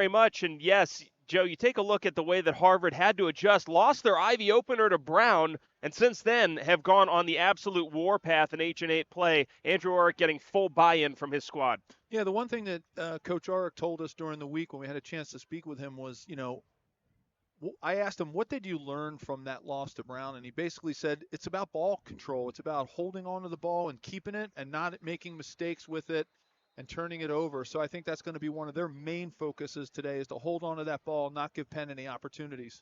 very much. And yes, Joe, you take a look at the way that Harvard had to adjust, lost their Ivy opener to Brown, and since then have gone on the absolute warpath in H&8 play. Andrew Orrick getting full buy-in from his squad. Yeah, the one thing that Coach Arick told us during the week when we had a chance to speak with him was, I asked him, what did you learn from that loss to Brown? And he basically said, it's about ball control. It's about holding on to the ball and keeping it and not making mistakes with it and turning it over. So I think that's going to be one of their main focuses today is to hold on to that ball, not give Penn any opportunities.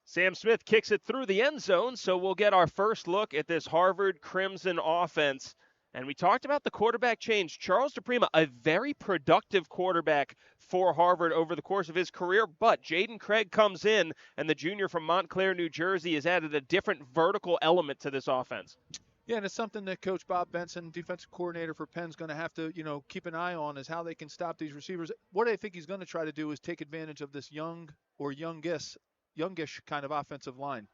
Sam Smith kicks it through the end zone, so we'll get our first look at this Harvard Crimson offense. And we talked about the quarterback change. Charles DePrima, a very productive quarterback for Harvard over the course of his career, but Jaden Craig comes in, and the junior from Montclair, New Jersey, has added a different vertical element to this offense. Yeah, and it's something that Coach Bob Benson, defensive coordinator for Penn, is going to have to, keep an eye on is how they can stop these receivers. What I think he's going to try to do is take advantage of this youngish kind of offensive line.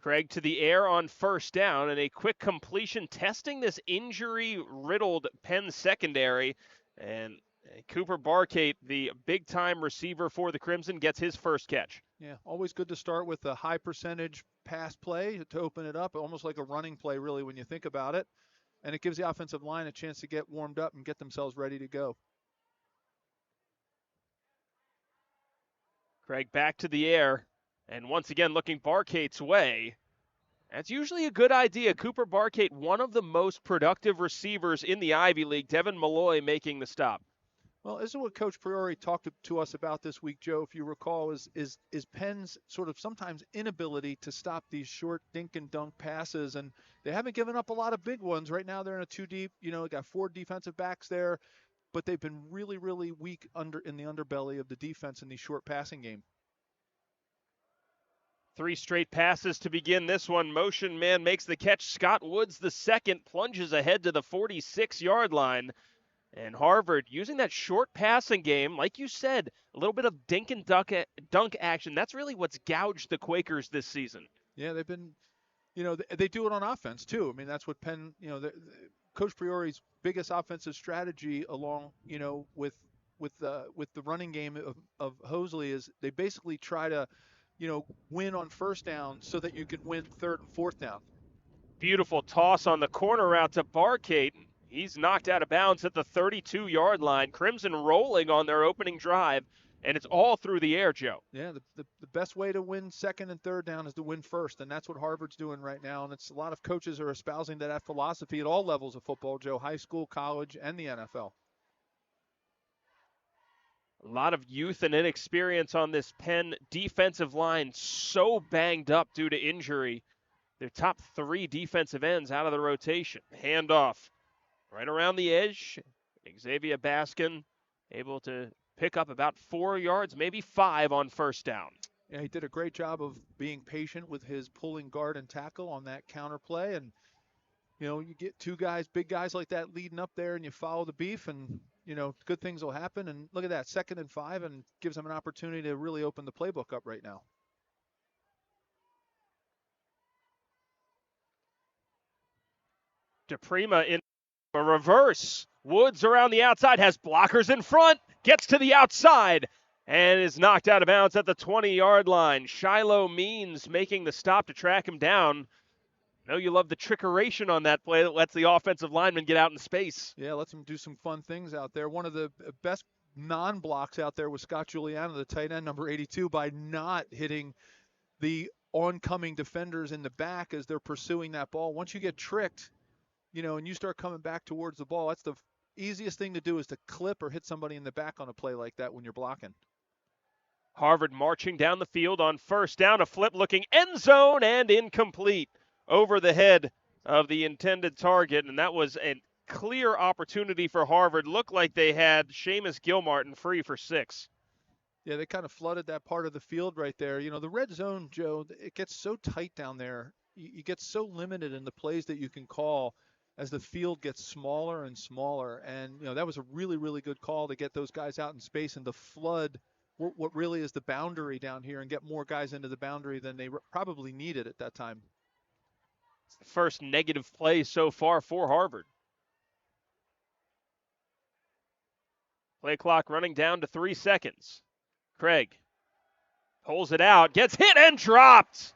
Craig to the air on first down, and a quick completion testing this injury-riddled Penn secondary. And Cooper Barkate, the big-time receiver for the Crimson, gets his first catch. Yeah, always good to start with a high percentage pass play to open it up, almost like a running play, really, when you think about it. And it gives the offensive line a chance to get warmed up and get themselves ready to go. Craig back to the air, and once again looking Barkate's way. That's usually a good idea. Cooper Barkate, one of the most productive receivers in the Ivy League. Devin Malloy making the stop. Well, this is what Coach Priori talked to us about this week, Joe, if you recall, is Penn's sort of sometimes inability to stop these short dink and dunk passes. And they haven't given up a lot of big ones. Right now they're in a two deep, got 4 defensive backs there, but they've been really, really weak in the underbelly of the defense in these short passing game. 3 straight passes to begin this one. Motion man makes the catch. Scott Woods, the second, plunges ahead to the 46-yard line. And Harvard using that short passing game, like you said, a little bit of dink and dunk action. That's really what's gouged the Quakers this season. Yeah, they've been, they do it on offense too. I mean, that's what Penn, Coach Priori's biggest offensive strategy along, with the running game of Hosley is they basically try to, win on first down so that you can win third and fourth down. Beautiful toss on the corner route to Barkate. He's knocked out of bounds at the 32-yard line. Crimson rolling on their opening drive, and it's all through the air, Joe. Yeah, the best way to win second and third down is to win first, and that's what Harvard's doing right now. And it's a lot of coaches are espousing that philosophy at all levels of football, Joe, high school, college, and the NFL. A lot of youth and inexperience on this Penn defensive line, so banged up due to injury. Their top 3 defensive ends out of the rotation. Handoff right around the edge. Xavier Baskin able to pick up about 4 yards, maybe 5 on first down. Yeah, he did a great job of being patient with his pulling guard and tackle on that counter play. And, you get 2 guys, big guys like that leading up there, and you follow the beef, and, good things will happen. And look at that, 2nd and 5, and gives them an opportunity to really open the playbook up right now. DePrima in a reverse. Woods around the outside, has blockers in front, gets to the outside, and is knocked out of bounds at the 20-yard line. Shiloh Means making the stop to track him down. I know you love the trickeration on that play that lets the offensive lineman get out in space. Yeah, lets him do some fun things out there. One of the best non-blocks out there was Scott Giuliano, the tight end, number 82, by not hitting the oncoming defenders in the back as they're pursuing that ball. Once you get tricked, and you start coming back towards the ball, that's the easiest thing to do is to clip or hit somebody in the back on a play like that when you're blocking. Harvard marching down the field on first down, a flip-looking end zone and incomplete over the head of the intended target, and that was a clear opportunity for Harvard. Looked like they had Seamus Gilmartin free for 6. Yeah, they kind of flooded that part of the field right there. The red zone, Joe, it gets so tight down there. You get so limited in the plays that you can call as the field gets smaller and smaller. And, that was a really, really good call to get those guys out in space and to flood what really is the boundary down here and get more guys into the boundary than they probably needed at that time. It's the first negative play so far for Harvard. Play clock running down to 3 seconds. Craig pulls it out, gets hit and dropped.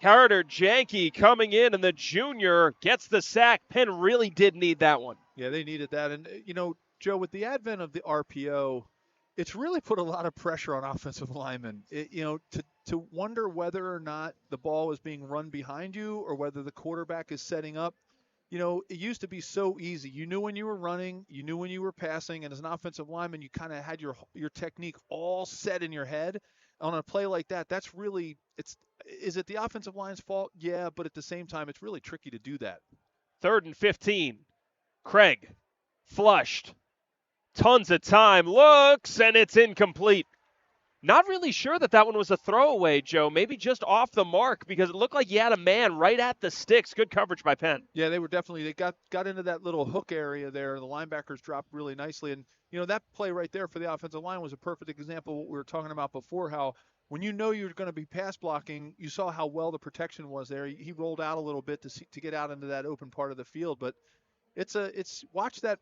Carter Janke coming in, and the junior gets the sack. Penn really did need that one. Yeah, they needed that. And, Joe, with the advent of the RPO, it's really put a lot of pressure on offensive linemen. To wonder whether or not the ball is being run behind you or whether the quarterback is setting up. It used to be so easy. You knew when you were running, you knew when you were passing, and as an offensive lineman, you kind of had your technique all set in your head. On a play like that, that's really is it the offensive line's fault? Yeah, but at the same time, it's really tricky to do that. 3rd and 15. Craig flushed. Tons of time. Looks, and it's incomplete. Not really sure that one was a throwaway, Joe. Maybe just off the mark because it looked like he had a man right at the sticks. Good coverage by Penn. Yeah, they got into that little hook area there. The linebackers dropped really nicely. And, that play right there for the offensive line was a perfect example of what we were talking about before, how when you know you're going to be pass blocking, you saw how well the protection was there. He rolled out a little bit to get out into that open part of the field. But watch that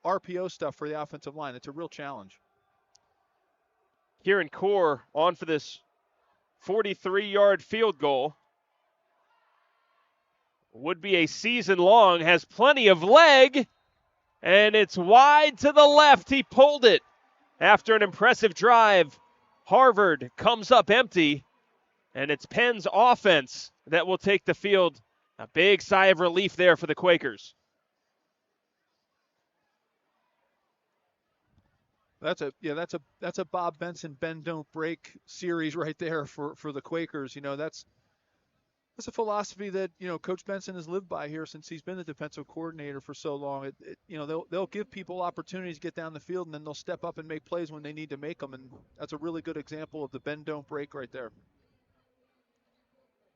RPO stuff for the offensive line. It's a real challenge. Here in Core on for this 43-yard field goal. Would be a season long, has plenty of leg, and it's wide to the left. He pulled it after an impressive drive. Harvard comes up empty, and it's Penn's offense that will take the field. A big sigh of relief there for the Quakers. That's a Bob Benson bend don't break series right there for the Quakers. That's a philosophy that Coach Benson has lived by here since he's been the defensive coordinator for so long. They'll give people opportunities to get down the field, and then they'll step up and make plays when they need to make them, and that's a really good example of the bend don't break right there.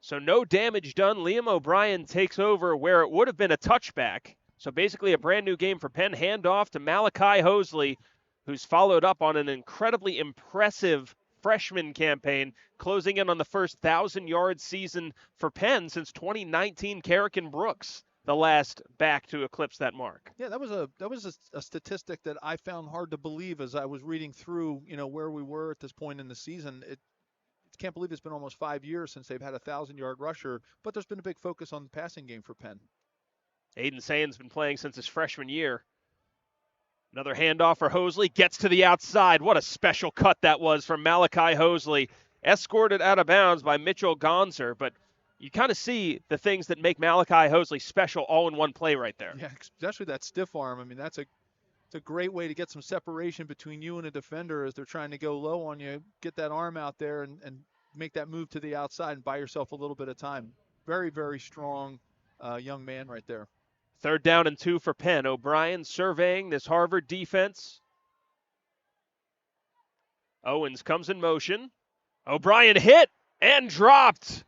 So no damage done. Liam O'Brien takes over where it would have been a touchback. So basically a brand new game for Penn. Handoff to Malachi Hosley, who's followed up on an incredibly impressive freshman campaign, closing in on the first 1,000-yard season for Penn since 2019. Kerrigan Brooks, the last back to eclipse that mark. Yeah, that was a statistic that I found hard to believe as I was reading through, where we were at this point in the season. Can't believe it's been almost 5 years since they've had a 1,000-yard rusher, but there's been a big focus on the passing game for Penn. Aiden Sands been playing since his freshman year. Another handoff for Hosley, gets to the outside. What a special cut that was from Malachi Hosley. Escorted out of bounds by Mitchell Gonzer, but you kind of see the things that make Malachi Hosley special all in one play right there. Yeah, especially that stiff arm. I mean, it's a great way to get some separation between you and a defender as they're trying to go low on you. Get that arm out there and make that move to the outside and buy yourself a little bit of time. Very, very strong young man right there. 3rd down and 2 for Penn. O'Brien surveying this Harvard defense. Owens comes in motion. O'Brien hit and dropped.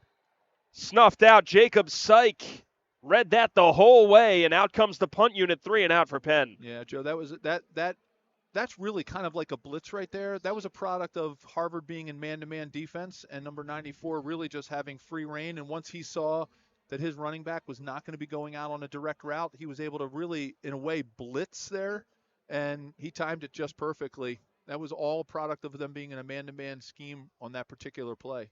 Snuffed out. Jacob Syke read that the whole way, and out comes the punt unit. 3 and out for Penn. Yeah, Joe, that's really kind of like a blitz right there. That was a product of Harvard being in man-to-man defense and number 94 really just having free reign. And once he saw that his running back was not going to be going out on a direct route, he was able to really, in a way, blitz there, and he timed it just perfectly. That was all a product of them being in a man-to-man scheme on that particular play.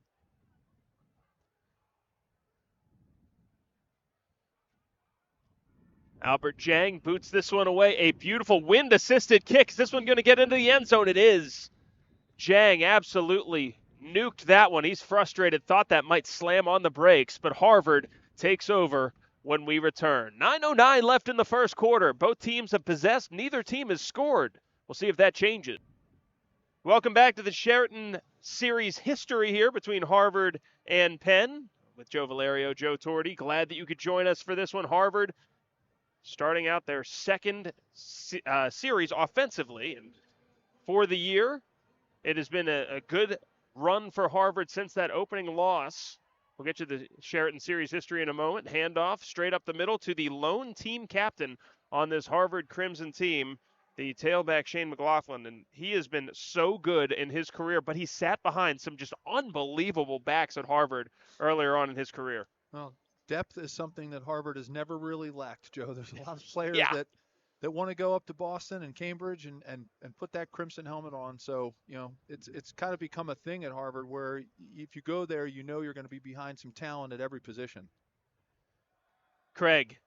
Albert Jang boots this one away. A beautiful wind-assisted kick. Is this one going to get into the end zone? It is. Jang absolutely nuked that one. He's frustrated, thought that might slam on the brakes, but Harvard takes over when we return. 9:09 left in the first quarter. Both teams have possessed. Neither team has scored. We'll see if that changes. Welcome back to the Sheraton Series history here between Harvard and Penn with Joe Valerio, Joe Torti. Glad that you could join us for this one. Harvard starting out their second series offensively. And for the year, it has been a good run for Harvard since that opening loss. We'll get to the Sheraton Series history in a moment. Handoff straight up the middle to the lone team captain on this Harvard Crimson team, the tailback Shane McLaughlin. And he has been so good in his career, but he sat behind some just unbelievable backs at Harvard earlier on in his career. Well, depth is something that Harvard has never really lacked, Joe. There's a lot of players Yeah. that that want to go up to Boston and Cambridge and put that crimson helmet on. So, it's kind of become a thing at Harvard where if you go there, you're going to be behind some talent at every position. Craig,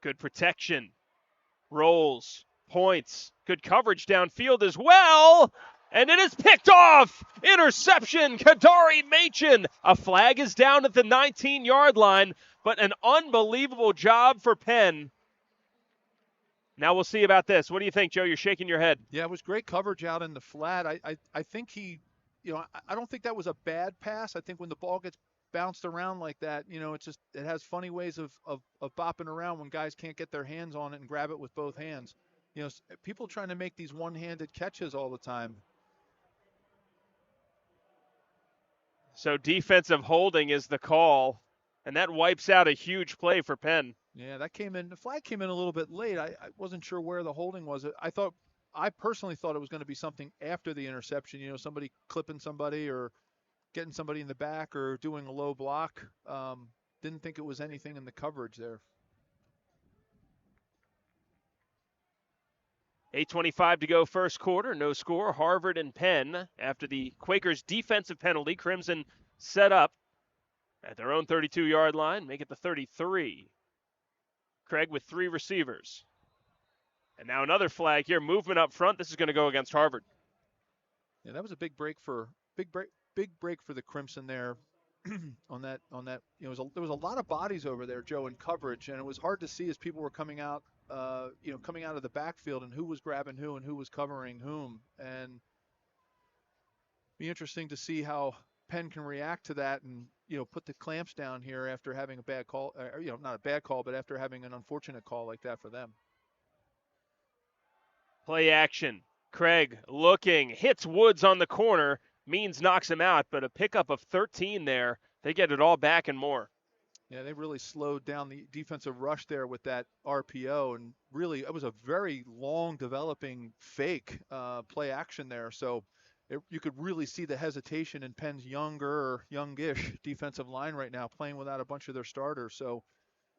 good protection, rolls, points, good coverage downfield as well. And it is picked off. Interception, Kadari Machin. A flag is down at the 19-yard line, but an unbelievable job for Penn. Now we'll see about this. What do you think, Joe? You're shaking your head. Yeah, it was great coverage out in the flat. I think I don't think that was a bad pass. I think when the ball gets bounced around like that, it has funny ways of bopping around when guys can't get their hands on it and grab it with both hands. People trying to make these one-handed catches all the time. So defensive holding is the call, and that wipes out a huge play for Penn. Yeah, the flag came in a little bit late. I wasn't sure where the holding was. I personally thought it was going to be something after the interception, somebody clipping somebody or getting somebody in the back or doing a low block. Didn't think it was anything in the coverage there. 8:25 to go first quarter. No score. Harvard and Penn after the Quakers' defensive penalty. Crimson set up at their own 32-yard line. Make it the 33. Craig with 3 receivers. And now another flag here. Movement up front. This is going to go against Harvard. Yeah, that was a big break for the Crimson there. on that, there was a lot of bodies over there, Joe, in coverage, and it was hard to see as people were coming out of the backfield and who was grabbing who and who was covering whom. And be interesting to see how Penn can react to that and put the clamps down here after having a bad call, not a bad call, but after having an unfortunate call like that for them. Play action. Craig looking, hits Woods on the corner, Means knocks him out, but a pickup of 13 there. They get it all back and more. Yeah, they really slowed down the defensive rush there with that RPO, and really it was a very long developing fake play action there. So you could really see the hesitation in Penn's youngish defensive line right now, playing without a bunch of their starters. So,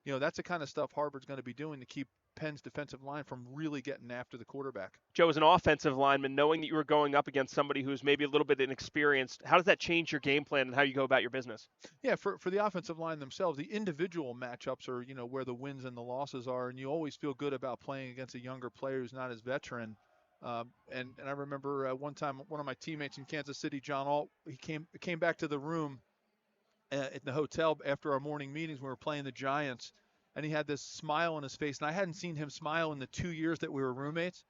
that's the kind of stuff Harvard's going to be doing to keep Penn's defensive line from really getting after the quarterback. Joe, as an offensive lineman, knowing that you were going up against somebody who's maybe a little bit inexperienced, how does that change your game plan and how you go about your business? Yeah, for the offensive line themselves, the individual matchups are, where the wins and the losses are, and you always feel good about playing against a younger player who's not as veteran. And I remember one time one of my teammates in Kansas City, John Alt, he came back to the room at the hotel after our morning meetings when we were playing the Giants, and he had this smile on his face, and I hadn't seen him smile in the 2 years that we were roommates.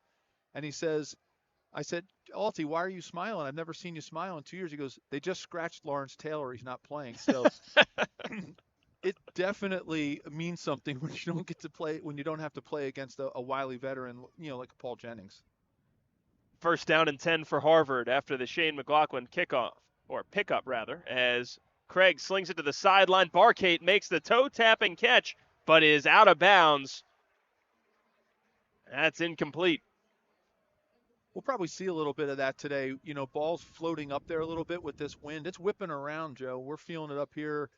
And I said, Altie, why are you smiling? I've never seen you smile in 2 years. He goes, they just scratched Lawrence Taylor. He's not playing. So it definitely means something when you don't get to play, when you don't have to play against a wily veteran, like Paul Jennings. First down and 10 for Harvard after the Shane McLaughlin pickup, as Craig slings it to the sideline. Barkate makes the toe-tapping catch, but is out of bounds. That's incomplete. We'll probably see a little bit of that today. Balls floating up there a little bit with this wind. It's whipping around, Joe. We're feeling it up here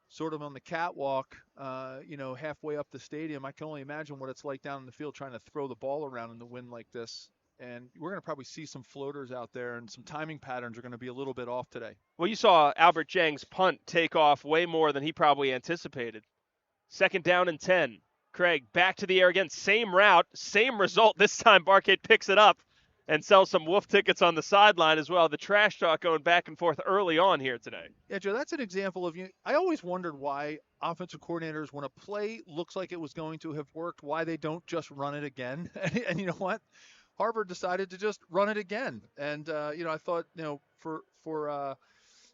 sort of on the catwalk, halfway up the stadium. I can only imagine what it's like down in the field trying to throw the ball around in the wind like this. And we're going to probably see some floaters out there, and some timing patterns are going to be a little bit off today. Well, you saw Albert Jang's punt take off way more than he probably anticipated. Second down and 10. Craig back to the air again. Same route, same result. This time Barkate picks it up and sells some wolf tickets on the sideline as well. The trash talk going back and forth early on here today. Yeah, Joe, that's an example of I always wondered why offensive coordinators, when a play looks like it was going to have worked, why they don't just run it again. And you know what? Harvard decided to just run it again. And, I thought, for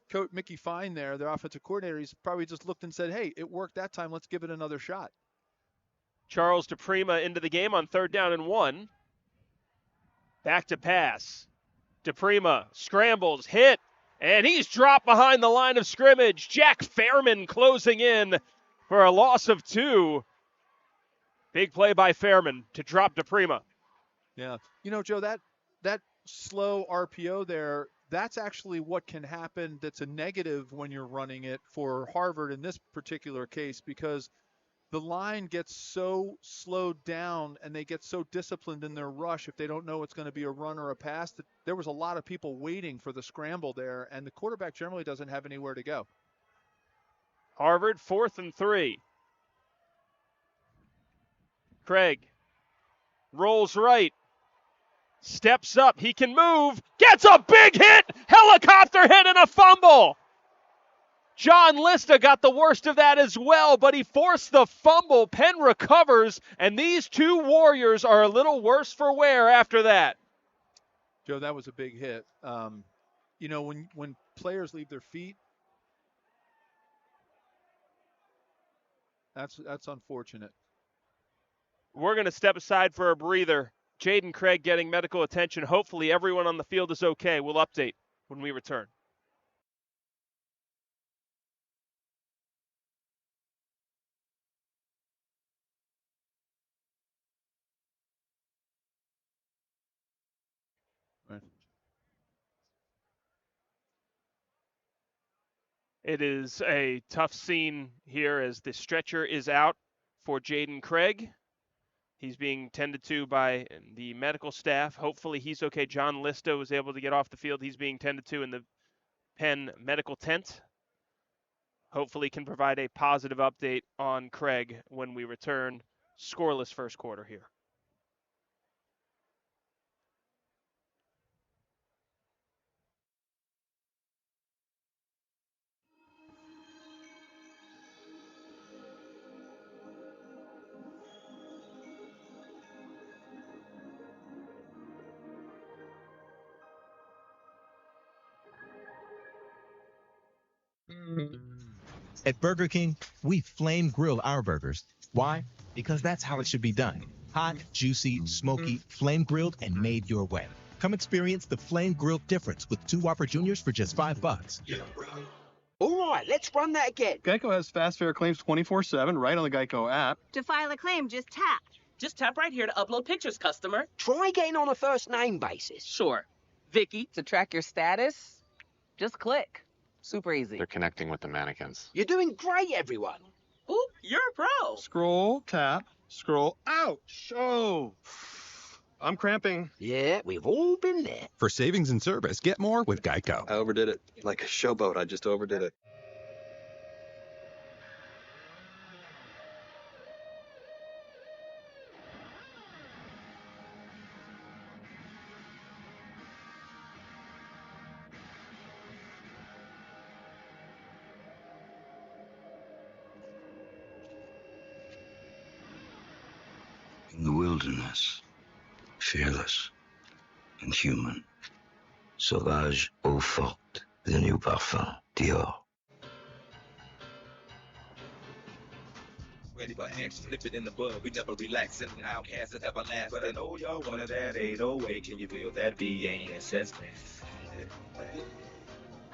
Coach Mickey Fine there, their offensive coordinator, he's probably just looked and said, hey, it worked that time. Let's give it another shot. Charles DePrima into the game on 3rd down and 1. Back to pass. DePrima scrambles, hit, and he's dropped behind the line of scrimmage. Jack Fairman closing in for a loss of 2. Big play by Fairman to drop DePrima. Yeah. Joe, that slow RPO there, that's actually what can happen that's a negative when you're running it for Harvard in this particular case, because the line gets so slowed down and they get so disciplined in their rush if they don't know it's going to be a run or a pass that there was a lot of people waiting for the scramble there, and the quarterback generally doesn't have anywhere to go. Harvard, 4th and 3. Craig rolls right, steps up, he can move, gets a big hit, helicopter hit and a fumble. John Lista got the worst of that as well, but he forced the fumble. Penn recovers, and these two Warriors are a little worse for wear after that. Joe, that was a big hit. When players leave their feet, that's unfortunate. We're going to step aside for a breather. Jaden Craig getting medical attention. Hopefully everyone on the field is okay. We'll update when we return. Right. It is a tough scene here as the stretcher is out for Jaden Craig. He's being tended to by the medical staff. Hopefully he's okay. John Listo was able to get off the field. He's being tended to in the Penn medical tent. Hopefully can provide a positive update on Craig when we return. Scoreless first quarter here. At Burger King, we flame grill our burgers. Why? Because that's how it should be done. Hot, juicy, smoky, flame grilled, and made your way. Come experience the flame grilled difference with 2 Whopper Juniors for just $5. Yeah, bro. All right, let's run that again. Geico has fast fair claims 24/7 right on the Geico app. To file a claim, just tap. Just tap right here to upload pictures, customer. Try getting on a first name basis. Sure. Vicky. To track your status, just click. Super easy. They're connecting with the mannequins. You're doing great, everyone. Ooh, you're a pro. Scroll, tap, scroll. Ouch! Oh, I'm cramping. Yeah, we've all been there. For savings and service, get more with Geico. I overdid it. Like a showboat, I just overdid it. In the wilderness, fearless and human. Sauvage, eau forte, the new parfum, Dior. Ready for action, flip it in the bud. We never relax, and outcasts that never last. But I know y'all wanted that 808. Can you feel that BASS?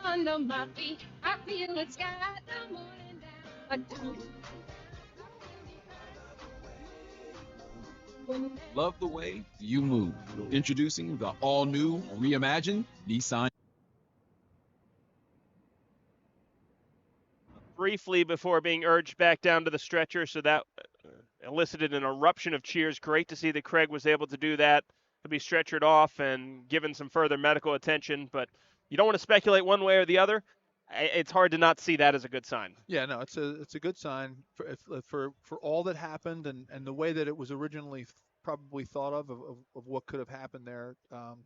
Under my feet, I feel the sky, the morning down. I don't. Love the way you move. Introducing the all-new, reimagined Nissan. Briefly before being urged back down to the stretcher, so that elicited an eruption of cheers. Great to see that Craig was able to do that, to be stretchered off and given some further medical attention, but you don't want to speculate one way or the other. It's hard to not see that as a good sign. Yeah, no, it's a good sign for all that happened and the way that it was originally probably thought of what could have happened there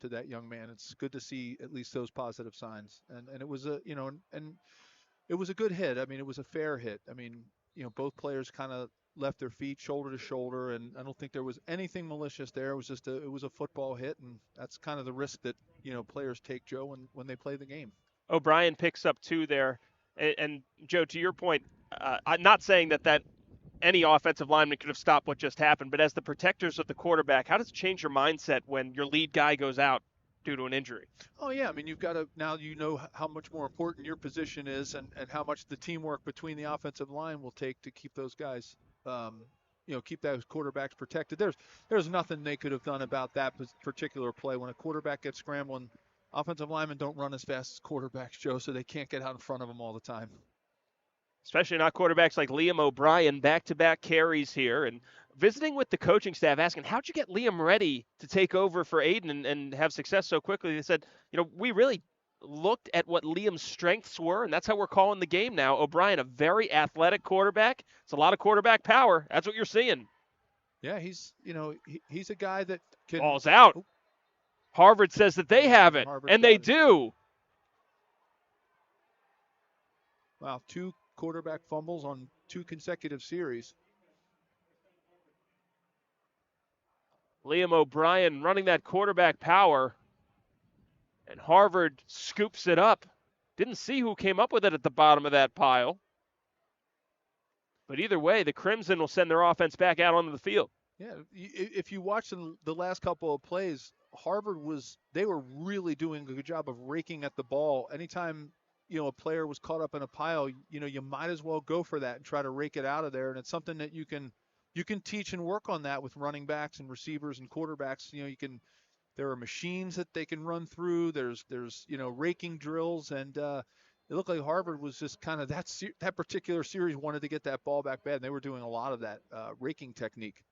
to that young man. It's good to see at least those positive signs. And it was and it was a good hit. I mean, it was a fair hit. I mean, both players kind of left their feet shoulder to shoulder, and I don't think there was anything malicious there. It was just it was a football hit, and that's kind of the risk that players take, Joe, when they play the game. O'Brien picks up 2 there. And Joe, to your point, I'm not saying that any offensive lineman could have stopped what just happened, but as the protectors of the quarterback, how does it change your mindset when your lead guy goes out due to an injury? Oh, yeah. I mean, you've got to now how much more important your position is and how much the teamwork between the offensive line will take to keep those guys, keep those quarterbacks protected. There's nothing they could have done about that particular play. When a quarterback gets scrambling, offensive linemen don't run as fast as quarterbacks, Joe, so they can't get out in front of them all the time. especially not quarterbacks like Liam O'Brien, back-to-back carries here. And visiting with the coaching staff, asking, how'd you get Liam ready to take over for Aiden and have success so quickly? They said, we really looked at what Liam's strengths were, and that's how we're calling the game now. O'Brien, a very athletic quarterback. It's a lot of quarterback power. That's what you're seeing. Yeah, he's a guy that can. Ball's out. Oh. Harvard says that they have it, Harvard's and they got it. do. Wow, 2 quarterback fumbles on 2 consecutive series. Liam O'Brien running that quarterback power, and Harvard scoops it up. Didn't see who came up with it at the bottom of that pile. But either way, the Crimson will send their offense back out onto the field. Yeah, if you watch the last couple of plays, Harvard they were really doing a good job of raking at the ball. Anytime, a player was caught up in a pile, you might as well go for that and try to rake it out of there. And it's something that you can teach and work on that with running backs and receivers and quarterbacks. There are machines that they can run through. There's raking drills, and it looked like Harvard was just kind of that particular series wanted to get that ball back bad. And they were doing a lot of that raking technique.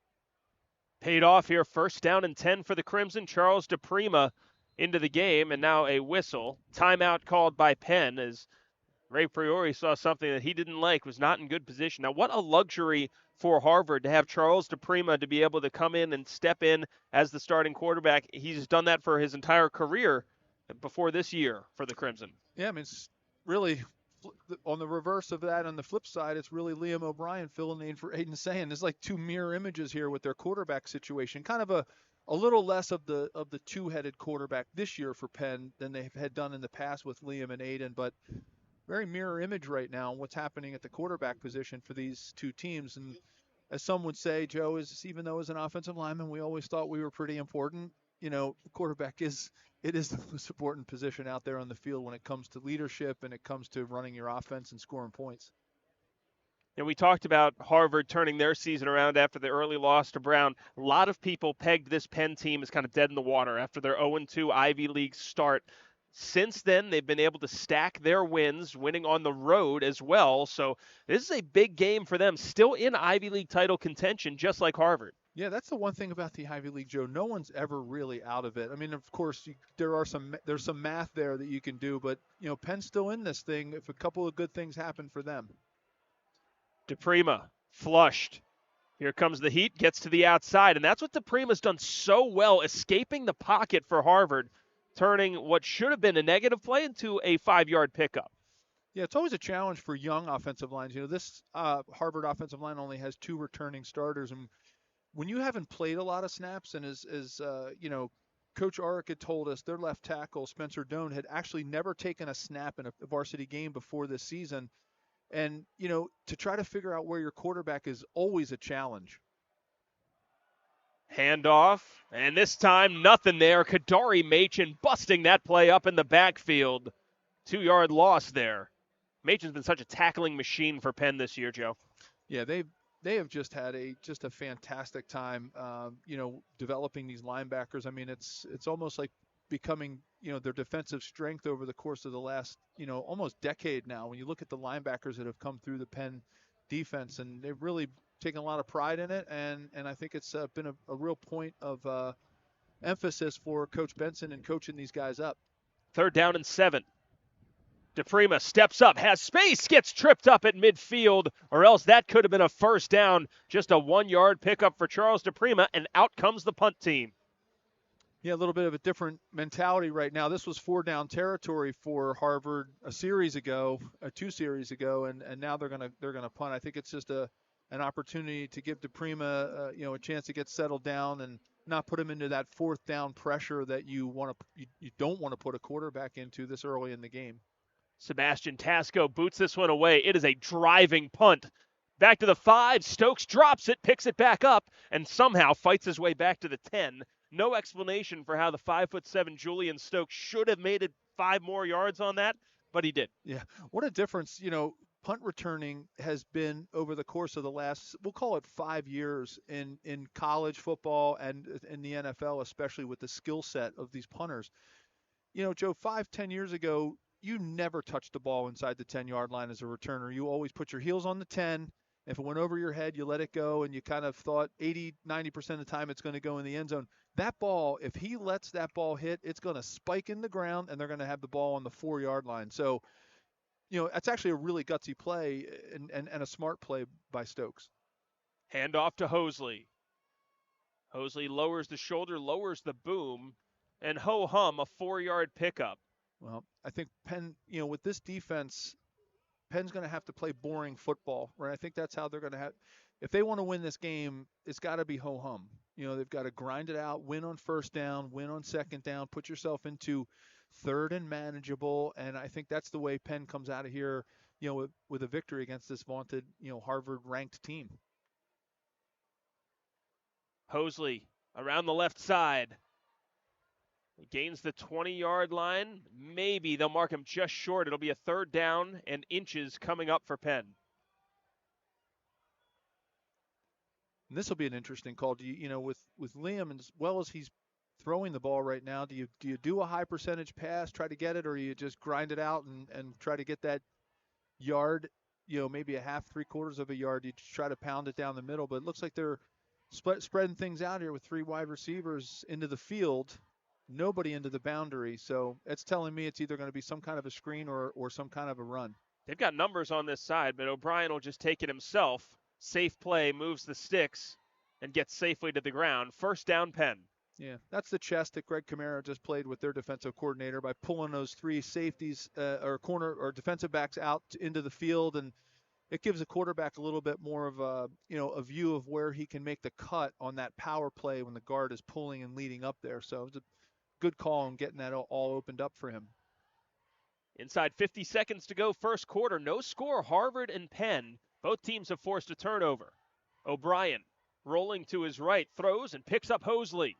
Paid off here, 1st down and 10 for the Crimson. Charles DePrima into the game, and now a whistle. Timeout called by Penn as Ray Priori saw something that he didn't like, was not in good position. Now, what a luxury for Harvard to have Charles DePrima to be able to come in and step in as the starting quarterback. He's done that for his entire career before this year for the Crimson. Yeah, I mean, it's really on the reverse of that. On the flip side, it's really Liam O'Brien filling in for Aiden Sayan. There's like 2 mirror images here with their quarterback situation. Kind of a little less of the 2-headed quarterback this year for Penn than they had done in the past with Liam and Aiden, but very mirror image right now on what's happening at the quarterback position for these 2 teams. And as some would say, Joe, even though as an offensive lineman we always thought we were pretty important, the quarterback is the most important position out there on the field when it comes to leadership and it comes to running your offense and scoring points. And we talked about Harvard turning their season around after the early loss to Brown. A lot of people pegged this Penn team as kind of dead in the water after their 0-2 Ivy League start. Since then, they've been able to stack their wins, winning on the road as well. So this is a big game for them, still in Ivy League title contention, just like Harvard. Yeah, that's the one thing about the Ivy League, Joe. No one's ever really out of it. I mean, of course, there's some math there that you can do, but Penn's still in this thing if a couple of good things happen for them. DePrima flushed. Here comes the heat, gets to the outside, and that's what DePrima's done so well, escaping the pocket for Harvard, turning what should have been a negative play into a 5-yard pickup. Yeah, it's always a challenge for young offensive lines. This Harvard offensive line only has 2 returning starters, and when you haven't played a lot of snaps, and as Coach Arick had told us, their left tackle, Spencer Doan, had actually never taken a snap in a varsity game before this season. And, to try to figure out where your quarterback is always a challenge. Handoff, and this time nothing there. Kadari Machin busting that play up in the backfield. 2-yard loss there. Machin's been such a tackling machine for Penn this year, Joe. Yeah, they have just had a fantastic time, developing these linebackers. I mean, it's almost like becoming, their defensive strength over the course of the last, almost decade now. When you look at the linebackers that have come through the Penn defense, and they've really taken a lot of pride in it, and I think it's been a real point of emphasis for Coach Benson and coaching these guys up. 3rd down and 7. DePrima steps up, has space, gets tripped up at midfield, or else that could have been a 1st down. Just a 1-yard pickup for Charles DePrima, and out comes the punt team. Yeah, a little bit of a different mentality right now. This was 4-down territory for Harvard 2 series ago, and now they're gonna punt. I think it's just an opportunity to give DePrima a chance to get settled down and not put him into that 4th down pressure that you don't want to put a quarterback into this early in the game. Sebastian Tasco boots this one away. It is a driving punt. Back to the 5. Stokes drops it, picks it back up, and somehow fights his way back to the 10. No explanation for how the 5'7" Julian Stokes should have made it 5 more yards on that, but he did. Yeah, what a difference, punt returning has been over the course of the last, we'll call it 5 years in college football and in the NFL, especially with the skill set of these punters. Joe, 5-10 years ago, you never touch the ball inside the 10-yard line as a returner. You always put your heels on the 10. If it went over your head, you let it go, and you kind of thought 80, 90% of the time it's going to go in the end zone. That ball, if he lets that ball hit, it's going to spike in the ground, and they're going to have the ball on the 4-yard line. So, that's actually a really gutsy play and a smart play by Stokes. Hand off to Hosley. Hosley lowers the shoulder, lowers the boom, and ho-hum, a 4-yard pickup. Well, I think Penn, with this defense, Penn's going to have to play boring football, right? I think that's how they're going to have – if they want to win this game, it's got to be ho-hum. They've got to grind it out, win on first down, win on second down, put yourself into third and manageable, and I think that's the way Penn comes out of here, with a victory against this vaunted, Harvard-ranked team. Hosley around the left side. He gains the 20-yard line. Maybe they'll mark him just short. It'll be a 3rd down and inches coming up for Penn. And this will be an interesting call. Do you, with Liam, as well as he's throwing the ball right now, do you do a high percentage pass, try to get it, or you just grind it out and try to get that yard, maybe a half, 3/4 of a yard? You try to pound it down the middle, but it looks like they're spreading things out here with 3 wide receivers into the field, nobody into the boundary. So it's telling me it's either going to be some kind of a screen or some kind of a run. They've got numbers on this side, but O'Brien will just take it himself. Safe play, moves the sticks, and gets safely to the ground. 1st down, Penn. Yeah, that's the chess that Greg Kamara just played with their defensive coordinator by pulling those 3 safeties or corner or defensive backs out into the field, and it gives a quarterback a little bit more of a view of where he can make the cut on that power play when the guard is pulling and leading up there. So it's a good call on getting that all opened up for him. Inside 50 seconds to go, 1st quarter. No score, Harvard and Penn. Both teams have forced a turnover. O'Brien rolling to his right, throws and picks up Hosley.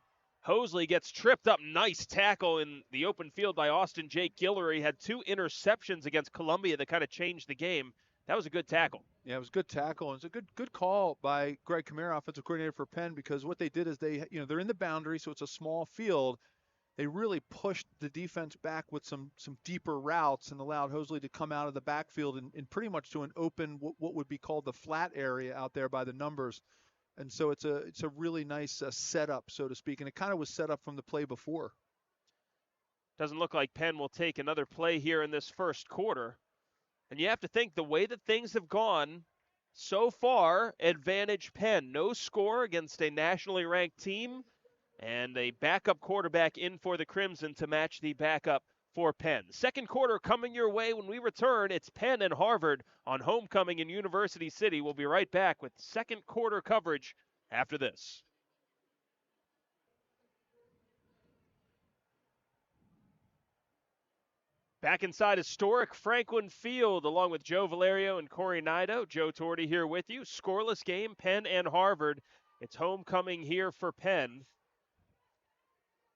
Hosley gets tripped up. Nice tackle in the open field by Austin Jake Guillory. Had 2 interceptions against Columbia that kind of changed the game. That was a good tackle. Yeah, it was a good tackle. And it's a good call by Greg Kamara, offensive coordinator for Penn, because what they did is they're in the boundary, so it's a small field. They really pushed the defense back with some deeper routes and allowed Hosley to come out of the backfield and pretty much to an open, what would be called the flat area out there by the numbers. And so it's a really nice setup, so to speak, and it kind of was set up from the play before. Doesn't look like Penn will take another play here in this 1st quarter. And you have to think the way that things have gone so far, advantage Penn. No score against a nationally ranked team, and a backup quarterback in for the Crimson to match the backup for Penn. 2nd quarter coming your way when we return. It's Penn and Harvard on homecoming in University City. We'll be right back with 2nd quarter coverage after this. Back inside historic Franklin Field, along with Joe Valerio and Corey Nido. Joe Torti here with you. Scoreless game, Penn and Harvard. It's homecoming here for Penn,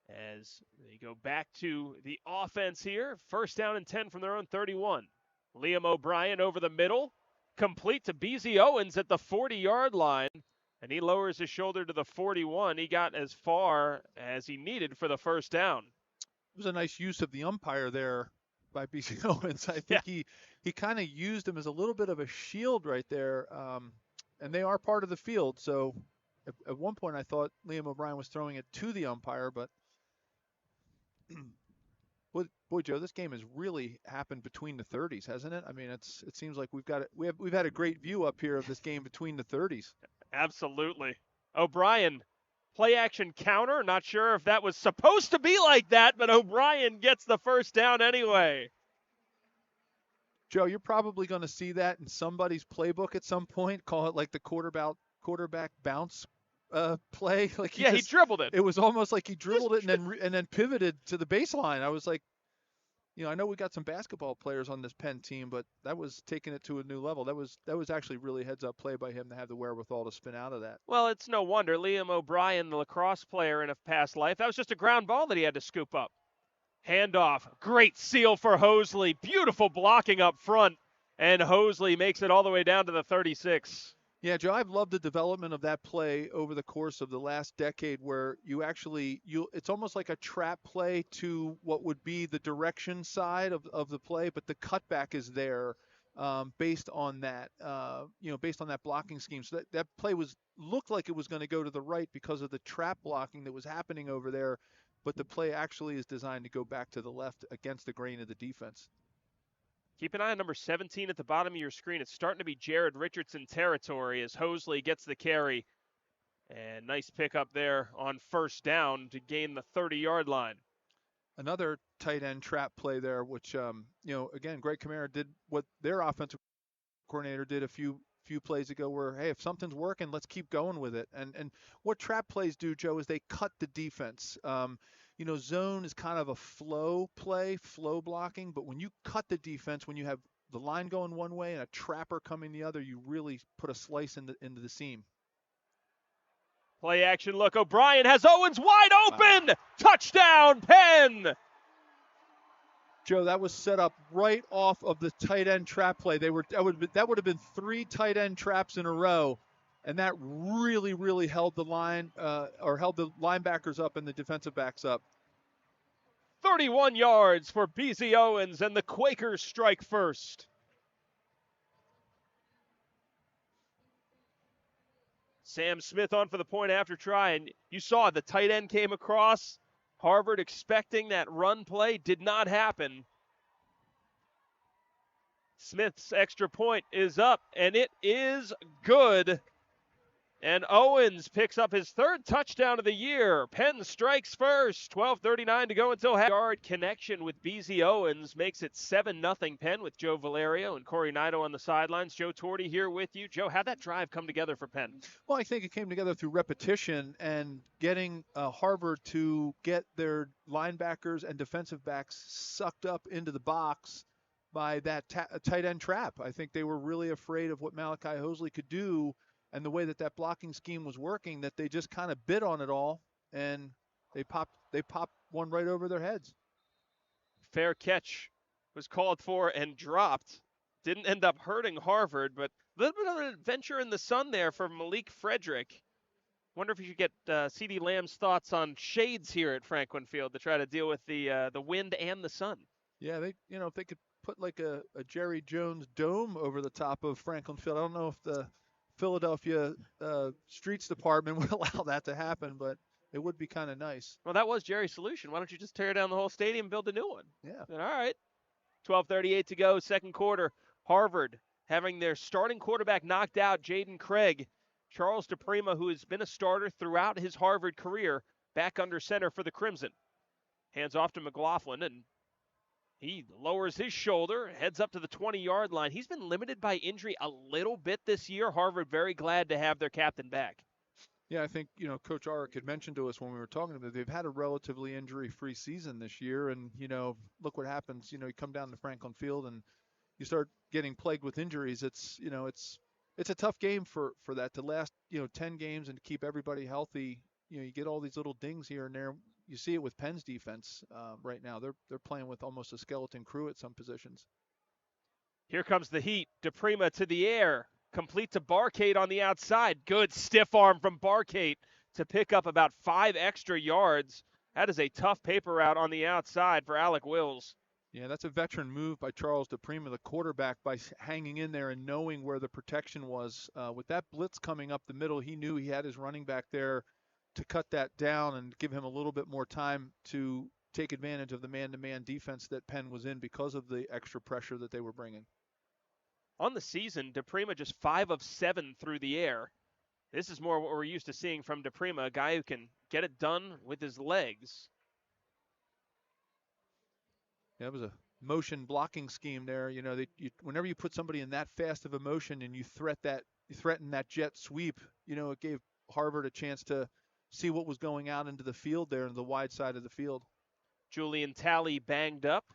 as they go back to the offense here. 1st down and 10 from their own 31. Liam O'Brien over the middle. Complete to BZ Owens at the 40-yard line. And he lowers his shoulder to the 41. He got as far as he needed for the 1st down. It was a nice use of the umpire there by BZ Owens. I think he kind of used him as a little bit of a shield right there. And they are part of the field. So at one point I thought Liam O'Brien was throwing it to the umpire, but boy, Joe, this game has really happened between the 30s, hasn't it? I mean, it seems like we've had a great view up here of this game between the 30s. Absolutely. O'Brien, play action counter. Not sure if that was supposed to be like that, but O'Brien gets the 1st down anyway. Joe, you're probably going to see that in somebody's playbook at some point. Call it like the quarterback bounce play. Like he dribbled it. It was almost like he dribbled it and then pivoted to the baseline. I was like, I know we got some basketball players on this Penn team, but that was taking it to a new level. That was actually really heads-up play by him to have the wherewithal to spin out of that. Well, it's no wonder. Liam O'Brien, the lacrosse player in a past life, that was just a ground ball that he had to scoop up. Handoff. Great seal for Hosley. Beautiful blocking up front. And Hosley makes it all the way down to the 36. Yeah, Joe, I've loved the development of that play over the course of the last decade where it's almost like a trap play to what would be the direction side of the play, but the cutback is there based on that, based on that blocking scheme. So that play looked like it was going to go to the right because of the trap blocking that was happening over there, but the play actually is designed to go back to the left against the grain of the defense. Keep an eye on number 17 at the bottom of your screen. It's starting to be Jared Richardson territory as Hosley gets the carry. And nice pickup there on first down to gain the 30-yard line. Another tight end trap play there, which, again, Greg Kamara did what their offensive coordinator did a few plays ago where, hey, if something's working, let's keep going with it. And what trap plays do, Joe, is they cut the defense. Zone is kind of a flow play, flow blocking, but when you cut the defense, when you have the line going one way and a trapper coming the other, you really put a slice into the seam. Play action look. O'Brien has Owens wide open. Wow. Touchdown, Penn. Joe, that was set up right off of the tight end trap play. That would have been 3 tight end traps in a row, and that really, really held the line held the linebackers up and the defensive backs up. 31 yards for BZ Owens, and the Quakers strike first. Sam Smith on for the point after try, and you saw the tight end came across. Harvard expecting that run play, did not happen. Smith's extra point is up, and it is good. And Owens picks up his 3rd touchdown of the year. Penn strikes first. 12:39 to go until half-yard connection with BZ Owens makes it 7-0 Penn with Joe Valerio and Corey Nido on the sidelines. Joe Torti here with you. Joe, how'd that drive come together for Penn? Well, I think it came together through repetition and getting Harvard to get their linebackers and defensive backs sucked up into the box by that tight end trap. I think they were really afraid of what Malachi Hosley could do and the way that blocking scheme was working, that they just kind of bid on it all, and they popped one right over their heads. Fair catch was called for and dropped. Didn't end up hurting Harvard, but a little bit of an adventure in the sun there for Malik Frederick. Wonder if you should get C.D. Lamb's thoughts on shades here at Franklin Field to try to deal with the wind and the sun. Yeah, if they could put like a Jerry Jones dome over the top of Franklin Field. I don't know if the Philadelphia Streets Department would allow that to happen, but it would be kind of nice. Well, that was Jerry's solution. Why don't you just tear down the whole stadium and build a new one? Yeah. All right. 12:38 to go, second quarter. Harvard having their starting quarterback knocked out, Jaden Craig. Charles DePrima, who has been a starter throughout his Harvard career, back under center for the Crimson. Hands off to McLaughlin, and he lowers his shoulder, heads up to the 20-yard line. He's been limited by injury a little bit this year. Harvard very glad to have their captain back. Yeah, I think, Coach Arick had mentioned to us when we were talking about it, they've had a relatively injury-free season this year, and, look what happens. You come down to Franklin Field and you start getting plagued with injuries. It's a tough game for that to last, 10 games and to keep everybody healthy. You get all these little dings here and there. You see it with Penn's defense right now. They're playing with almost a skeleton crew at some positions. Here comes the heat. DePrima to the air. Complete to Barcade on the outside. Good stiff arm from Barcade to pick up about 5 extra yards. That is a tough paper route on the outside for Alec Wills. Yeah, that's a veteran move by Charles DePrima, the quarterback, by hanging in there and knowing where the protection was. With that blitz coming up the middle, he knew he had his running back there to cut that down and give him a little bit more time to take advantage of the man-to-man defense that Penn was in because of the extra pressure that they were bringing. On the season, DePrima just 5 of 7 through the air. This is more what we're used to seeing from DePrima, a guy who can get it done with his legs. Yeah, it was a motion blocking scheme there. Whenever you put somebody in that fast of a motion and you threaten that jet sweep, it gave Harvard a chance to see what was going out into the field there, in the wide side of the field. Julian Talley banged up.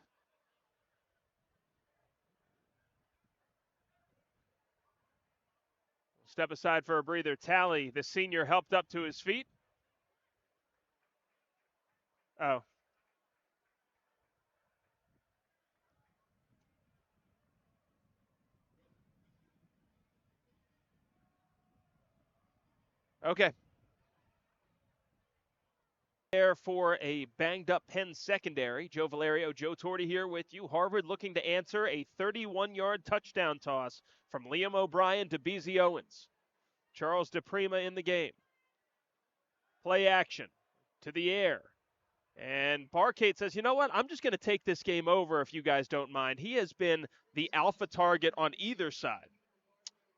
Step aside for a breather. Talley, the senior, helped up to his feet. Oh. Okay. There for a banged up Penn secondary. Joe Valerio, Joe Torti here with you. Harvard looking to answer a 31-yard touchdown toss from Liam O'Brien to Beezy Owens. Charles DePrima in the game. Play action to the air. And Barcade says, you know what? I'm just going to take this game over if you guys don't mind. He has been the alpha target on either side.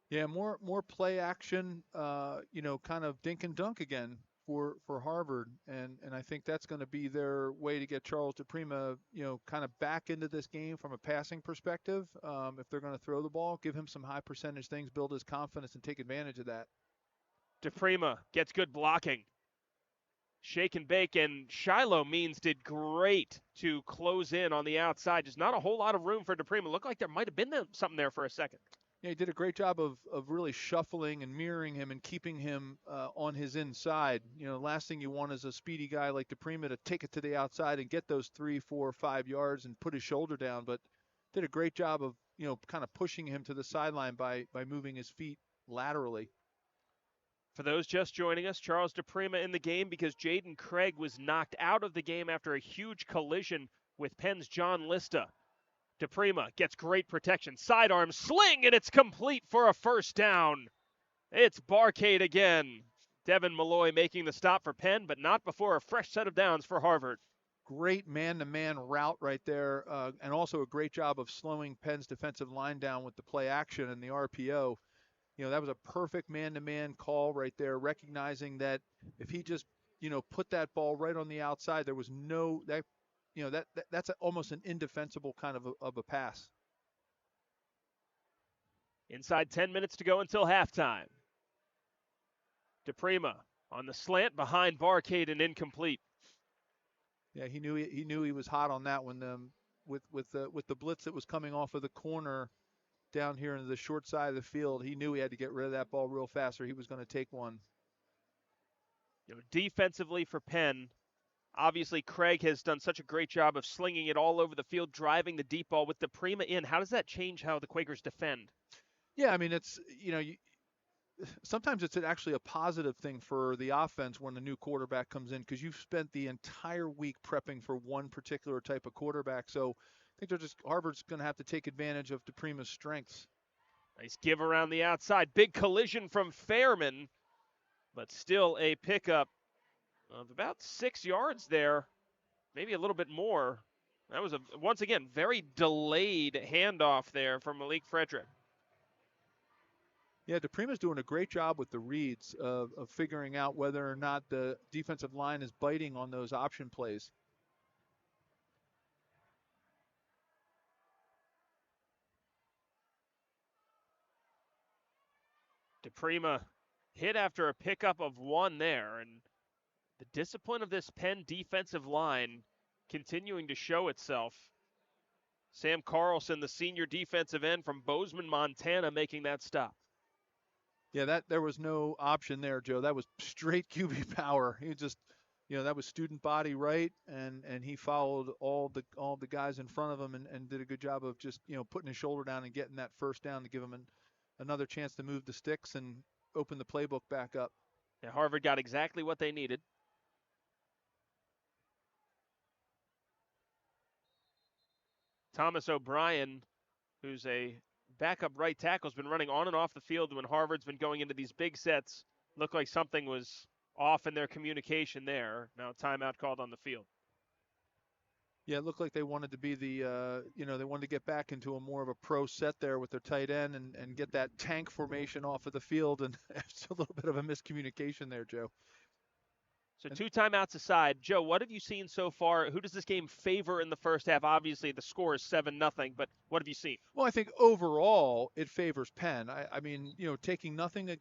Yeah, more play action, kind of dink and dunk again for Harvard, and I think that's going to be their way to get Charles DePrima, kind of back into this game from a passing perspective. If they're going to throw the ball, give him some high percentage things, build his confidence, and take advantage of that. DePrima gets good blocking. Shake and bake, and Shiloh Means did great to close in on the outside. Just not a whole lot of room for DePrima. Looked like there might have been something there for a second. Yeah, he did a great job of really shuffling and mirroring him and keeping him on his inside. Last thing you want is a speedy guy like DePrima to take it to the outside and get those 3, 4, 5 yards and put his shoulder down. But did a great job of kind of pushing him to the sideline by moving his feet laterally. For those just joining us, Charles DePrima in the game because Jaden Craig was knocked out of the game after a huge collision with Penn's John Lista. DePrima gets great protection. Sidearm sling, and it's complete for a first down. It's Barcade again. Devin Malloy making the stop for Penn, but not before a fresh set of downs for Harvard. Great man-to-man route right there, and also a great job of slowing Penn's defensive line down with the play action and the RPO. That was a perfect man-to-man call right there, recognizing that if he just, put that ball right on the outside, there was that's almost an indefensible kind of a pass. Inside 10 minutes to go until halftime. DePrima on the slant behind Barcade and incomplete. Yeah, he knew he was hot on that one. With the blitz that was coming off of the corner down here into the short side of the field, he knew he had to get rid of that ball real fast or he was going to take one. Defensively for Penn, obviously Craig has done such a great job of slinging it all over the field, driving the deep ball with DePrima in. How does that change how the Quakers defend? Yeah, I mean, it's, sometimes it's actually a positive thing for the offense when a new quarterback comes in because you've spent the entire week prepping for one particular type of quarterback. So I think Harvard's going to have to take advantage of DePrima's strengths. Nice give around the outside. Big collision from Fairman, but still a pickup of about 6 yards there, maybe a little bit more. That was, once again, very delayed handoff there from Malik Frederick. Yeah, DePrima's doing a great job with the reads of figuring out whether or not the defensive line is biting on those option plays. DePrima hit after a pickup of one there, and the discipline of this Penn defensive line continuing to show itself. Sam Carlson, the senior defensive end from Bozeman, Montana, making that stop. Yeah, there was no option there, Joe. That was straight QB power. He just, that was student body right, and he followed all the guys in front of him and did a good job of just, putting his shoulder down and getting that first down to give him another chance to move the sticks and open the playbook back up. Yeah, Harvard got exactly what they needed. Thomas O'Brien, who's a backup right tackle, has been running on and off the field when Harvard's been going into these big sets. Looked like something was off in their communication there. Now timeout called on the field. Yeah, it looked like they wanted to be they wanted to get back into a more of a pro set there with their tight end and get that tank formation off of the field, and it's a little bit of a miscommunication there, Joe. So 2 timeouts aside, Joe, what have you seen so far? Who does this game favor in the first half? Obviously, the score is 7-0, but what have you seen? Well, I think overall it favors Penn. I mean, taking nothing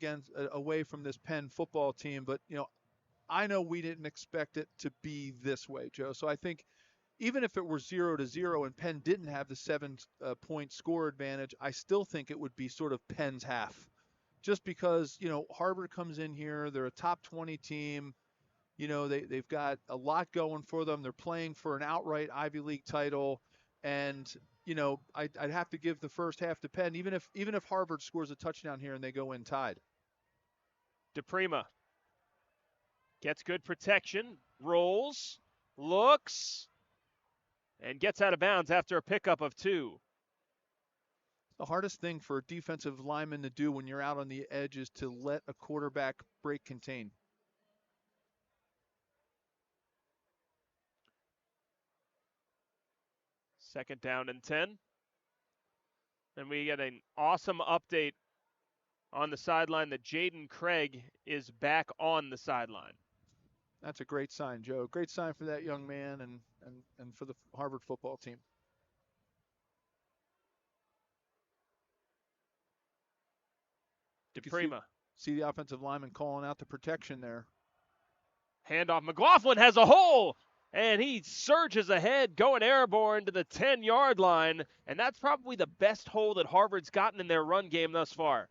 away from this Penn football team, but I know we didn't expect it to be this way, Joe. So I think even if it were 0-0 and Penn didn't have the 7-point score advantage, I still think it would be sort of Penn's half, just because Harvard comes in here, they're a top 20 team. They've got a lot going for them. They're playing for an outright Ivy League title. And, I'd have to give the first half to Penn, even if Harvard scores a touchdown here and they go in tied. DePrima Gets good protection, rolls, looks, and gets out of bounds after a pickup of 2. The hardest thing for a defensive lineman to do when you're out on the edge is to let a quarterback break contain. Second down and 10. And we get an awesome update on the sideline that Jaden Craig is back on the sideline. That's a great sign, Joe. Great sign for that young man and for the Harvard football team. DePrima. See the offensive lineman calling out the protection there. Handoff. McLaughlin has a hole, and he surges ahead, going airborne to the 10-yard line, and that's probably the best hole that Harvard's gotten in their run game thus far.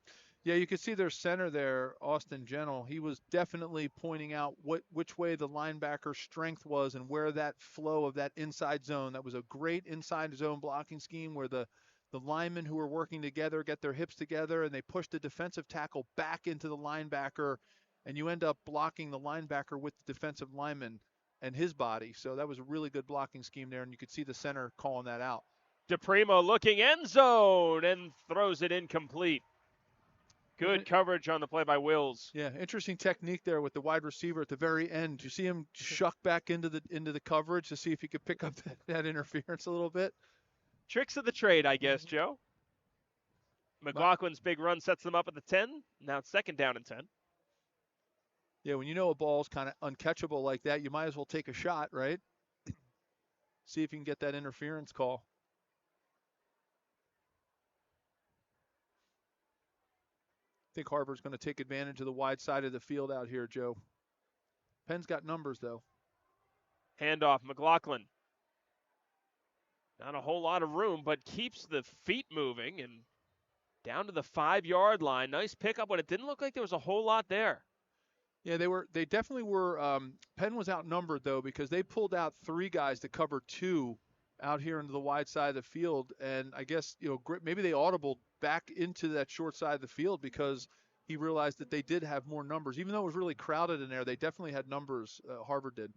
Yeah, you could see their center there, Austin Gentle. He was definitely pointing out which way the linebacker's strength was and where that flow of that inside zone. That was a great inside zone blocking scheme where the linemen who were working together get their hips together and they push the defensive tackle back into the linebacker, and you end up blocking the linebacker with the defensive lineman and his body. So that was a really good blocking scheme there, and you could see the center calling that out. DePrima looking end zone and throws it incomplete. Good coverage on the play by Wills. Yeah, interesting technique there with the wide receiver at the very end. You see him shuck back into the coverage to see if he could pick up that interference a little bit. Tricks of the trade, I guess, Joe. McLaughlin's big run sets them up at the 10. Now it's second down and 10. Yeah, when you know a ball's kind of uncatchable like that, you might as well take a shot, right? See if you can get that interference call. I think Harvard's going to take advantage of the wide side of the field out here, Joe. Penn's got numbers, though. Handoff, McLaughlin. Not a whole lot of room, but keeps the feet moving and down to the 5-yard line. Nice pickup, but it didn't look like there was a whole lot there. Yeah, they definitely were. Penn was outnumbered, though, because they pulled out 3 guys to cover 2 out here into the wide side of the field. And I guess, maybe they audibled back into that short side of the field because he realized that they did have more numbers. Even though it was really crowded in there, they definitely had numbers, Harvard did.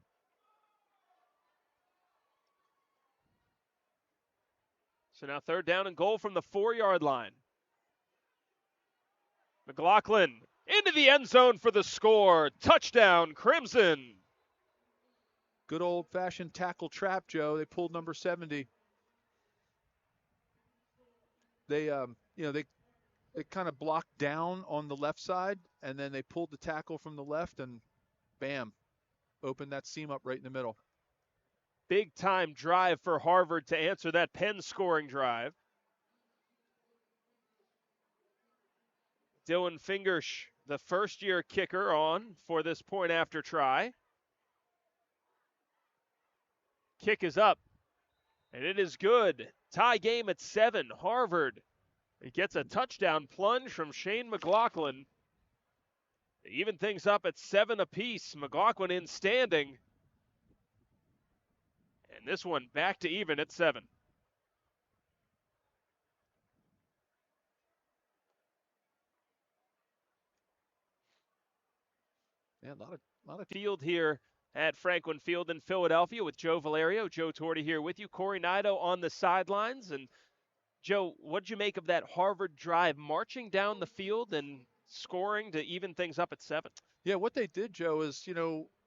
So now third down and goal from the 4-yard line. McLaughlin into the end zone for the score. Touchdown, Crimson. Good old-fashioned tackle trap, Joe. They pulled number 70. They kind of blocked down on the left side, and then they pulled the tackle from the left, and bam, opened that seam up right in the middle. Big-time drive for Harvard to answer that Penn scoring drive. Dylan Fingersh, the first-year kicker, on for this point-after try. Kick is up, and it is good. Tie game at 7. Harvard, it gets a touchdown plunge from Shane McLaughlin. They even things up at 7 apiece. McLaughlin in standing. And this one back to even at 7. Yeah, a lot of field here at Franklin Field in Philadelphia with Joe Valerio. Joe Torti here with you. Corey Nido on the sidelines. And Joe, what did you make of that Harvard drive, marching down the field and scoring to even things up at 7? Yeah, what they did, Joe, is,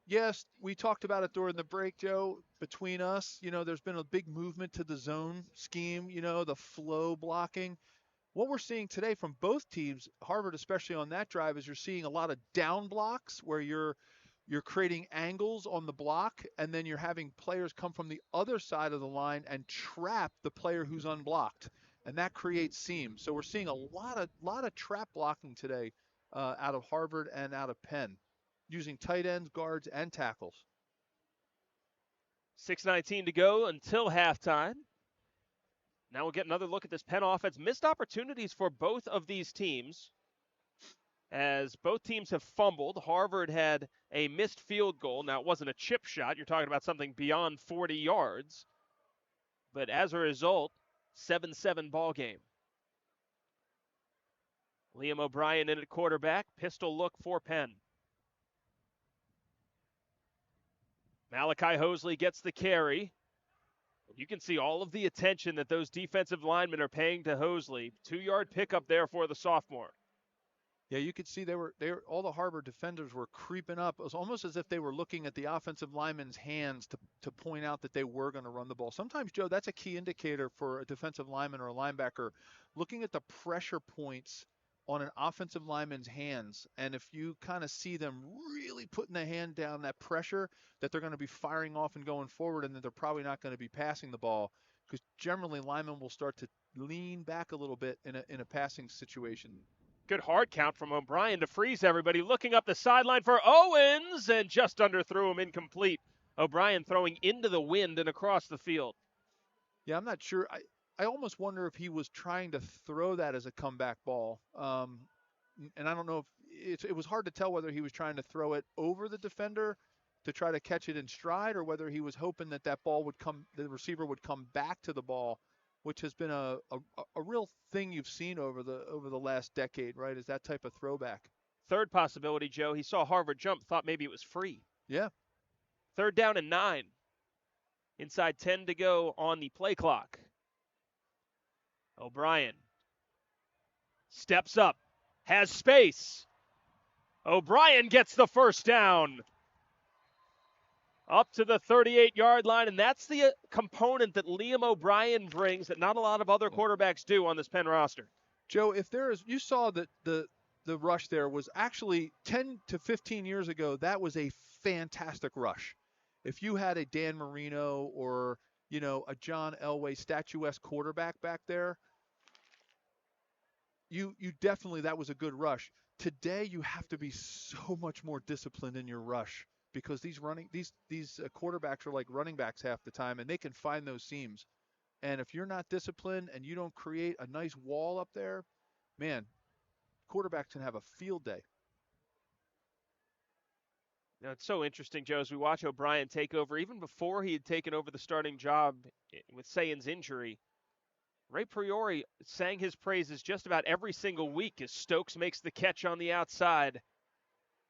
yes, we talked about it during the break, Joe, between us. There's been a big movement to the zone scheme, the flow blocking. What we're seeing today from both teams, Harvard especially on that drive, is you're seeing a lot of down blocks where you're creating angles on the block, and then you're having players come from the other side of the line and trap the player who's unblocked, and that creates seams. So we're seeing a lot of trap blocking today out of Harvard and out of Penn, using tight ends, guards, and tackles. 6:19 to go until halftime. Now we'll get another look at this Penn offense. Missed opportunities for both of these teams, as both teams have fumbled. Harvard had a missed field goal. Now, it wasn't a chip shot. You're talking about something beyond 40 yards. But as a result, 7-7 ball game. Liam O'Brien in at quarterback. Pistol look for Penn. Malachi Hosley gets the carry. You can see all of the attention that those defensive linemen are paying to Hosley. 2-yard pickup there for the sophomore. Yeah, you could see they were all the Harbor defenders were creeping up. It was almost as if they were looking at the offensive lineman's hands to point out that they were going to run the ball. Sometimes, Joe, that's a key indicator for a defensive lineman or a linebacker, looking at the pressure points on an offensive lineman's hands. And if you kind of see them really putting the hand down, that pressure, that they're going to be firing off and going forward, and that they're probably not going to be passing the ball, because generally linemen will start to lean back a little bit in a passing situation. Good hard count from O'Brien to freeze everybody. Looking up the sideline for Owens, and just underthrew him, incomplete. O'Brien throwing into the wind and across the field. Yeah, I'm not sure. I almost wonder if he was trying to throw that as a comeback ball. And I don't know if it was hard to tell whether he was trying to throw it over the defender to try to catch it in stride, or whether he was hoping that ball would come, the receiver would come back to the ball, which has been a real thing you've seen over the last decade, right? Is that type of throwback. Third possibility, Joe, he saw Harvard jump, thought maybe it was free. Yeah. 3rd down and 9. Inside 10 to go on the play clock. O'Brien steps up, has space. O'Brien gets the first down. Up to the 38-yard line, and that's the component that Liam O'Brien brings that not a lot of other quarterbacks do on this Penn roster. Joe, if there is, you saw that the rush there was actually 10 to 15 years ago, that was a fantastic rush. If you had a Dan Marino or, a John Elway statuesque quarterback back there, you definitely, that was a good rush. Today, you have to be so much more disciplined in your rush, because these quarterbacks are like running backs half the time, and they can find those seams. And if you're not disciplined and you don't create a nice wall up there, man, quarterbacks can have a field day. Now, it's so interesting, Joe, as we watch O'Brien take over. Even before he had taken over the starting job with Sayan's injury, Ray Priori sang his praises just about every single week as Stokes makes the catch on the outside.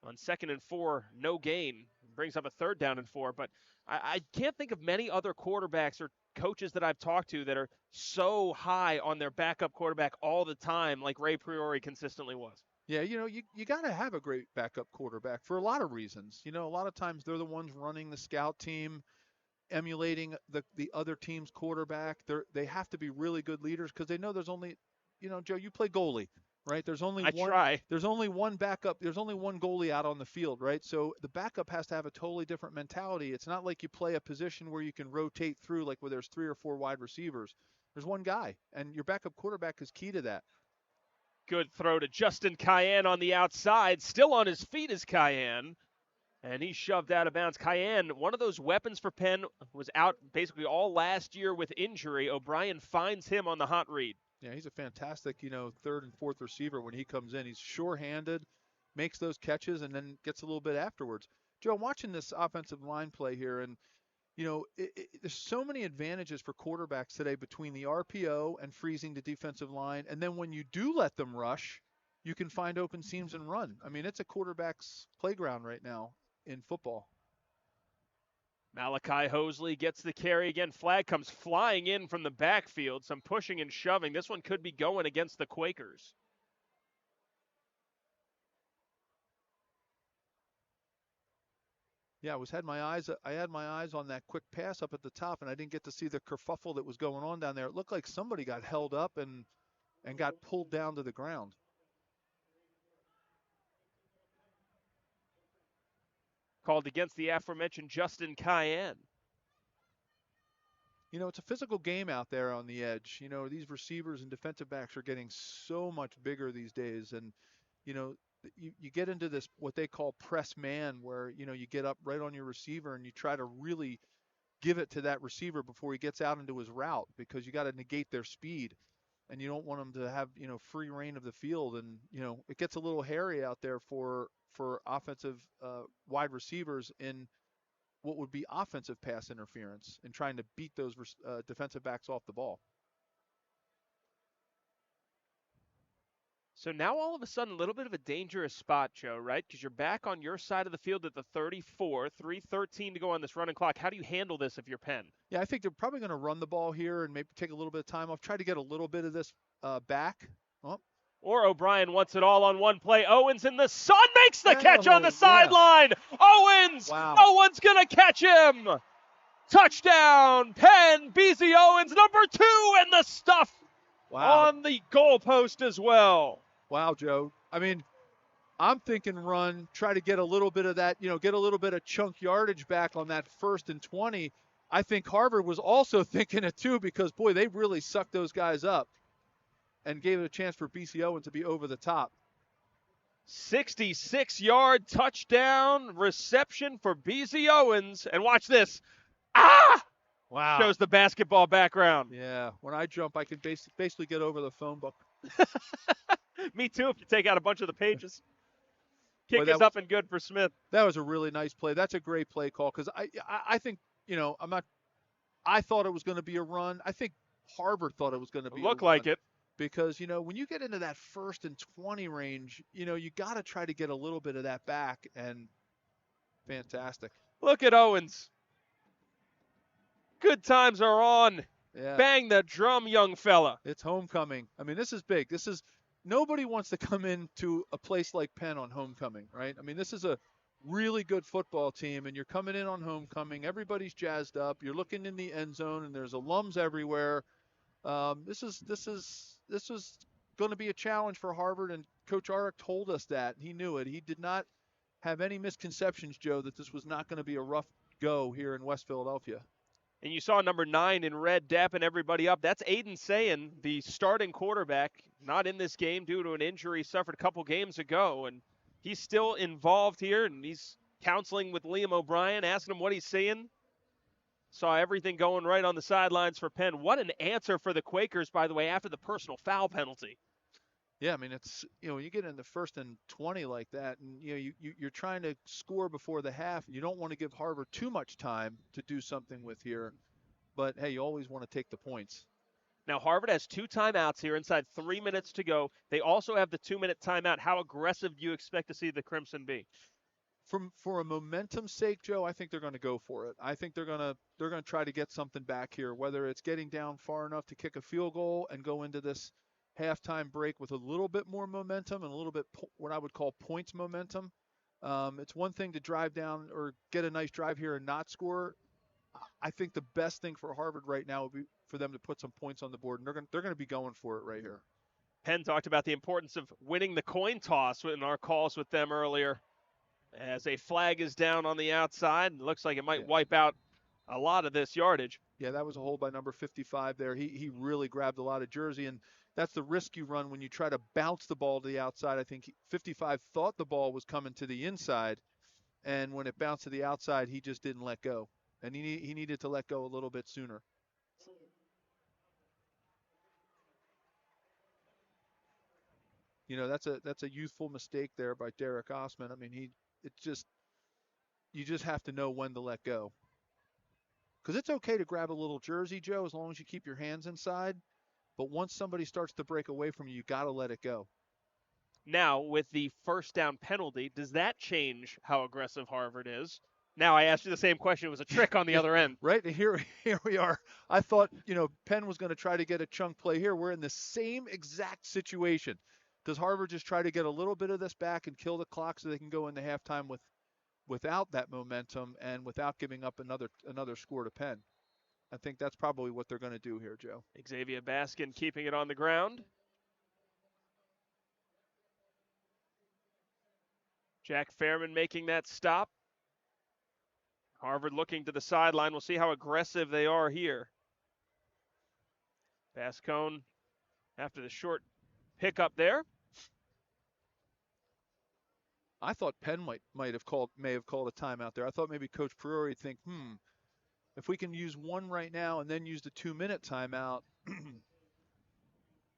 On 2nd and 4, no gain. Brings up a 3rd down and 4. But I can't think of many other quarterbacks or coaches that I've talked to that are so high on their backup quarterback all the time like Ray Priori consistently was. Yeah, you got to have a great backup quarterback for a lot of reasons. A lot of times they're the ones running the scout team, emulating the other team's quarterback. They have to be really good leaders, because they know there's only, Joe, you play goalie, right? There's only There's only one backup. There's only one goalie out on the field, right? So the backup has to have a totally different mentality. It's not like you play a position where you can rotate through, like where there's 3 or 4 wide receivers. There's one guy, and your backup quarterback is key to that. Good throw to Justin Cayenne on the outside. Still on his feet is Cayenne. And he's shoved out of bounds. Cayenne, one of those weapons for Penn, was out basically all last year with injury. O'Brien finds him on the hot read. Yeah, he's a fantastic, 3rd and 4th receiver when he comes in. He's sure-handed, makes those catches, and then gets a little bit afterwards. Joe, I'm watching this offensive line play here, and, there's so many advantages for quarterbacks today between the RPO and freezing the defensive line. And then when you do let them rush, you can find open seams and run. I mean, it's a quarterback's playground right now in football. Malachi Hosley gets the carry again. Flag comes flying in from the backfield. Some pushing and shoving. This one could be going against the Quakers. Yeah, I had my eyes on that quick pass up at the top, and I didn't get to see the kerfuffle that was going on down there. It looked like somebody got held up and got pulled down to the ground. Called against the aforementioned Justin Cayenne. It's a physical game out there on the edge. These receivers and defensive backs are getting so much bigger these days, and you get into this, what they call press man, where, you get up right on your receiver and you try to really give it to that receiver before he gets out into his route, because you got to negate their speed, and you don't want them to have, free reign of the field. And, it gets a little hairy out there for offensive wide receivers in what would be offensive pass interference and trying to beat those defensive backs off the ball. So now all of a sudden a little bit of a dangerous spot, Joe, right? Because you're back on your side of the field at the 34, 3:13 to go on this running clock. How do you handle this if you're Penn? Yeah, I think they're probably going to run the ball here and maybe take a little bit of time off, try to get a little bit of this back. Oh. Or O'Brien wants it all on one play. Owens in the sun makes the catch on the yeah. sideline. Owens, Wow. no one's going to catch him. Touchdown, Penn, BZ Owens, number 2 in the stuff on the goalpost as well. Wow, Joe. I mean, I'm thinking run, try to get a little bit of that, get a little bit of chunk yardage back on that 1st and 20. I think Harvard was also thinking it too because, boy, they really sucked those guys up and gave it a chance for BC Owens to be over the top. 66-yard touchdown reception for BZ Owens. And watch this. Ah! Wow. Shows the basketball background. Yeah, when I jump, I can basically get over the phone book. Me too, if you take out a bunch of the pages. Kick Boy, is up and good for Smith. That was a really nice play. That's a great play call because I think, I thought it was going to be a run. I think Harvard thought it was going to be Look a run. like it. Because, when you get into that 1st and 20 range, you got to try to get a little bit of that back, and fantastic. Look at Owens. Good times are on. Yeah. Bang the drum, young fella. It's homecoming. I mean, this is big. Nobody wants to come into a place like Penn on homecoming, right? I mean, this is a really good football team, and you're coming in on homecoming. Everybody's jazzed up. You're looking in the end zone, and there's alums everywhere. This is going to be a challenge for Harvard, and Coach Arick told us that. He knew it. He did not have any misconceptions, Joe, that this was not going to be a rough go here in West Philadelphia. And you saw number 9 in red dapping everybody up. That's Aiden Sayin, the starting quarterback, not in this game due to an injury suffered a couple games ago. And he's still involved here, and he's counseling with Liam O'Brien, asking him what he's seeing. Saw everything going right on the sidelines for Penn. What an answer for the Quakers, by the way, after the personal foul penalty. Yeah, I mean, it's, you get in the 1st and 20 like that, and, you're trying to score before the half, and you don't want to give Harvard too much time to do something with here. But, hey, you always want to take the points. Now, Harvard has 2 timeouts here inside 3 minutes to go. They also have the 2-minute timeout. How aggressive do you expect to see the Crimson be? For a momentum's sake, Joe, I think they're going to go for it. I think they're going to try to get something back here, whether it's getting down far enough to kick a field goal and go into this halftime break with a little bit more momentum and a little bit what I would call points momentum. It's one thing to drive down or get a nice drive here and not score. I think the best thing for Harvard right now would be for them to put some points on the board, and they're going to be going for it right here. Penn talked about the importance of winning the coin toss in our calls with them earlier. As a flag is down on the outside, it looks like it might wipe out a lot of this yardage. Yeah, that was a hold by number 55 there. He really grabbed a lot of jersey, and that's the risk you run when you try to bounce the ball to the outside. I think 55 thought the ball was coming to the inside, and when it bounced to the outside, he just didn't let go. And he needed to let go a little bit sooner. That's a youthful mistake there by Derek Osman. I mean, you just have to know when to let go. Because it's okay to grab a little jersey, Joe, as long as you keep your hands inside. But once somebody starts to break away from you, you got to let it go. Now, with the first down penalty, does that change how aggressive Harvard is? Now, I asked you the same question. It was a trick on the other end. Right, here we are. I thought, Penn was going to try to get a chunk play here. We're in the same exact situation. Does Harvard just try to get a little bit of this back and kill the clock so they can go into halftime without that momentum and without giving up another score to Penn? I think that's probably what they're going to do here, Joe. Xavier Baskin keeping it on the ground. Jack Fairman making that stop. Harvard looking to the sideline. We'll see how aggressive they are here. Bascone after the short pickup there. I thought Penn may have called a timeout there. I thought maybe Coach Priori would think, if we can use one right now and then use the 2-minute timeout.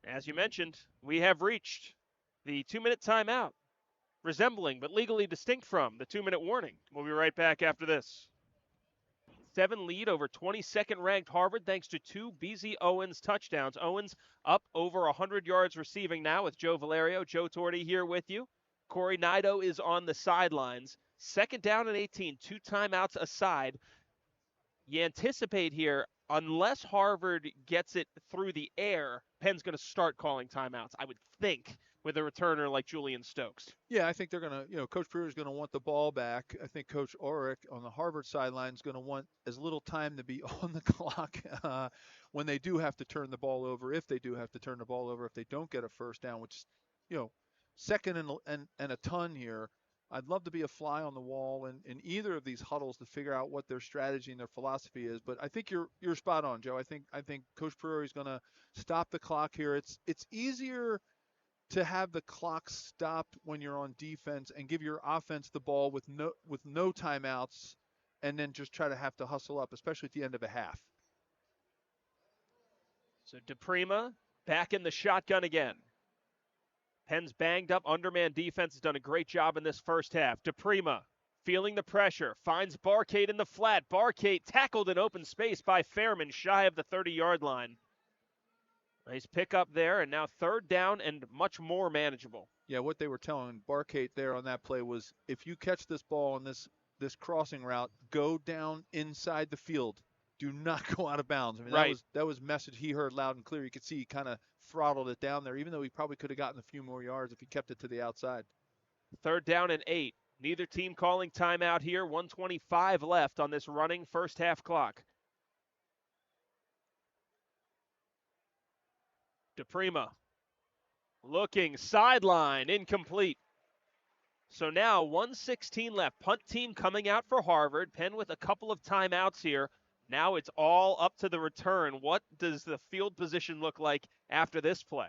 As you mentioned, we have reached the 2-minute timeout, resembling but legally distinct from the 2-minute warning. We'll be right back after this. 14-7 lead over 22nd ranked Harvard thanks to 2 BZ Owens touchdowns. Owens up over 100 yards receiving now with Joe Valerio. Joe Torti here with you. Corey Nido is on the sidelines. 2nd down and 18, 2 timeouts aside. You anticipate here, unless Harvard gets it through the air, Penn's going to start calling timeouts, I would think, with a returner like Julian Stokes. Yeah, I think they're going to, Coach Brewer is going to want the ball back. I think Coach Ulrich on the Harvard sideline is going to want as little time to be on the clock when they do have to turn the ball over, if they do have to turn the ball over, if they don't get a first down, which is, second and a ton here. I'd love to be a fly on the wall in either of these huddles to figure out what their strategy and their philosophy is. But I think you're spot on, Joe. I think Coach Brewer is going to stop the clock here. It's easier to have the clock stopped when you're on defense and give your offense the ball with no timeouts, and then just try to have to hustle up, especially at the end of a half. So DePrima back in the shotgun again. Penn's banged up underman defense has done a great job in this first half. DePrima feeling the pressure, finds Barcade in the flat. Barcade tackled in open space by Fairman, shy of the 30-yard line. Nice pickup there, and now 3rd down and much more manageable. Yeah, what they were telling Barcade there on that play was, if you catch this ball on this crossing route, go down inside the field. Do not go out of bounds. I mean, right. that was message he heard loud and clear. You could see he kind of throttled it down there, even though he probably could have gotten a few more yards if he kept it to the outside. 3rd down and 8. Neither team calling timeout here. 1:25 left on this running first half clock. DePrima looking sideline, incomplete. So now 1:16 left. Punt team coming out for Harvard. Penn with a couple of timeouts here. Now it's all up to the return. What does the field position look like after this play?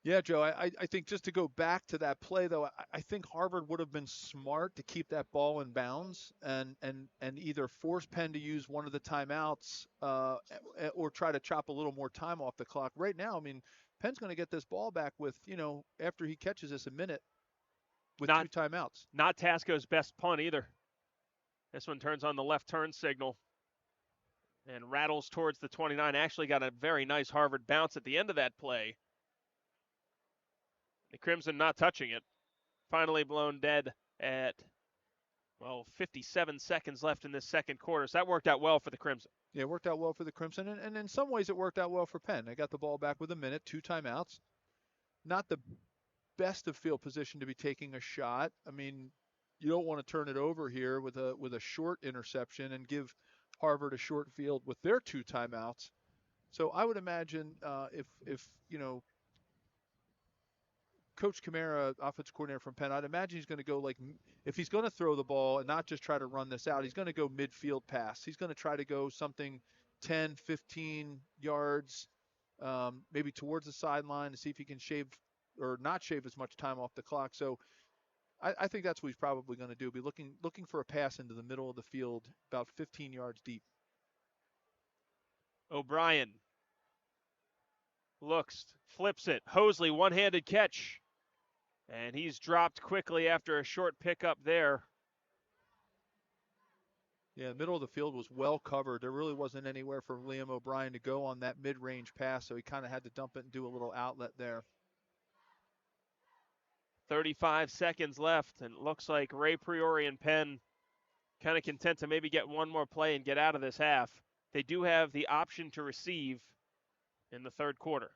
Yeah, Joe, I think just to go back to that play, though, I think Harvard would have been smart to keep that ball in bounds and either force Penn to use one of the timeouts or try to chop a little more time off the clock. Right now, I mean, Penn's going to get this ball back with, after he catches this, a minute with 2 timeouts. Not Tasco's best punt either. This one turns on the left turn signal and rattles towards the 29. Actually got a very nice Harvard bounce at the end of that play. The Crimson not touching it. Finally blown dead at, 57 seconds left in this second quarter. So that worked out well for the Crimson. Yeah, it worked out well for the Crimson. And in some ways it worked out well for Penn. They got the ball back with a minute, 2 timeouts. Not the best of field position to be taking a shot. I mean, you don't want to turn it over here with a short interception and give Harvard a short field with their 2 timeouts. So I would imagine if Coach Kamara, offensive coordinator from Penn, I'd imagine he's going to go if he's going to throw the ball and not just try to run this out, he's going to go midfield pass. He's going to try to go something 10, 15 yards, maybe towards the sideline to see if he can shave or not shave as much time off the clock. So I think that's what he's probably going to do. Be looking for a pass into the middle of the field, about 15 yards deep. O'Brien looks, flips it. Hosley, one-handed catch. And he's dropped quickly after a short pickup there. Yeah, the middle of the field was well covered. There really wasn't anywhere for Liam O'Brien to go on that mid-range pass, so he kind of had to dump it and do a little outlet there. 35 seconds left, and it looks like Ray Priori and Penn kind of content to maybe get one more play and get out of this half. They do have the option to receive in the third quarter.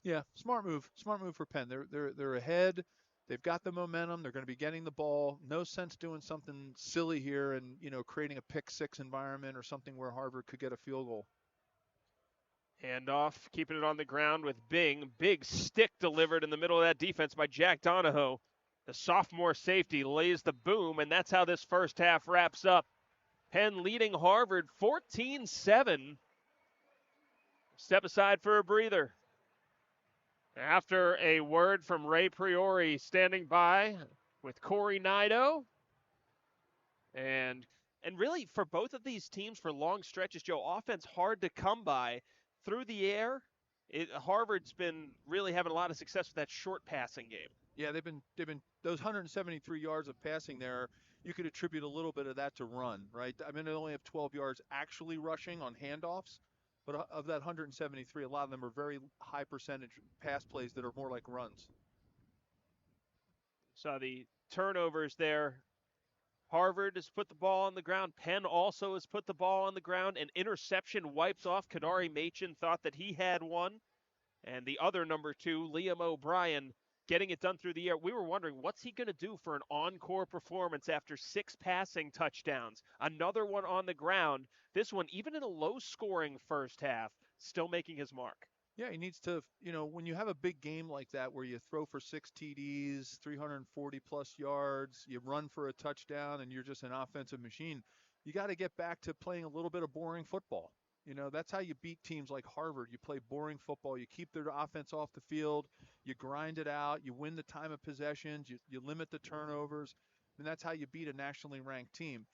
Yeah, smart move for Penn. They're ahead. They've got the momentum. They're going to be getting the ball. No sense doing something silly here and creating a pick six environment or something where Harvard could get a field goal. Handoff, keeping it on the ground with Bing. Big stick delivered in the middle of that defense by Jack Donahoe. The sophomore safety lays the boom, and that's how this first half wraps up. Penn leading Harvard 14-7. Step aside for a breather. After a word from Ray Priori standing by with Corey Nido. And really, for both of these teams, for long stretches, Joe, offense hard to come by. Through the air, Harvard's been really having a lot of success with that short passing game. Yeah, they've been those 173 yards of passing there. You could attribute a little bit of that to run, right? I mean, they only have 12 yards actually rushing on handoffs, but of that 173, a lot of them are very high percentage pass plays that are more like runs. So the turnovers there. Harvard has put the ball on the ground. Penn also has put the ball on the ground. An interception wiped off. Kadari Machin thought that he had one. And the other number 2, Liam O'Brien, getting it done through the air. We were wondering, what's he going to do for an encore performance after 6 passing touchdowns? Another one on the ground. This one, even in a low-scoring first half, still making his mark. Yeah, he needs to, when you have a big game like that where you throw for 6 TDs, 340 plus yards, you run for a touchdown, and you're just an offensive machine, you got to get back to playing a little bit of boring football. That's how you beat teams like Harvard. You play boring football. You keep their offense off the field. You grind it out. You win the time of possessions. You limit the turnovers. And that's how you beat a nationally ranked team.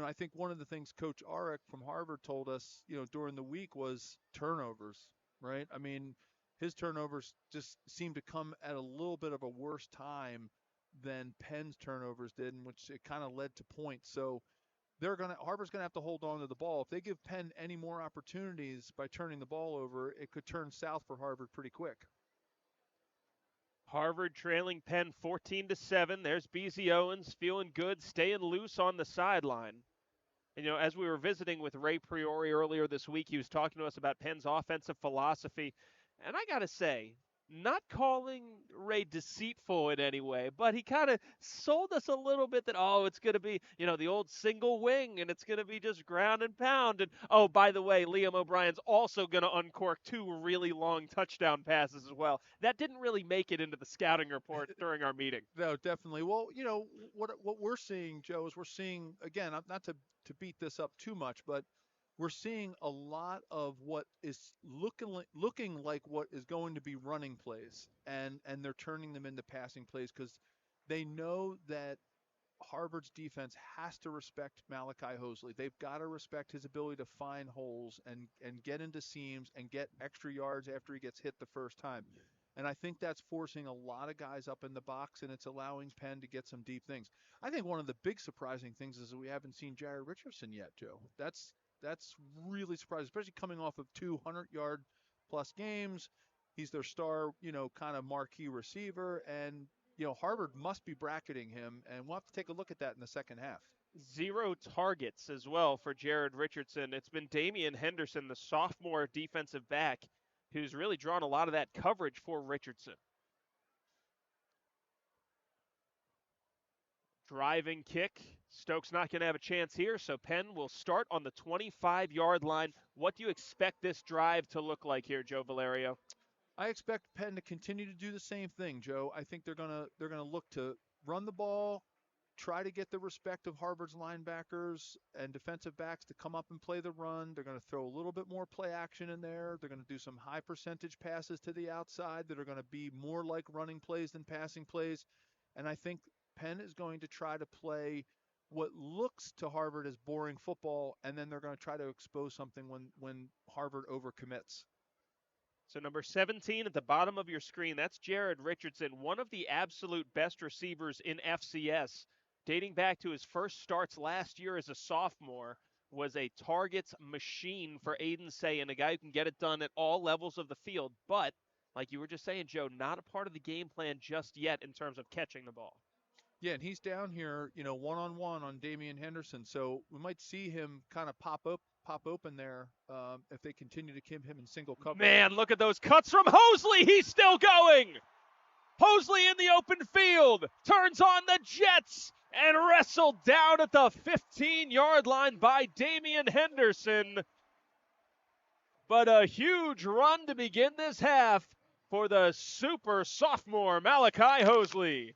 I think one of the things Coach Arik from Harvard told us, during the week was turnovers, right? I mean, his turnovers just seemed to come at a little bit of a worse time than Penn's turnovers did, in which it kind of led to points. So Harvard's gonna have to hold on to the ball. If they give Penn any more opportunities by turning the ball over, it could turn south for Harvard pretty quick. Harvard trailing Penn 14-7. There's BZ Owens feeling good, staying loose on the sideline. And, as we were visiting with Ray Priori earlier this week, he was talking to us about Penn's offensive philosophy. And I got to say, not calling Ray deceitful in any way, but he kind of sold us a little bit that, it's going to be, the old single wing, and it's going to be just ground and pound. And, by the way, Liam O'Brien's also going to uncork 2 really long touchdown passes as well. That didn't really make it into the scouting report during our meeting. No, definitely. Well, what we're seeing, Joe, is we're seeing, again, not to beat this up too much, but we're seeing a lot of what is looking like what is going to be running plays, and they're turning them into passing plays because they know that Harvard's defense has to respect Malachi Hosley. They've got to respect his ability to find holes and get into seams and get extra yards after he gets hit the first time. And I think that's forcing a lot of guys up in the box, and it's allowing Penn to get some deep things. I think one of the big surprising things is that we haven't seen Jared Richardson yet, Joe. That's really surprising, especially coming off of 200-yard plus games. He's their star, kind of marquee receiver, and Harvard must be bracketing him, and we'll have to take a look at that in the second half. 0 targets as well for Jared Richardson. It's been Damian Henderson, the sophomore defensive back, who's really drawn a lot of that coverage for Richardson. Driving kick. Stokes not going to have a chance here, so Penn will start on the 25-yard line. What do you expect this drive to look like here, Joe Valerio? I expect Penn to continue to do the same thing, Joe. I think they're gonna look to run the ball, try to get the respect of Harvard's linebackers and defensive backs to come up and play the run. They're going to throw a little bit more play action in there. They're going to do some high percentage passes to the outside that are going to be more like running plays than passing plays. And I think Penn is going to try to play what looks to Harvard as boring football, and then they're going to try to expose something when Harvard overcommits. So number 17 at the bottom of your screen, that's Jared Richardson, one of the absolute best receivers in FCS. Dating back to his first starts last year as a sophomore, was a targets machine for Aiden Say, and a guy who can get it done at all levels of the field. But, like you were just saying, Joe, not a part of the game plan just yet in terms of catching the ball. Yeah, and he's down here, one-on-one on Damian Henderson. So we might see him kind of pop open there if they continue to keep him in single coverage. Man, look at those cuts from Hosley. He's still going. Hosley in the open field, turns on the Jets, and wrestled down at the 15-yard line by Damian Henderson. But a huge run to begin this half for the super sophomore Malachi Hosley.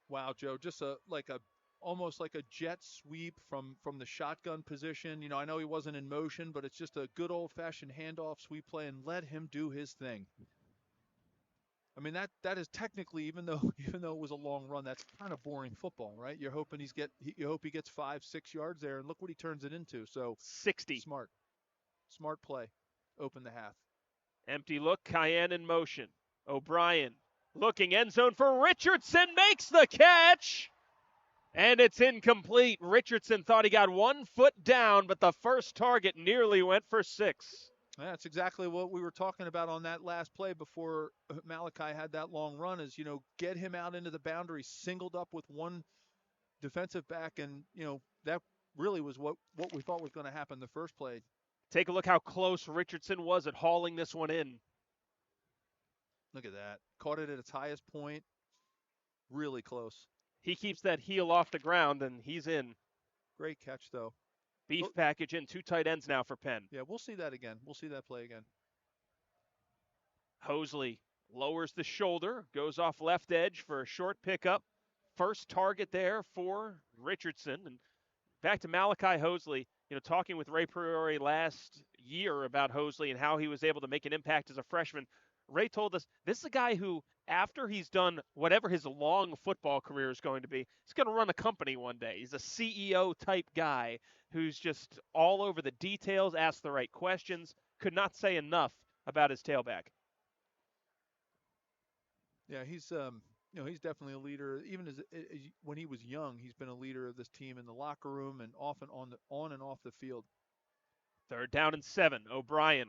Wow, Joe, just almost like a jet sweep from the shotgun position. I know he wasn't in motion, but it's just a good old-fashioned handoff sweep play, and let him do his thing. I mean, that is technically, even though it was a long run, that's kind of boring football, right? You're hoping you hope he gets 5-6 yards there, and look what he turns it into. So 60. Smart play. Open the half. Empty look, Cayenne in motion. O'Brien Looking end zone for Richardson, makes the catch. And it's incomplete. Richardson thought he got 1 foot down, but the first target nearly went for 6. That's exactly what we were talking about on that last play before Malachi had that long run is, get him out into the boundary, singled up with one defensive back, and, that really was what we thought was going to happen the first play. Take a look how close Richardson was at hauling this one in. Look at that. Caught it at its highest point. Really close. He keeps that heel off the ground, and he's in. Great catch, though. Beef package in, 2 tight ends now for Penn. Yeah, we'll see that again. We'll see that play again. Hosley lowers the shoulder, goes off left edge for a short pickup. First target there for Richardson. And back to Malachi Hosley, talking with Ray Priori last year about Hosley and how he was able to make an impact as a freshman. Ray told us this is a guy who, after he's done whatever his long football career is going to be, he's going to run a company one day. He's a CEO type guy who's just all over the details, asks the right questions, could not say enough about his tailback. Yeah, he's he's definitely a leader. Even as when he was young, he's been a leader of this team in the locker room and often on and off the field. 3rd down and 7. O'Brien,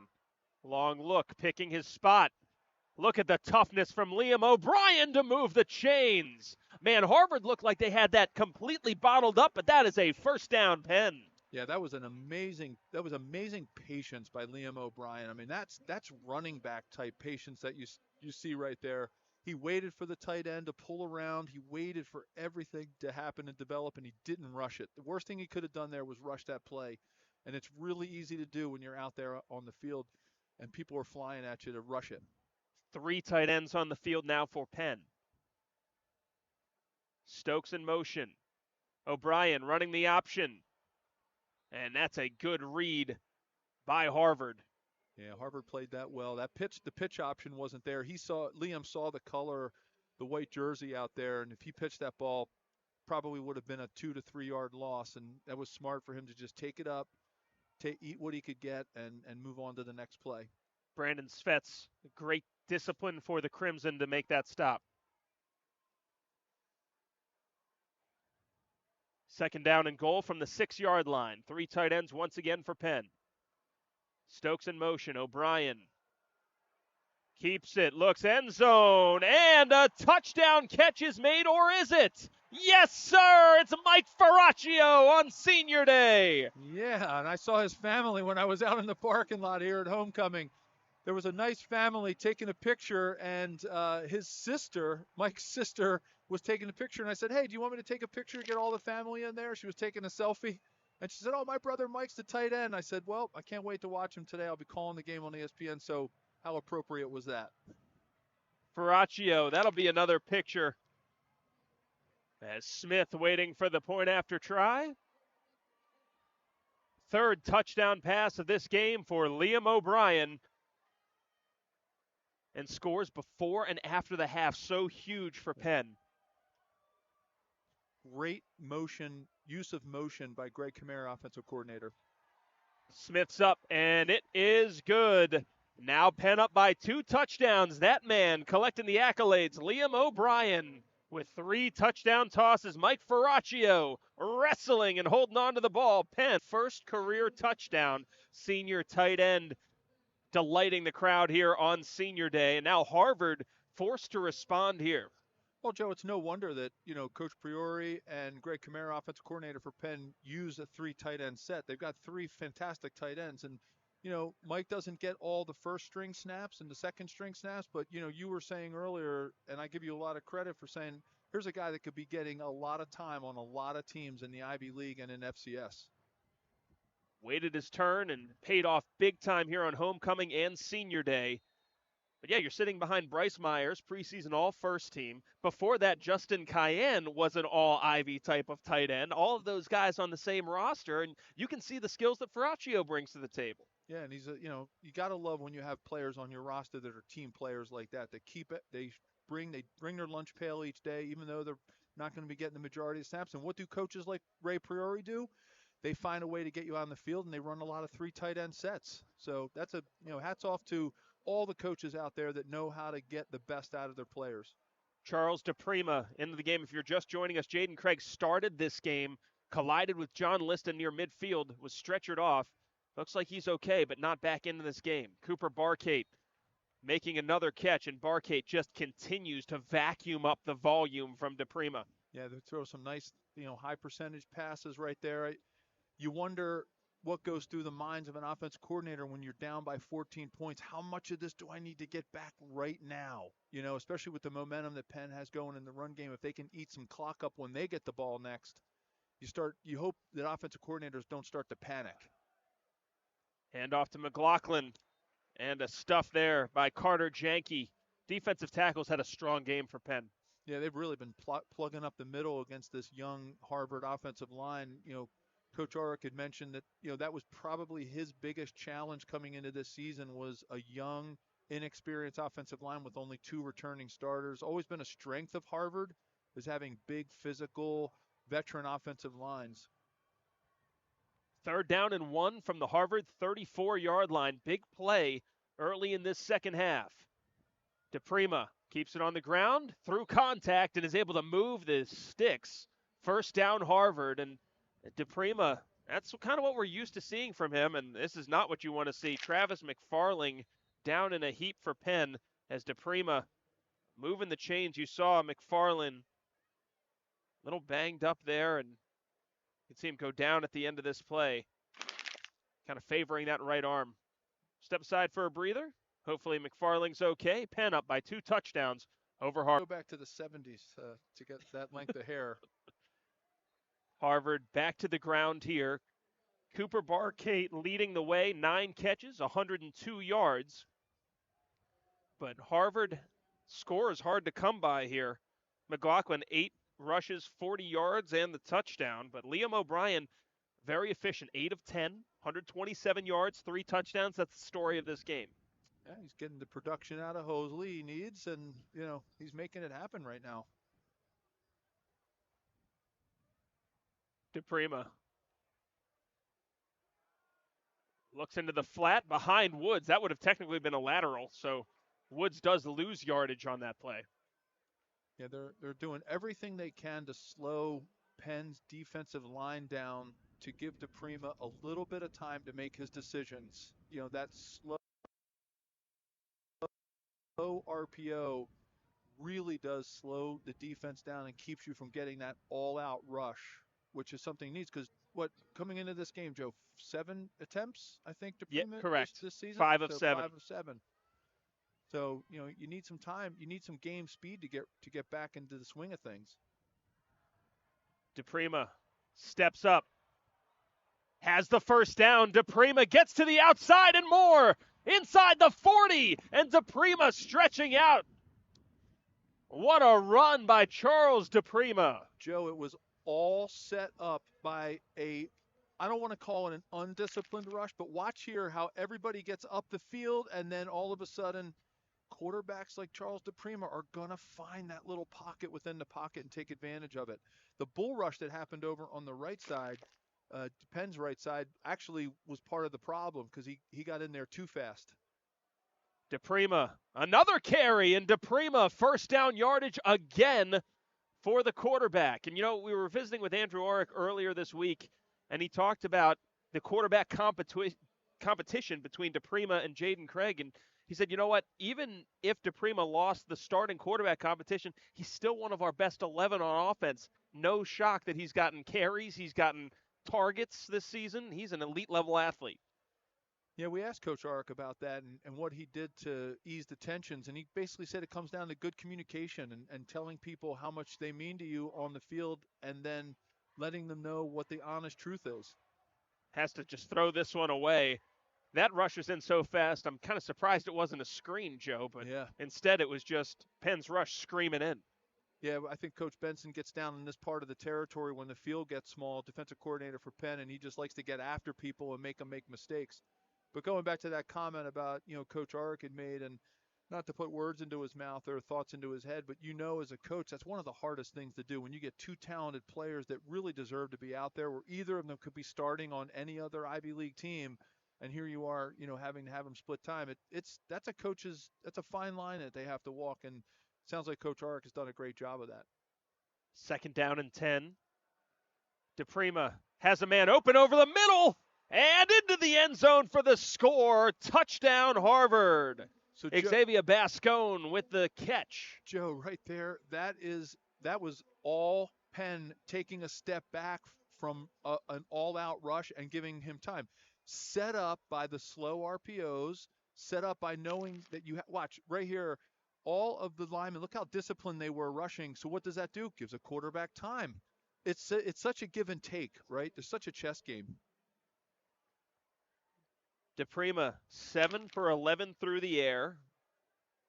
long look, picking his spot. Look at the toughness from Liam O'Brien to move the chains. Man, Harvard looked like they had that completely bottled up, but that is a first down, Penn. Yeah, that was amazing patience by Liam O'Brien. I mean, that's running back type patience that you see right there. He waited for the tight end to pull around. He waited for everything to happen and develop, and he didn't rush it. The worst thing he could have done there was rush that play, and it's really easy to do when you're out there on the field and people are flying at you to rush it. 3 tight ends on the field now for Penn. Stokes in motion. O'Brien running the option. And that's a good read by Harvard. Yeah, Harvard played that well. The pitch option wasn't there. Liam saw the color, the white jersey out there, and if he pitched that ball, probably would have been a 2 to 3 yard loss, and that was smart for him to just take it up, eat what he could get, and move on to the next play. Brandon Svets, great discipline for the Crimson to make that stop. 2nd down and goal from the 6-yard line. 3 tight ends once again for Penn. Stokes in motion. O'Brien keeps it, looks end zone, and a touchdown catch is made, or is it? Yes, sir! It's Mike Ferraccio on Senior Day. Yeah, and I saw his family when I was out in the parking lot here at homecoming. There was a nice family taking a picture, and his sister, Mike's sister, was taking a picture. And I said, hey, do you want me to take a picture to get all the family in there? She was taking a selfie. And she said, oh, my brother Mike's the tight end. I said, well, I can't wait to watch him today. I'll be calling the game on ESPN. So how appropriate was that? Ferraccio, that'll be another picture. As Smith waiting for the point after try. 3rd touchdown pass of this game for Liam O'Brien. And scores before and after the half, so huge for Penn. Great use of motion by Greg Kamara, offensive coordinator. Smith's up, and it is good. Now Penn up by 2 touchdowns. That man collecting the accolades, Liam O'Brien, with 3 touchdown tosses. Mike Ferraccio wrestling and holding on to the ball. Penn, first career touchdown. Senior tight end delighting the crowd here on Senior Day. And now Harvard forced to respond here. Well, Joe, it's no wonder that, Coach Priori and Greg Kamara, offensive coordinator for Penn, use a 3 tight end set. They've got 3 fantastic tight ends. And, Mike doesn't get all the first string snaps and the second string snaps. But, you were saying earlier, and I give you a lot of credit for saying, here's a guy that could be getting a lot of time on a lot of teams in the Ivy League and in FCS. Waited his turn and paid off big time here on homecoming and Senior Day. But yeah, you're sitting behind Bryce Myers, preseason all-first team. Before that, Justin Cayenne was an all-Ivy type of tight end. All of those guys on the same roster, and you can see the skills that Ferraccio brings to the table. Yeah, and he's you got to love when you have players on your roster that are team players like that. They keep it. They bring their lunch pail each day, even though they're not going to be getting the majority of snaps. And what do coaches like Ray Priori do? They find a way to get you on the field, and they run a lot of 3 tight end sets. So that's hats off to all the coaches out there that know how to get the best out of their players. Charles DePrima into the game. If you're just joining us, Jaden Craig started this game, collided with John Liston near midfield, was stretchered off. Looks like he's okay, but not back into this game. Cooper Barkate making another catch, and Barkate just continues to vacuum up the volume from DePrima. Yeah, they throw some nice, high percentage passes right there. You wonder what goes through the minds of an offense coordinator when you're down by 14 points. How much of this do I need to get back right now? Especially with the momentum that Penn has going in the run game. If they can eat some clock up when they get the ball next, you hope that offensive coordinators don't start to panic. Hand off to McLaughlin, and a stuff there by Carter Janke. Defensive tackles had a strong game for Penn. Yeah, they've really been plugging up the middle against this young Harvard offensive line. Coach Auric had mentioned that, that was probably his biggest challenge coming into this season was a young, inexperienced offensive line with only 2 returning starters. Always been a strength of Harvard is having big, physical, veteran offensive lines. 3rd down and 1 from the Harvard 34-yard line. Big play early in this second half. DePrima keeps it on the ground through contact and is able to move the sticks. 1st down Harvard, and DePrima, that's kind of what we're used to seeing from him, and this is not what you want to see. Travis McFarling down in a heap for Penn as DePrima moving the chains. You saw McFarland a little banged up there, and you can see him go down at the end of this play, kind of favoring that right arm. Step aside for a breather. Hopefully McFarling's okay. Penn up by 2 touchdowns over Harvard. Go back to the 70s to get that length of hair. Harvard back to the ground here. Cooper Barkate leading the way, 9 catches, 102 yards. But Harvard score is hard to come by here. McLaughlin, 8 rushes, 40 yards, and the touchdown. But Liam O'Brien, very efficient, 8 of 10, 127 yards, 3 touchdowns. That's the story of this game. Yeah, he's getting the production out of Hosley he needs, and, he's making it happen right now. DePrima looks into the flat behind Woods. That would have technically been a lateral, so Woods does lose yardage on that play. Yeah, they're doing everything they can to slow Penn's defensive line down to give DePrima a little bit of time to make his decisions. That slow RPO really does slow the defense down and keeps you from getting that all-out rush, which is something he needs. Because coming into this game, Joe, 7 attempts, I think, DePrima correct. This season? 5 of 7. 5 of 7. So, you need some time. You need some game speed to get back into the swing of things. DePrima steps up. Has the 1st down. DePrima gets to the outside and more. Inside the 40. And DePrima stretching out. What a run by Charles DePrima. Joe, it was all set up by I don't want to call it an undisciplined rush, but watch here how everybody gets up the field, and then all of a sudden quarterbacks like Charles DePrima are going to find that little pocket within the pocket and take advantage of it. The bull rush that happened over on the right side, Penn's right side, actually was part of the problem because he got in there too fast. DePrima, another carry, and DePrima 1st down yardage again for the quarterback. And, we were visiting with Andrew Auric earlier this week, and he talked about the quarterback competition between DePrima and Jaden Craig, and he said, you know what, even if DePrima lost the starting quarterback competition, he's still one of our best 11 on offense. No shock that he's gotten carries, he's gotten targets this season. He's an elite-level athlete. Yeah, we asked Coach Auric about that and what he did to ease the tensions, and he basically said it comes down to good communication and telling people how much they mean to you on the field and then letting them know what the honest truth is. Has to just throw this one away. That rush was in so fast, I'm kind of surprised it wasn't a screen, Joe, but instead it was just Penn's rush screaming in. Yeah, I think Coach Benson gets down in this part of the territory when the field gets small, defensive coordinator for Penn, and he just likes to get after people and make them make mistakes. But going back to that comment about, Coach Auric had made, and not to put words into his mouth or thoughts into his head, but as a coach, that's one of the hardest things to do when you get 2 talented players that really deserve to be out there, where either of them could be starting on any other Ivy League team, and here you are, having to have them split time. That's a fine line that they have to walk, and it sounds like Coach Arick has done a great job of that. 2nd down and 10. DePrima has a man open over the middle and into the end zone for the score. Touchdown, Harvard. So Xavier Bascone with the catch. Joe, right there, that was all Penn taking a step back from an all-out rush and giving him time. Set up by the slow RPOs, set up by knowing that watch right here, all of the linemen, look how disciplined they were rushing. So what does that do? Gives a quarterback time. It's such a give and take, right? There's such a chess game. DePrima 7 for 11 through the air.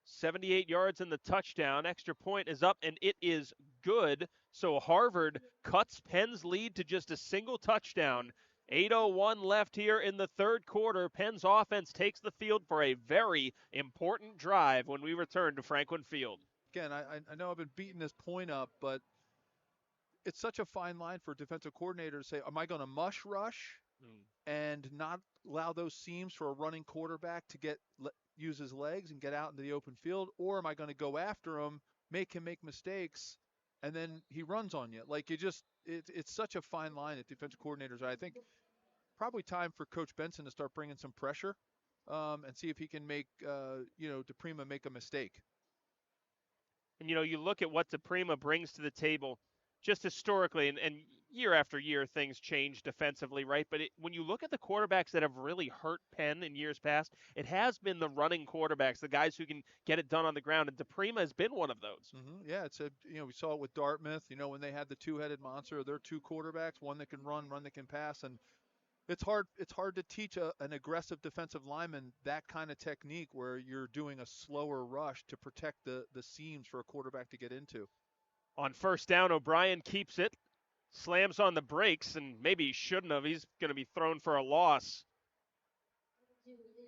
78 yards in the touchdown. Extra point is up, and it is good. So Harvard cuts Penn's lead to just a single touchdown. 8:01 left here in the third quarter. Penn's offense takes the field for a very important drive when we return to Franklin Field. Again, I know I've been beating this point up, but it's such a fine line for a defensive coordinator to say, am I going to mush rush and not allow those seams for a running quarterback to use his legs and get out into the open field, or am I going to go after him, make him make mistakes, and then he runs on you? Like, it's such a fine line that defensive coordinators are. I think probably time for Coach Benson to start bringing some pressure and see if he can make DePrima make a mistake. And, you look at what DePrima brings to the table just historically, and year after year things change defensively, right? But when you look at the quarterbacks that have really hurt Penn in years past, it has been the running quarterbacks, the guys who can get it done on the ground, and DePrima has been one of those. Mm-hmm. Yeah, we saw it with Dartmouth, when they had the two-headed monster, their two quarterbacks, one that can run, one that can pass, and it's hard to teach an aggressive defensive lineman that kind of technique where you're doing a slower rush to protect the seams for a quarterback to get into. On 1st down, O'Brien keeps it, slams on the brakes, and maybe he shouldn't have. He's going to be thrown for a loss.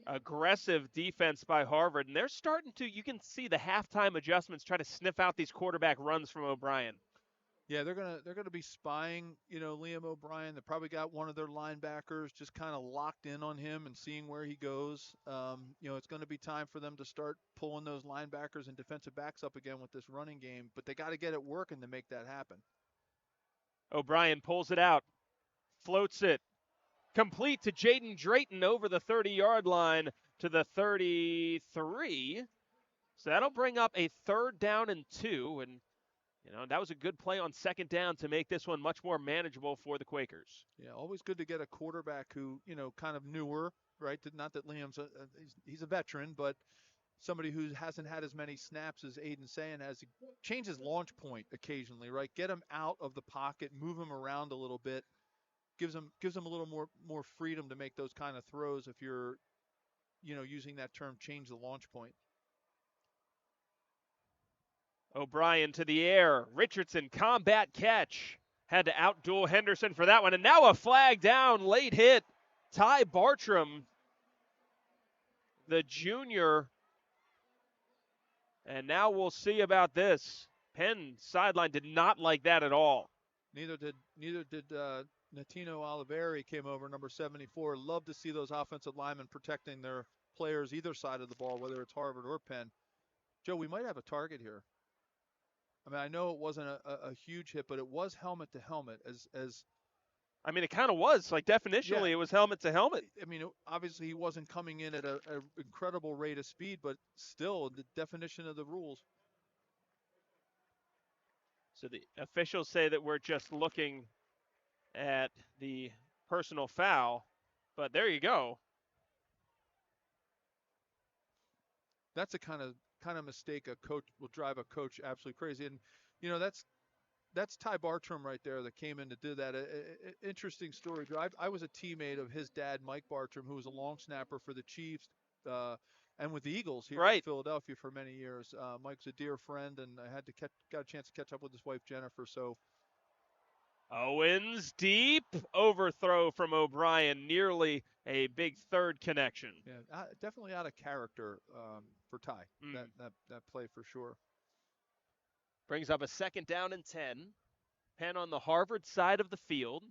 Aggressive defense by Harvard, and they're starting to, you can see the halftime adjustments try to sniff out these quarterback runs from O'Brien. Yeah, they're gonna be spying, Liam O'Brien. They probably got one of their linebackers just kind of locked in on him and seeing where he goes. It's going to be time for them to start pulling those linebackers and defensive backs up again with this running game, but they got to get it working to make that happen. O'Brien pulls it out, floats it, complete to Jaden Drayton over the 30-yard line to the 33. So that'll bring up a 3rd down and 2, and that was a good play on 2nd down to make this one much more manageable for the Quakers. Yeah, always good to get a quarterback who, kind of newer, right? Not that Liam's he's a veteran, but somebody who hasn't had as many snaps as Aiden Sayan has. Change his launch point occasionally, right? Get him out of the pocket, move him around a little bit, gives him a little more freedom to make those kind of throws if you're, using that term, change the launch point. O'Brien to the air. Richardson, combat catch. Had to outduel Henderson for that one. And now a flag down, late hit. Ty Bartram, the junior. And now we'll see about this. Penn sideline did not like that at all. Neither did Natino Oliveri, came over, number 74. Love to see those offensive linemen protecting their players either side of the ball, whether it's Harvard or Penn. Joe, we might have a target here. I mean, I know it wasn't a huge hit, but it was helmet to helmet. I mean, it kind of was. Like, definitionally, It was helmet to helmet. I mean, obviously he wasn't coming in at an incredible rate of speed, but still, the definition of the rules. So the officials say that we're just looking at the personal foul, but there you go. That's a kind of mistake a coach will drive a coach absolutely crazy. And, that's Ty Bartram right there that came in to do that. Interesting story. I was a teammate of his dad, Mike Bartram, who was a long snapper for the Chiefs and with the Eagles here in Philadelphia for many years. Mike's a dear friend, and I got a chance to catch up with his wife, Jennifer. So Owens deep overthrow from O'Brien, nearly a big third connection. Yeah, definitely out of character for Ty. That play for sure. Brings up a 2nd down and 10. Penn on the Harvard side of the field.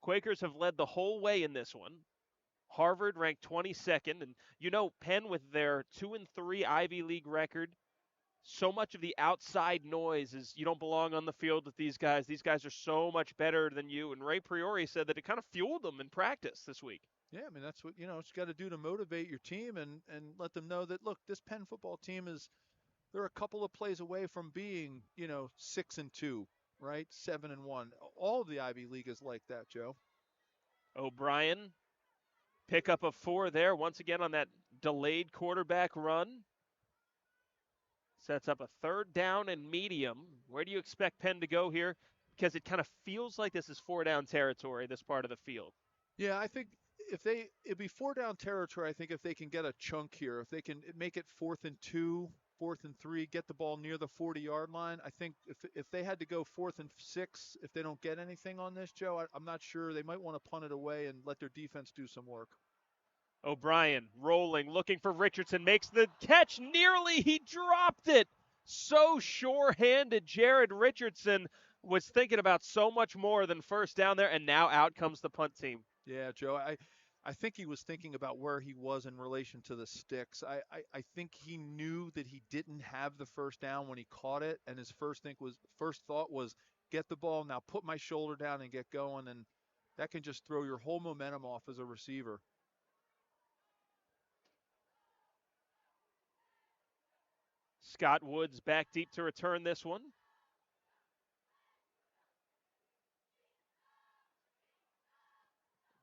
Quakers have led the whole way in this one. Harvard ranked 22nd, and Penn with their 2-3 Ivy League record. So much of the outside noise is you don't belong on the field with these guys. These guys are so much better than you. And Ray Priori said that it kind of fueled them in practice this week. Yeah, I mean, that's what, it's got to do to motivate your team and let them know that, look, this Penn football team they're a couple of plays away from being, 6-2, right? 7-1. All of the Ivy League is like that, Joe. O'Brien, pickup of 4 there, once again on that delayed quarterback run. Sets up a 3rd down and medium. Where do you expect Penn to go here? Because it kind of feels like this is 4-down territory, this part of the field. Yeah, I think it'd be 4-down territory. I think if they can get a chunk here, if they can make it 4th and 2, 4th and 3, get the ball near the 40-yard line. I think if they had to go 4th and 6, if they don't get anything on this, Joe, I'm not sure. They might want to punt it away and let their defense do some work. O'Brien rolling, looking for Richardson, makes the catch. Nearly, he dropped it. So sure-handed. Jared Richardson was thinking about so much more than first down there, and now out comes the punt team. Yeah, Joe, I think he was thinking about where he was in relation to the sticks. I think he knew that he didn't have the first down when he caught it, and his first thought was get the ball, now put my shoulder down and get going, and that can just throw your whole momentum off as a receiver. Scott Woods back deep to return this one.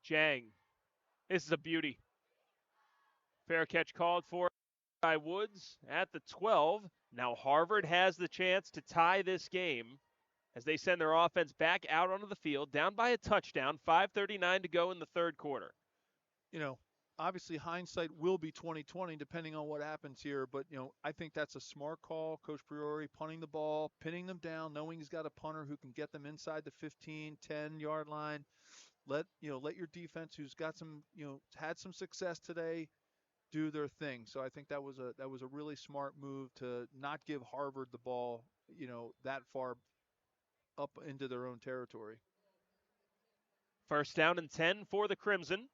Jang. This is a beauty. Fair catch called for by Woods at the 12. Now Harvard has the chance to tie this game as they send their offense back out onto the field, down by a touchdown, 5:39 to go in the third quarter. Obviously hindsight will be 20/20 depending on what happens here, but I think that's a smart call. Coach Priori punting the ball, pinning them down, knowing he's got a punter who can get them inside the 15, 10-yard line. Let your defense, who's got some, had some success today, do their thing. So I think that was a really smart move to not give Harvard the ball, that far up into their own territory. First down and 10 for the Crimson.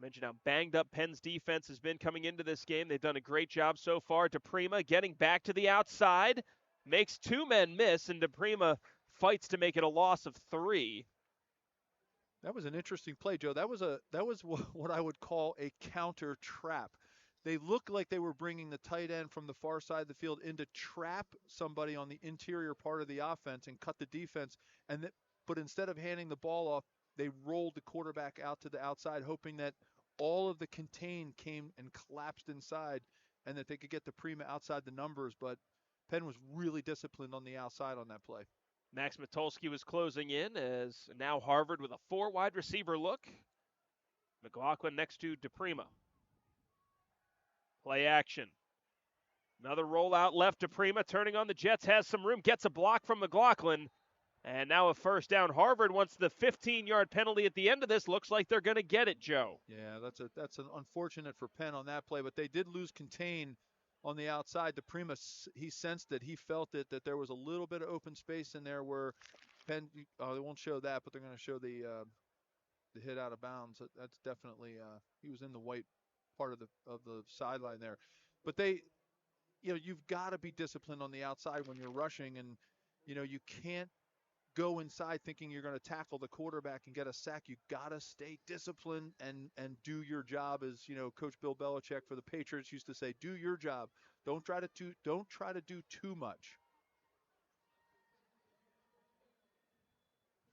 Mentioned how banged up Penn's defense has been coming into this game. They've done a great job so far. DePrima getting back to the outside, makes 2 men miss, and DePrima fights to make it a loss of 3. That was an interesting play, Joe. That was what I would call a counter trap. They looked like they were bringing the tight end from the far side of the field in to trap somebody on the interior part of the offense and cut the defense. But instead of handing the ball off, they rolled the quarterback out to the outside, hoping that all of the contain came and collapsed inside and that they could get the Prima outside the numbers. But Penn was really disciplined on the outside on that play. Max Matulski was closing in as now Harvard with a 4 wide receiver look. McLaughlin next to DePrima. Play action. Another rollout left. DePrima turning on the Jets, has some room, gets a block from McLaughlin. And now a first down. Harvard wants the 15-yard penalty at the end of this. Looks like they're going to get it, Joe. Yeah, that's an unfortunate for Penn on that play, but they did lose contain on the outside. DePrima, he sensed it. He felt it, that there was a little bit of open space in there where Penn, they won't show that, but they're going to show the hit out of bounds. That's definitely, he was in the white part of the sideline there. But you've got to be disciplined on the outside when you're rushing, and, you can't go inside thinking you're going to tackle the quarterback and get a sack. You got to stay disciplined and do your job. As Coach Bill Belichick for the Patriots used to say, do your job. Don't try to do too much.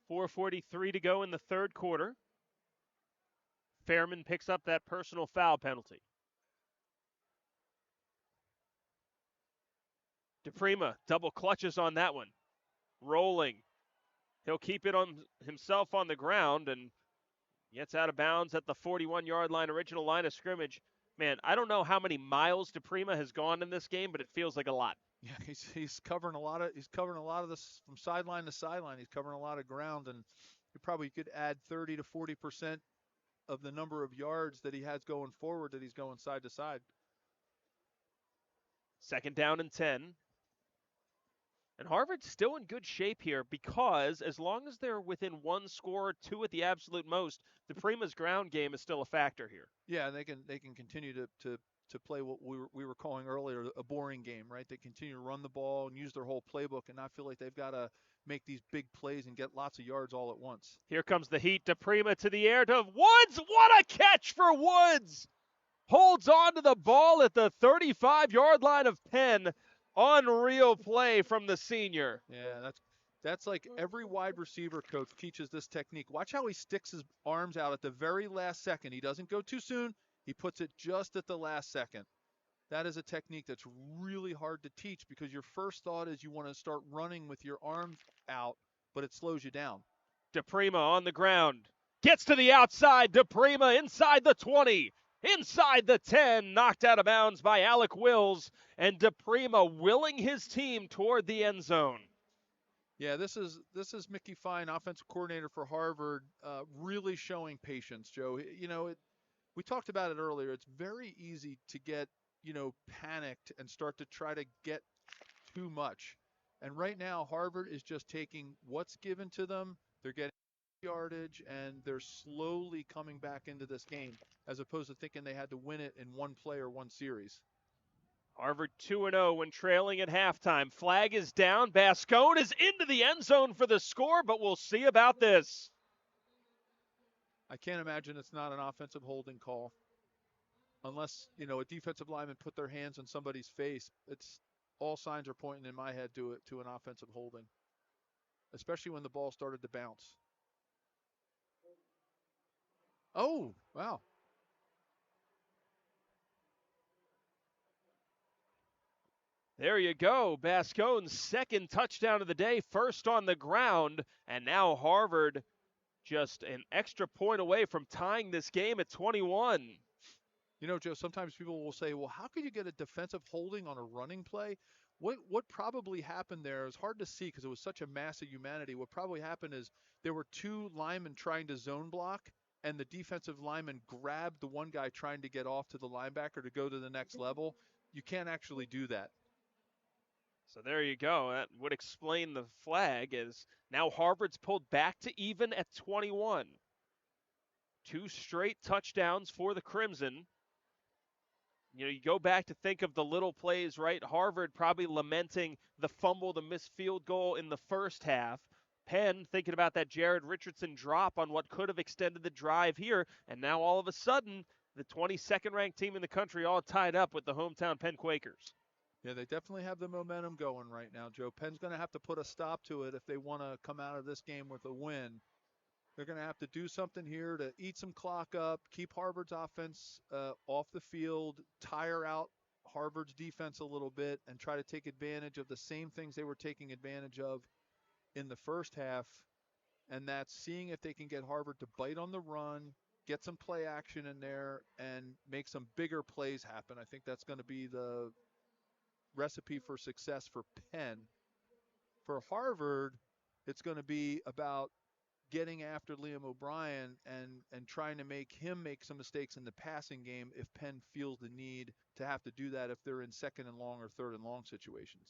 4:43 to go in the third quarter. Fairman picks up that personal foul penalty. DePrima double clutches on that one. Rolling. He'll keep it on himself on the ground and gets out of bounds at the 41-yard line, original line of scrimmage. Man, I don't know how many miles DePrima has gone in this game, but it feels like a lot. Yeah, he's covering a lot of this from sideline to sideline. He's covering a lot of ground, and you probably could add 30 to 40% of the number of yards that he has going forward that he's going side to side. Second down and 10. And Harvard's still in good shape here because as long as they're within one score, two at the absolute most, the Prima's ground game is still a factor here. Yeah, and they can continue to play what we were calling earlier a boring game, right? They continue to run the ball and use their whole playbook and not feel like they've got to make these big plays and get lots of yards all at once. Here comes the heat. DePrima to the air to Woods. What a catch for Woods! Holds on to the ball at the 35-yard line of Penn. Unreal play from the senior. Yeah, that's like every wide receiver coach teaches this technique. Watch how he sticks his arms out at the very last second. He doesn't go too soon. He puts it just at the last second. That is a technique that's really hard to teach because your first thought is you want to start running with your arms out, but it slows you down. DePrima on the ground. Gets to the outside. DePrima inside the 20. Inside the 10. Knocked out of bounds by Alec Wills. And DePrima willing his team toward the end zone. Yeah, this is Mickey Fine, offensive coordinator for Harvard, really showing patience, Joe. We talked about it earlier. It's very easy to get, panicked and start to try to get too much. And right now, Harvard is just taking what's given to them. They're getting yardage, and they're slowly coming back into this game, as opposed to thinking they had to win it in one play or one series. Harvard 2-0 when trailing at halftime. Flag is down. Bascone is into the end zone for the score, but we'll see about this. I can't imagine it's not an offensive holding call. Unless, a defensive lineman put their hands on somebody's face. It's all signs are pointing in my head to an offensive holding, especially when the ball started to bounce. Oh, wow. There you go. Bascone's second touchdown of the day, first on the ground, and now Harvard just an extra point away from tying this game at 21. Joe, sometimes people will say, well, how could you get a defensive holding on a running play? What probably happened there is hard to see because it was such a mass of humanity. What probably happened is there were two linemen trying to zone block, and the defensive lineman grabbed the one guy trying to get off to the linebacker to go to the next level. You can't actually do that. So there you go. That would explain the flag as now Harvard's pulled back to even at 21. 2 straight touchdowns for the Crimson. You go back to think of the little plays, right? Harvard probably lamenting the fumble, the missed field goal in the first half. Penn thinking about that Jared Richardson drop on what could have extended the drive here. And now all of a sudden, the 22nd ranked team in the country all tied up with the hometown Penn Quakers. Yeah, they definitely have the momentum going right now, Joe. Penn's going to have to put a stop to it if they want to come out of this game with a win. They're going to have to do something here to eat some clock up, keep Harvard's offense off the field, tire out Harvard's defense a little bit, and try to take advantage of the same things they were taking advantage of in the first half, and that's seeing if they can get Harvard to bite on the run, get some play action in there, and make some bigger plays happen. I think that's going to be the recipe for success for Penn. For Harvard, it's going to be about getting after Liam O'Brien and trying to make him make some mistakes in the passing game if Penn feels the need to have to do that if they're in second and long or third and long situations.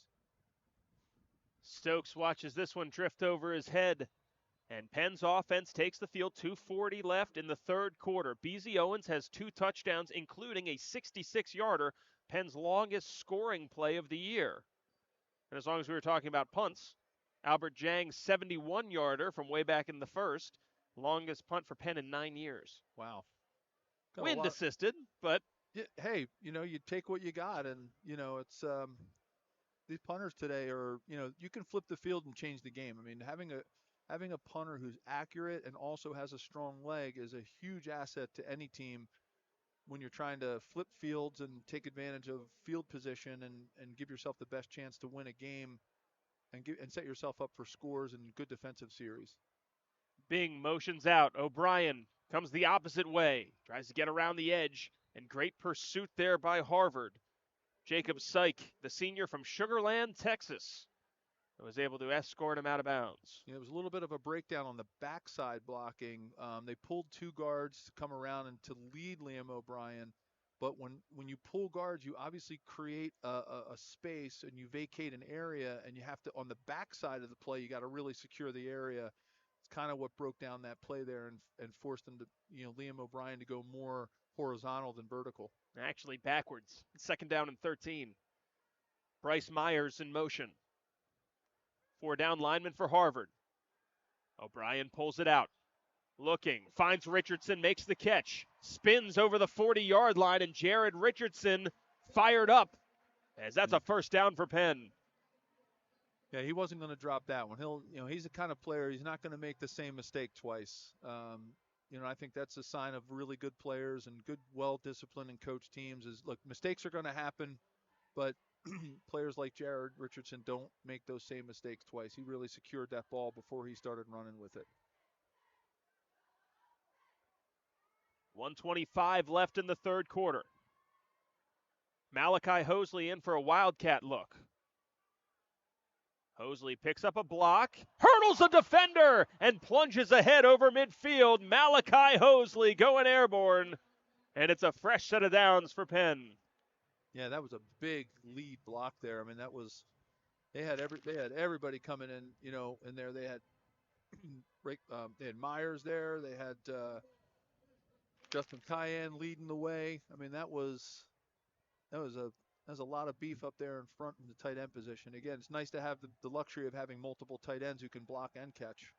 Stokes watches this one drift over his head. And Penn's offense takes the field, 2:40 left in the third quarter. BZ Owens has 2 touchdowns, including a 66-yarder, Penn's longest scoring play of the year. And as long as we were talking about punts, Albert Jang's 71-yarder from way back in the first, longest punt for Penn in 9 years. Wow. Wind assisted, but yeah, hey, you take what you got, and it's these punters today are, you can flip the field and change the game. I mean, having a punter who's accurate and also has a strong leg is a huge asset to any team when you're trying to flip fields and take advantage of field position and give yourself the best chance to win a game and set yourself up for scores and good defensive series. Bing motions out. O'Brien comes the opposite way, tries to get around the edge, and great pursuit there by Harvard. Jacob Syke, the senior from Sugar Land, Texas, was able to escort him out of bounds. It was a little bit of a breakdown on the backside blocking. They pulled 2 guards to come around and to lead Liam O'Brien. But when you pull guards, you obviously create a space and you vacate an area, and you have to, on the backside of the play, you got to really secure the area. It's kind of what broke down that play there and forced them to, Liam O'Brien to go more horizontal than vertical. Actually backwards. 2nd down and 13. Bryce Myers in motion. 4 down lineman for Harvard. O'Brien pulls it out. Looking, finds Richardson, makes the catch. Spins over the 40-yard line, and Jared Richardson fired up as that's a 1st down for Penn. Yeah, he wasn't going to drop that one. He's the kind of player, he's not going to make the same mistake twice. I think that's a sign of really good players and good, well-disciplined and coached teams is, look, mistakes are going to happen, but players like Jared Richardson don't make those same mistakes twice. He really secured that ball before he started running with it. 1:25 left in the 3rd quarter. Malachi Hosley in for a Wildcat look. Hosley picks up a block, hurdles a defender, and plunges ahead over midfield. Malachi Hosley going airborne, and it's a fresh set of downs for Penn. Yeah, that was a big lead block there. I mean, they had everybody coming in, in there. They had Myers there. They had Justin Cayenne leading the way. I mean, that was a lot of beef up there in front in the tight end position. Again, it's nice to have the luxury of having multiple tight ends who can block and catch.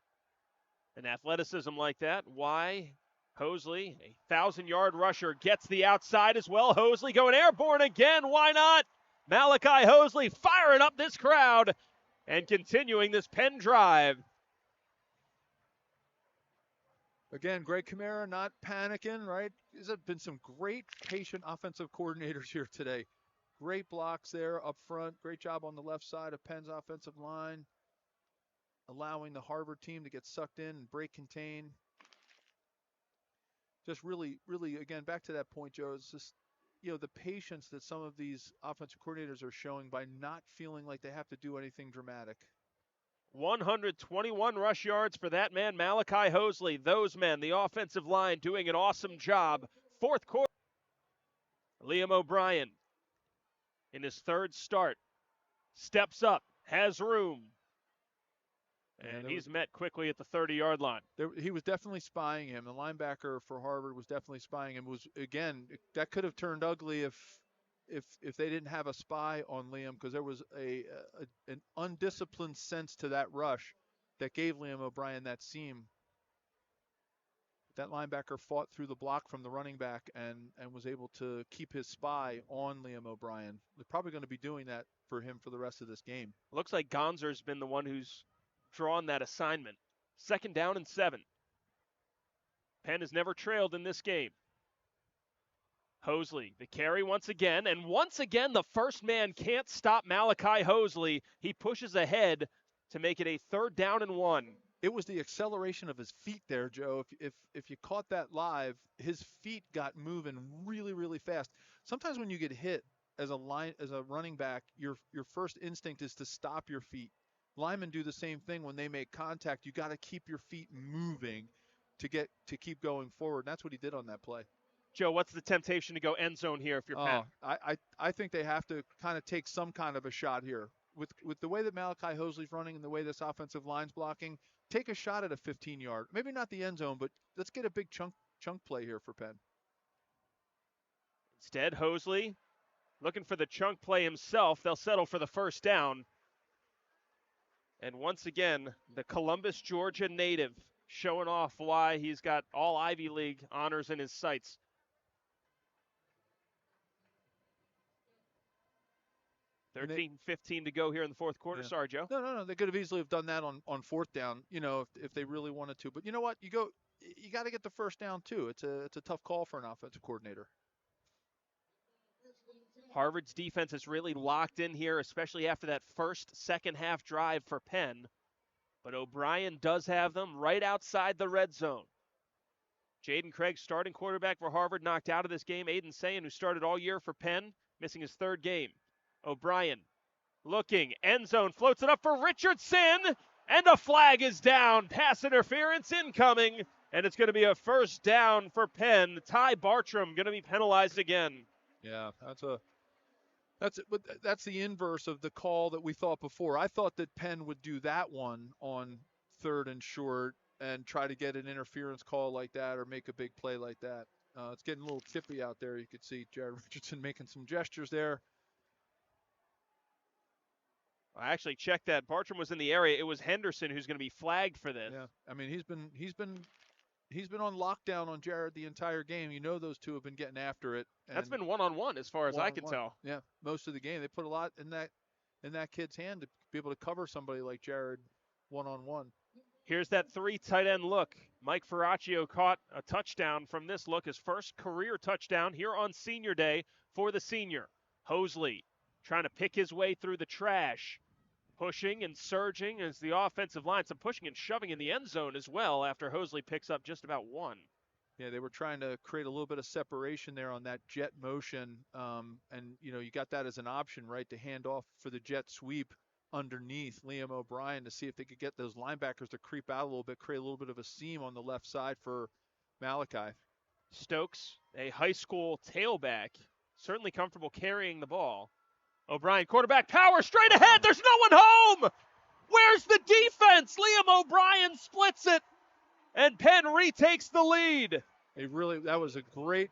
An athleticism like that, why Hosley, a 1,000-yard rusher, gets the outside as well. Hosley going airborne again, why not? Malachi Hosley firing up this crowd and continuing this Penn drive. Again, Greg Kamara not panicking, right? There's been some great patient offensive coordinators here today. Great blocks there up front. Great job on the left side of Penn's offensive line, allowing the Harvard team to get sucked in and break contain. Just really, really, again, back to that point, Joe, it's just, the patience that some of these offensive coordinators are showing by not feeling like they have to do anything dramatic. 121 rush yards for that man, Malachi Hosley. Those men, the offensive line, doing an awesome job. 4th quarter. Liam O'Brien, in his 3rd start, steps up, has room, and he's met quickly at the 30-yard line. He was definitely spying him. The linebacker for Harvard was definitely spying him. That could have turned ugly if they didn't have a spy on Liam, because there was an undisciplined sense to that rush that gave Liam O'Brien that seam. That linebacker fought through the block from the running back and was able to keep his spy on Liam O'Brien. They're probably going to be doing that for him for the rest of this game. Looks like Gonzer's been the one who's drawn that assignment. 2nd down and 7. Penn has never trailed in this game. Hosley, the carry once again, and once again the first man can't stop Malachi Hosley. He pushes ahead to make it a 3rd down and 1. It was the acceleration of his feet there, Joe. If you caught that live, his feet got moving really, really fast. Sometimes when you get hit as a running back, your first instinct is to stop your feet. Linemen do the same thing when they make contact. You got to keep your feet moving to keep going forward. And that's what he did on that play. Joe, what's the temptation to go end zone here if you're Penn? I think they have to kind of take some kind of a shot here. With the way that Malachi Hosley's running and the way this offensive line's blocking, take a shot at a 15-yard. Maybe not the end zone, but let's get a big chunk play here for Penn. Instead, Hosley looking for the chunk play himself. They'll settle for the 1st down. And once again, the Columbus, Georgia native showing off why he's got all Ivy League honors in his sights. $13-15 to go here in the 4th quarter. Yeah. Sorry, Joe. No. They could have easily have done that on 4th down, if they really wanted to. But you know what? You got to get the 1st down too. It's a tough call for an offensive coordinator. Harvard's defense is really locked in here, especially after that second half drive for Penn. But O'Brien does have them right outside the red zone. Jaden Craig, starting quarterback for Harvard, knocked out of this game. Aiden Sayin, who started all year for Penn, missing his 3rd game. O'Brien looking, end zone, floats it up for Richardson, and a flag is down. Pass interference incoming, and it's going to be a 1st down for Penn. Ty Bartram going to be penalized again. Yeah, that's the inverse of the call that we thought before. I thought that Penn would do that one on 3rd and short and try to get an interference call like that or make a big play like that. It's getting a little chippy out there. You could see Jared Richardson making some gestures there. I actually checked that. Bartram was in the area. It was Henderson who's going to be flagged for this. Yeah, I mean he's been on lockdown on Jared the entire game. You know those two have been getting after it. That's been one-on-one as far as I can tell. Yeah, most of the game they put a lot in that kid's hand to be able to cover somebody like Jared one-on-one. Here's that 3 tight end look. Mike Ferraccio caught a touchdown from this look, his first career touchdown here on Senior Day for the senior. Hosley trying to pick his way through the trash, pushing and surging as the offensive line, some pushing and shoving in the end zone as well after Hosley picks up just about 1. Yeah, they were trying to create a little bit of separation there on that jet motion, and you got that as an option, right, to hand off for the jet sweep underneath Liam O'Brien to see if they could get those linebackers to creep out a little bit, create a little bit of a seam on the left side for Malachi. Stokes, a high school tailback, certainly comfortable carrying the ball. O'Brien, quarterback, power straight ahead. There's no one home. Where's the defense? Liam O'Brien splits it, and Penn retakes the lead. That was a great.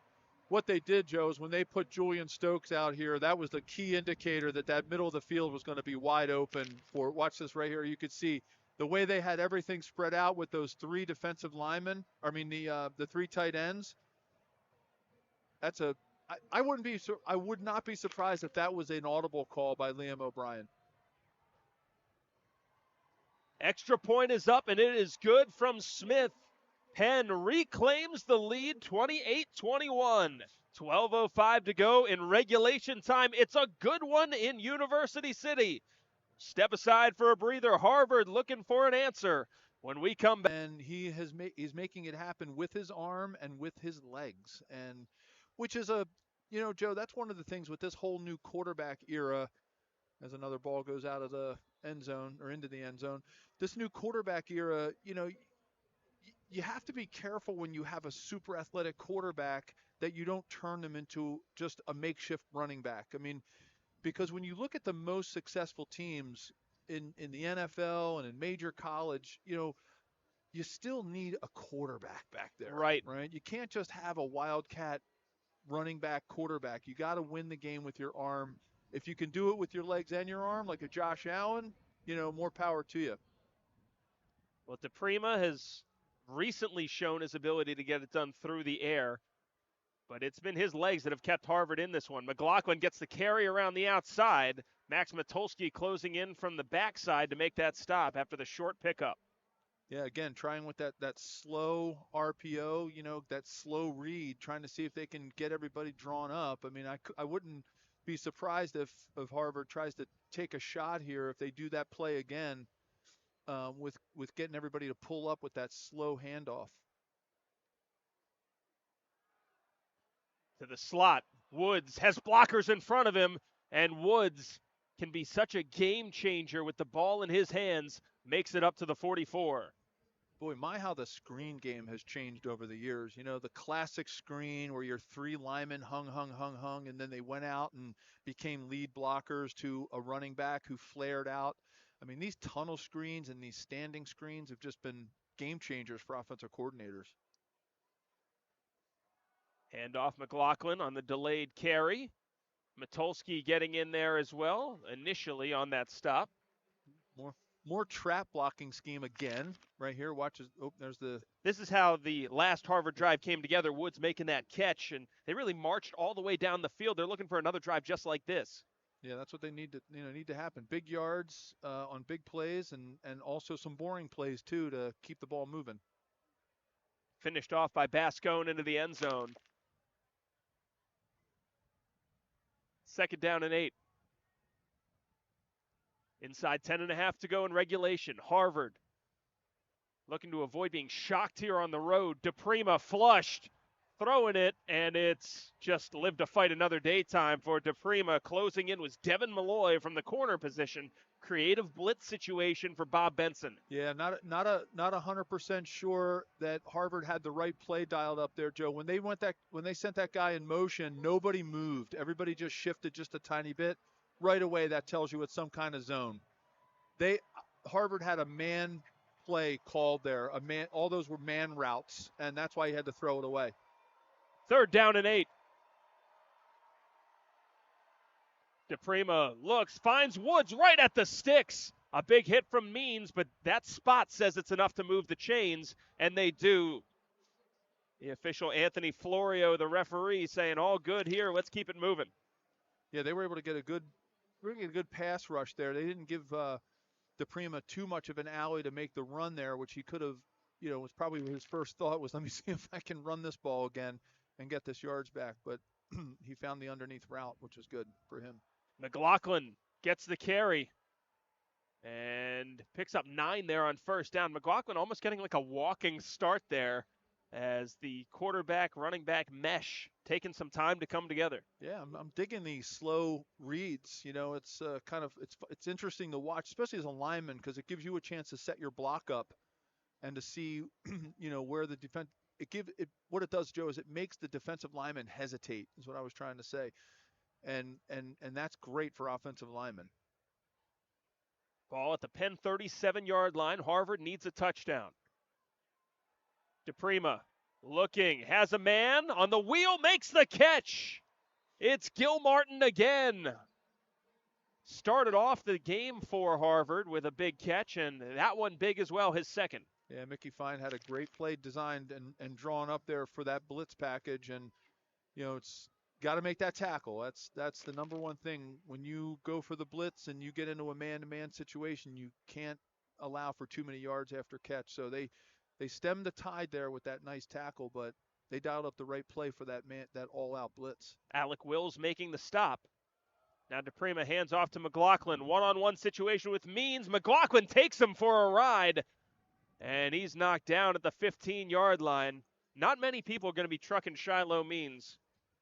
What they did, Joe, is when they put Julian Stokes out here, that was the key indicator that middle of the field was going to be wide open for. Watch this right here. You could see the way they had everything spread out with those 3 defensive linemen. I mean the 3 tight ends. I would not be surprised if that was an audible call by Liam O'Brien. Extra point is up, and it is good from Smith. Penn reclaims the lead, 28-21. 12:05 to go in regulation time. It's a good one in University City. Step aside for a breather. Harvard looking for an answer when we come back. And he's making it happen with his arm and with his legs, and which is Joe, that's one of the things with this whole new quarterback era. As another ball goes out of the end zone or into the end zone, this new quarterback era, you have to be careful when you have a super athletic quarterback that you don't turn them into just a makeshift running back. I mean, because when you look at the most successful teams in the NFL and in major college, you still need a quarterback back there. Right. You can't just have a wildcat running back quarterback. You got to win the game with your arm. If you can do it with your legs and your arm, like a Josh Allen, more power to you. Well, DePrima has recently shown his ability to get it done through the air, but it's been his legs that have kept Harvard in this one. McLaughlin gets the carry around the outside. Max Matulski closing in from the backside to make that stop after the short pickup. Yeah, again, trying with that slow RPO, that slow read, trying to see if they can get everybody drawn up. I mean, I wouldn't be surprised if Harvard tries to take a shot here if they do that play again with getting everybody to pull up with that slow handoff. To the slot. Woods has blockers in front of him, and Woods can be such a game changer with the ball in his hands, makes it up to the 44. Boy, how the screen game has changed over the years. The classic screen where your 3 linemen hung, and then they went out and became lead blockers to a running back who flared out. I mean, these tunnel screens and these standing screens have just been game changers for offensive coordinators. Handoff McLaughlin on the delayed carry. Matulski getting in there as well, initially on that stop. More trap blocking scheme again, right here. Watch. This is how the last Harvard drive came together. Woods making that catch, and they really marched all the way down the field. They're looking for another drive just like this. Yeah, that's what they need to happen. Big yards on big plays, and also some boring plays too to keep the ball moving. Finished off by Bascone into the end zone. 2nd down and 8. Inside 10.5 to go in regulation. Harvard looking to avoid being shocked here on the road. DePrima flushed. throwing it, and it's just live to fight another day time for DePrima. Closing in was Devin Malloy from the corner position. Creative blitz situation for Bob Benson. Yeah, not 100% sure that Harvard had the right play dialed up there, Joe. When they sent that guy in motion, nobody moved. Everybody just shifted just a tiny bit. Right away, that tells you it's some kind of zone. Harvard had a man play called there. All those were man routes, and that's why he had to throw it away. 3rd down and 8. DePrima looks, finds Woods right at the sticks. A big hit from Means, but that spot says it's enough to move the chains, and they do. The official Anthony Florio, the referee, saying all good here. Let's keep it moving. Yeah, they were able to get a good pass rush there. They didn't give DePrima too much of an alley to make the run there, which he could have, was probably his first thought was, let me see if I can run this ball again and get this yards back. But he found the underneath route, which was good for him. McLaughlin gets the carry and picks up 9 there on 1st down. McLaughlin almost getting like a walking start there as the quarterback, running back mesh taking some time to come together. Yeah, I'm digging these slow reads. It's it's interesting to watch, especially as a lineman, because it gives you a chance to set your block up and to see, where the defense. What it does, Joe, is it makes the defensive lineman hesitate. Is what I was trying to say. And that's great for offensive linemen. Ball at the Penn 37-yard line. Harvard needs a touchdown. DePrima looking, has a man on the wheel, makes the catch. It's Gil Martin again. Started off the game for Harvard with a big catch, and that one big as well, his second. Yeah, Mickey Fine had a great play designed and drawn up there for that blitz package, and it's got to make that tackle. That's the number one thing. When you go for the blitz and you get into a man-to-man situation, you can't allow for too many yards after catch. So they stemmed the tide there with that nice tackle, but they dialed up the right play for that all-out blitz. Alec Wills making the stop. Now DePrima hands off to McLaughlin. One-on-one situation with Means. McLaughlin takes him for a ride, and he's knocked down at the 15-yard line. Not many people are going to be trucking Shiloh Means,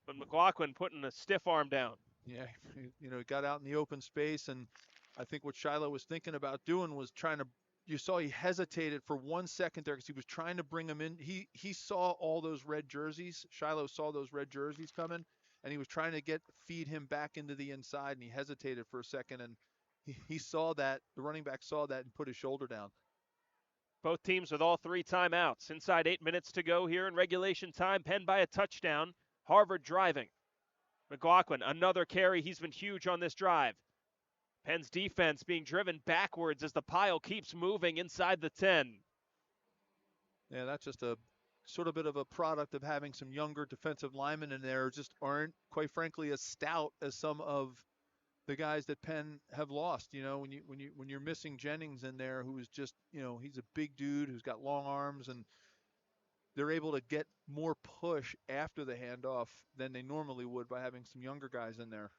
but McLaughlin putting a stiff arm down. Yeah, he got out in the open space, and I think what Shiloh was thinking about doing was you saw he hesitated for 1 second there because he was trying to bring him in. He saw all those red jerseys. Shiloh saw those red jerseys coming, and he was trying to feed him back into the inside, and he hesitated for a second, and he saw that. The running back saw that and put his shoulder down. Both teams with all 3 timeouts. Inside 8 minutes to go here in regulation time. Penn by a touchdown. Harvard driving. McLaughlin, another carry. He's been huge on this drive. Penn's defense being driven backwards as the pile keeps moving inside the 10. Yeah, that's just a sort of bit of a product of having some younger defensive linemen in there who just aren't, quite frankly, as stout as some of the guys that Penn have lost. When you're missing Jennings in there, who's just, he's a big dude who's got long arms, and they're able to get more push after the handoff than they normally would by having some younger guys in there.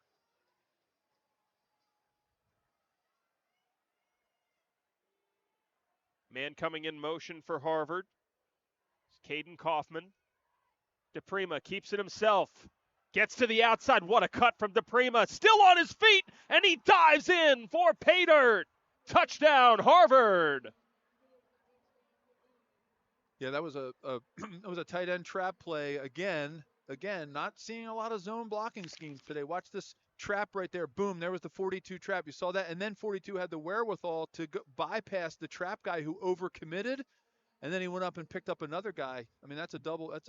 Man coming in motion for Harvard. Caden Kaufman. DePrima keeps it himself. Gets to the outside. What a cut from DePrima. Still on his feet, and he dives in for pay dirt. Touchdown, Harvard. Yeah, that was a tight end trap play again. Again, not seeing a lot of zone blocking schemes today. Watch this trap right there. Boom, there was the 42 trap. You saw that, and then 42 had the wherewithal to bypass the trap guy who overcommitted, and then he went up and picked up another guy. I mean, that's a double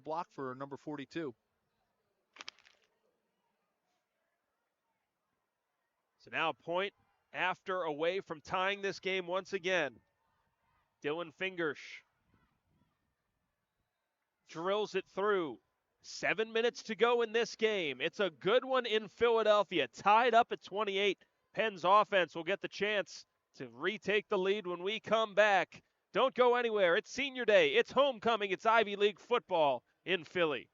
block for number 42. So now a point after away from tying this game once again. Dylan Fingersh drills it through. 7 minutes to go in this game. It's a good one in Philadelphia. Tied up at 28. Penn's offense will get the chance to retake the lead when we come back. Don't go anywhere. It's senior day. It's homecoming. It's Ivy League football in Philly.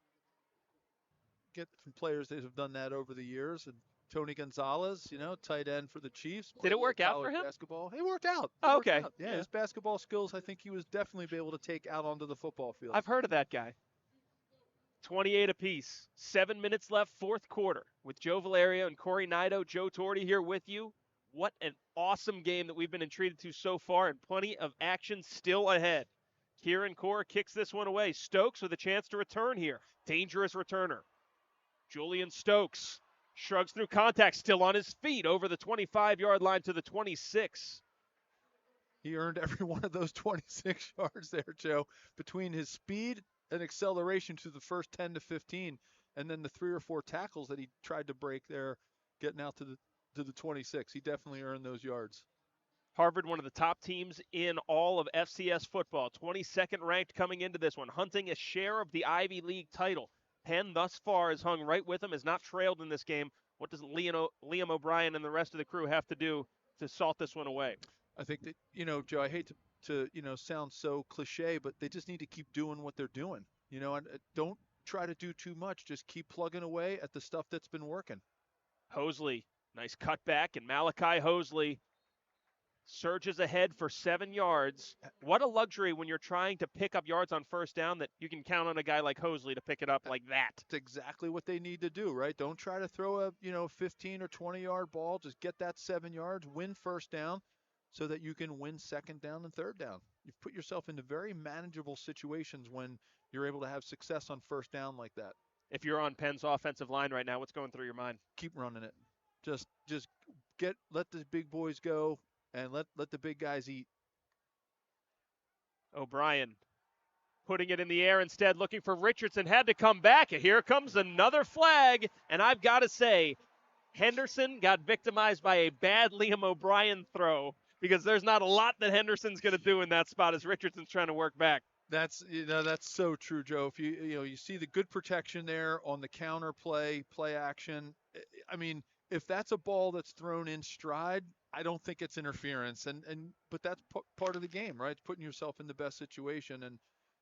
Get some players that have done that over the years. And Tony Gonzalez, tight end for the Chiefs. Did it work out for him? Basketball. It worked out. Oh, okay. Worked out. Yeah, his basketball skills, I think he was definitely be able to take out onto the football field. I've heard of that guy. 28 apiece. 7 minutes left, fourth quarter. With Joe Valerio and Corey Nido, Joe Torty here with you. What an awesome game that we've been entreated to so far, and plenty of action still ahead. Kieran Core kicks this one away. Stokes with a chance to return here. Dangerous returner. Julian Stokes shrugs through contact, still on his feet over the 25-yard line to the 26. He earned every one of those 26 yards there, Joe, between his speed and acceleration to the first 10 to 15, and then the 3 or 4 tackles that he tried to break there, getting out to the 26. He definitely earned those yards. Harvard, one of the top teams in all of FCS football, 22nd ranked coming into this one, hunting a share of the Ivy League title. Penn thus far has hung right with them, has not trailed in this game. What does Liam O'Brien and the rest of the crew have to do to salt this one away? I think that, Joe, I hate to sound so cliche, but they just need to keep doing what they're doing. And don't try to do too much. Just keep plugging away at the stuff that's been working. Hosley, nice cutback, and Malachi Hosley surges ahead for 7 yards. What a luxury when you're trying to pick up yards on first down that you can count on a guy like Hosley to pick it up like that. That's exactly what they need to do, right? Don't try to throw a 15 or 20-yard ball. Just get that 7 yards, win first down so that you can win second down and third down. You've put yourself into very manageable situations when you're able to have success on first down like that. If you're on Penn's offensive line right now, what's going through your mind? Keep running it. Just let the big boys go. And let the big guys eat. O'Brien putting it in the air instead, looking for Richardson, had to come back. Here comes another flag, and I've got to say, Henderson got victimized by a bad Liam O'Brien throw because there's not a lot that Henderson's going to do in that spot as Richardson's trying to work back. That's so true, Joe. If you see the good protection there on the counter play action. I mean, if that's a ball that's thrown in stride, I don't think it's interference, but that's part of the game, right? It's putting yourself in the best situation, and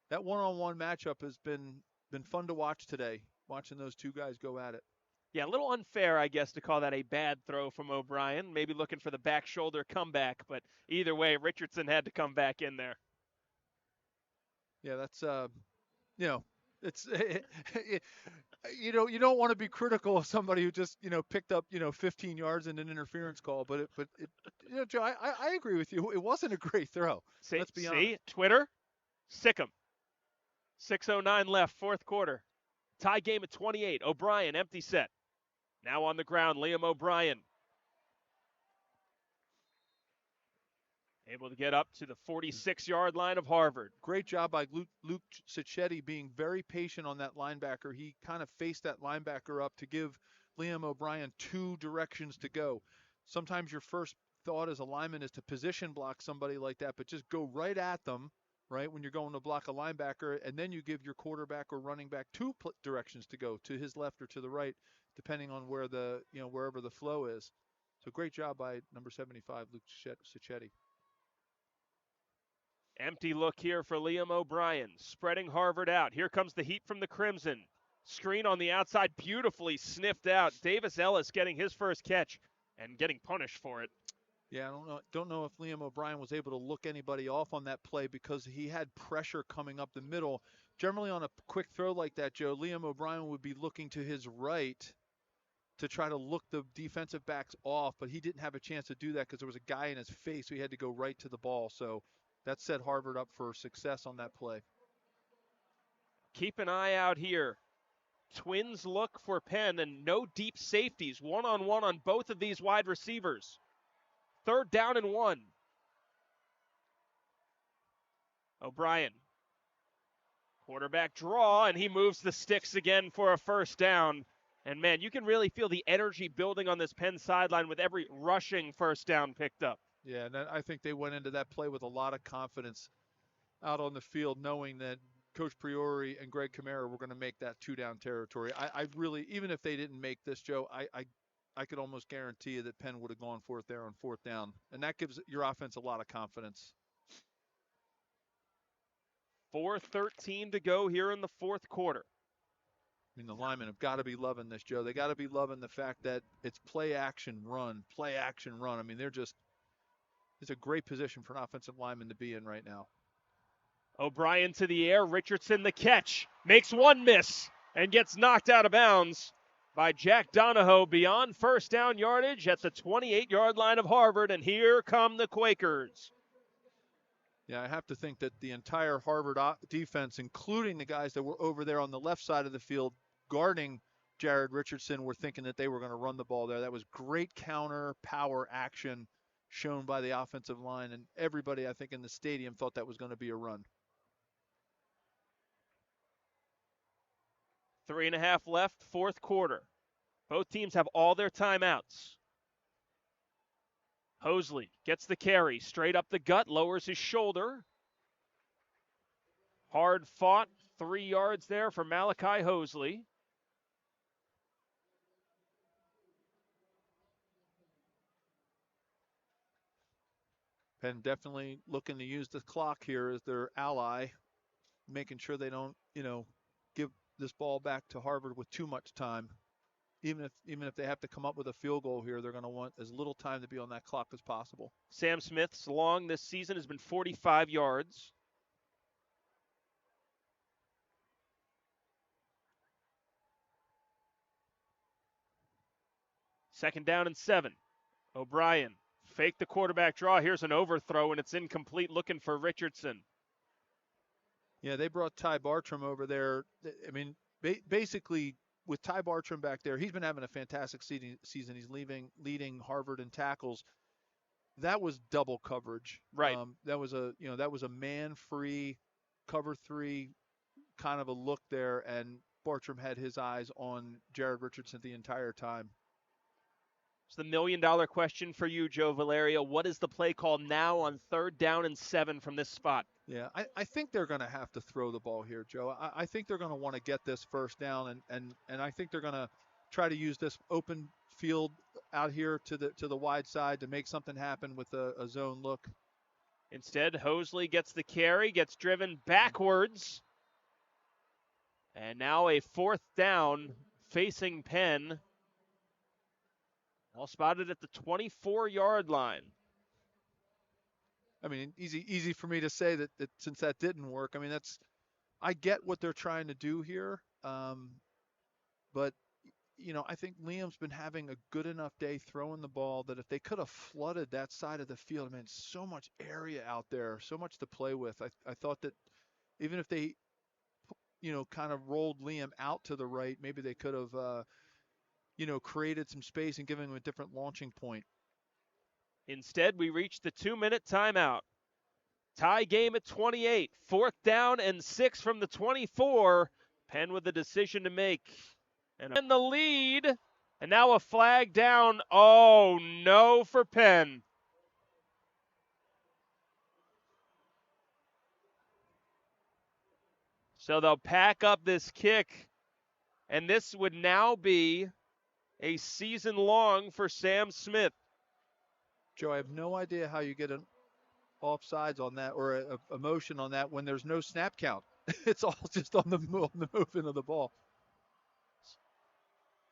that one-on-one matchup has been fun to watch today, watching those two guys go at it. Yeah, a little unfair, I guess, to call that a bad throw from O'Brien, maybe looking for the back shoulder comeback, but either way, Richardson had to come back in there. Yeah, that's, it's, you don't want to be critical of somebody who just, picked up, 15 yards in an interference call, but Joe, I agree with you. It wasn't a great throw. Let's be honest. See, Twitter, sick 'em. 6:09 left, fourth quarter. Tie game at 28. O'Brien, empty set. Now on the ground, Liam O'Brien. Able to get up to the 46-yard line of Harvard. Great job by Luke Cicchetti being very patient on that linebacker. He kind of faced that linebacker up to give Liam O'Brien 2 directions to go. Sometimes your first thought as a lineman is to position block somebody like that, but just go right at them, right, when you're going to block a linebacker, and then you give your quarterback or running back 2 directions to go, to his left or to the right, depending on where wherever the flow is. So great job by number 75, Luke Cicchetti. Empty look here for Liam O'Brien, spreading Harvard out. Here comes the heat from the Crimson. Screen on the outside, beautifully sniffed out. Davis Ellis getting his first catch and getting punished for it. Yeah, I don't know if Liam O'Brien was able to look anybody off on that play because he had pressure coming up the middle. Generally on a quick throw like that, Joe, Liam O'Brien would be looking to his right to try to look the defensive backs off, but he didn't have a chance to do that because there was a guy in his face, so he had to go right to the ball. So that set Harvard up for success on that play. Keep an eye out here. Twins look for Penn and no deep safeties. One-on-one on both of these wide receivers. 3rd down and 1. O'Brien. Quarterback draw, and he moves the sticks again for a first down. And, man, you can really feel the energy building on this Penn sideline with every rushing first down picked up. Yeah, and I think they went into that play with a lot of confidence out on the field, knowing that Coach Priori and Greg Kamara were going to make that 2-down territory. I really, even if they didn't make this, Joe, I could almost guarantee you that Penn would have gone for it there on 4th down. And that gives your offense a lot of confidence. 4:13 to go here in the fourth quarter. I mean, the linemen have got to be loving this, Joe. They got to be loving the fact that it's play, action, run. I mean, it's a great position for an offensive lineman to be in right now. O'Brien to the air. Richardson the catch. Makes one miss. and gets knocked out of bounds by Jack Donahoe beyond first down yardage at the 28-yard line of Harvard, and here come the Quakers. Yeah, I have to think that the entire Harvard defense, including the guys that were over there on the left side of the field guarding Jared Richardson, were thinking that they were going to run the ball there. That was great counter power action shown by the offensive line, and everybody, I think, in the stadium thought that was going to be a run. 3.5 left, fourth quarter. Both teams have all their timeouts. Hosley gets the carry, straight up the gut, lowers his shoulder. Hard fought, 3 yards there for Malachi Hosley. Penn definitely looking to use the clock here as their ally, making sure they don't, give this ball back to Harvard with too much time. Even if they have to come up with a field goal here, they're going to want as little time to be on that clock as possible. Sam Smith's long this season has been 45 yards. Second down and 7. O'Brien fake the quarterback draw. Here's an overthrow, and it's incomplete, looking for Richardson. Yeah, they brought Ty Bartram over there. I mean, basically, with Ty Bartram back there, he's been having a fantastic season. He's leading Harvard in tackles. That was double coverage. Right. That was a man-free cover 3 kind of a look there, and Bartram had his eyes on Jared Richardson the entire time. It's the $1 million question for you, Joe Valerio. What is the play call now on 3rd down and 7 from this spot? Yeah, I think they're going to have to throw the ball here, Joe. I think they're going to want to get this first down, and I think they're going to try to use this open field out here to the wide side to make something happen with a zone look. Instead, Hosley gets the carry, gets driven backwards. And now a 4th down facing Penn. All spotted at the 24-yard line. I mean, easy for me to say that since that didn't work. I mean, I get what they're trying to do here, but I think Liam's been having a good enough day throwing the ball that if they could have flooded that side of the field, I mean, so much area out there, so much to play with. I thought that even if they, kind of rolled Liam out to the right, maybe they could have, created some space and given him a different launching point. Instead, we reach the 2-minute timeout. Tie game at 28. 4th down and 6 from the 24. Penn with a decision to make. And in the lead. And now a flag down. Oh, no for Penn. So they'll pack up this kick. And this would now be a season long for Sam Smith. Joe, I have no idea how you get an offsides on that or a motion on that when there's no snap count. It's all just on the movement of the ball.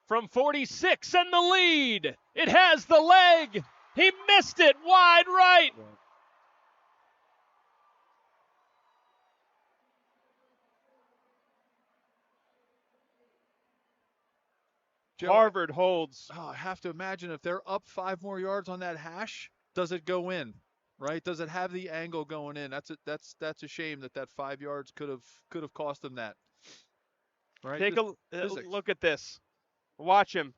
From 46 and the lead. It has the leg. He missed it wide right. Joe, Harvard holds. I have to imagine if they're up 5 more yards on that hash, does it go in? Right? Does it have the angle going in? That's a shame that 5 yards could have cost them that. Right? Take a look at this. Watch him.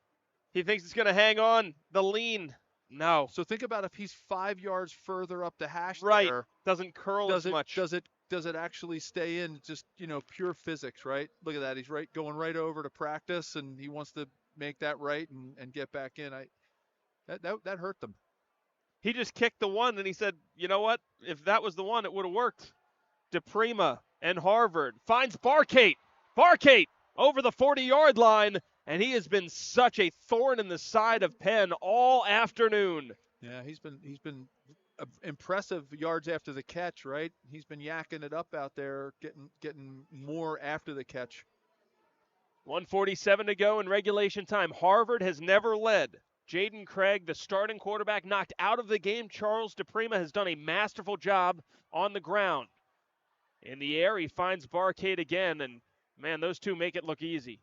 He thinks it's going to hang on. The lean. No. So think about if he's 5 yards further up the hash. Right. There, doesn't curl as much. Does it actually stay in? Just pure physics, right? Look at that. He's going right over to practice, and he wants to make that right and get back in. That hurt them. He just kicked the one, and he said, you know what? If that was the one, it would have worked. DePrima and Harvard finds Barkate. Barkate over the 40-yard line, and he has been such a thorn in the side of Penn all afternoon. Yeah, he's been impressive yards after the catch, right? He's been yakking it up out there, getting more after the catch. 1:47 to go in regulation time. Harvard has never led. Jaden Craig, the starting quarterback, knocked out of the game. Charles DePrima has done a masterful job on the ground. In the air, he finds Barkade again and Man, those two make it look easy.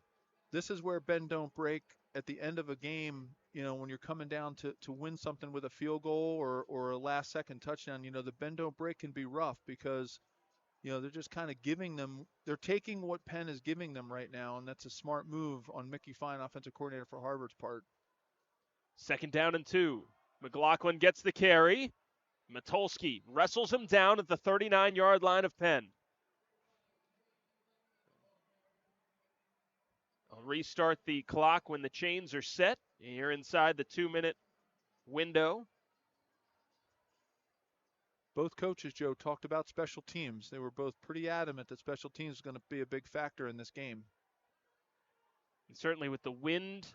This is where bend don't break at the end of a game. When you're coming down to win something with a field goal or a last second touchdown, the bend don't break can be rough because they're just kind of they're taking what Penn is giving them right now, and that's a smart move on Mickey Fine, offensive coordinator for Harvard's part. 2nd down and 2. McLaughlin gets the carry. Matulski wrestles him down at the 39-yard line of Penn. I'll restart the clock when the chains are set. You're inside the 2-minute window. Both coaches, Joe, talked about special teams. They were both pretty adamant that special teams is going to be a big factor in this game. And certainly with the wind,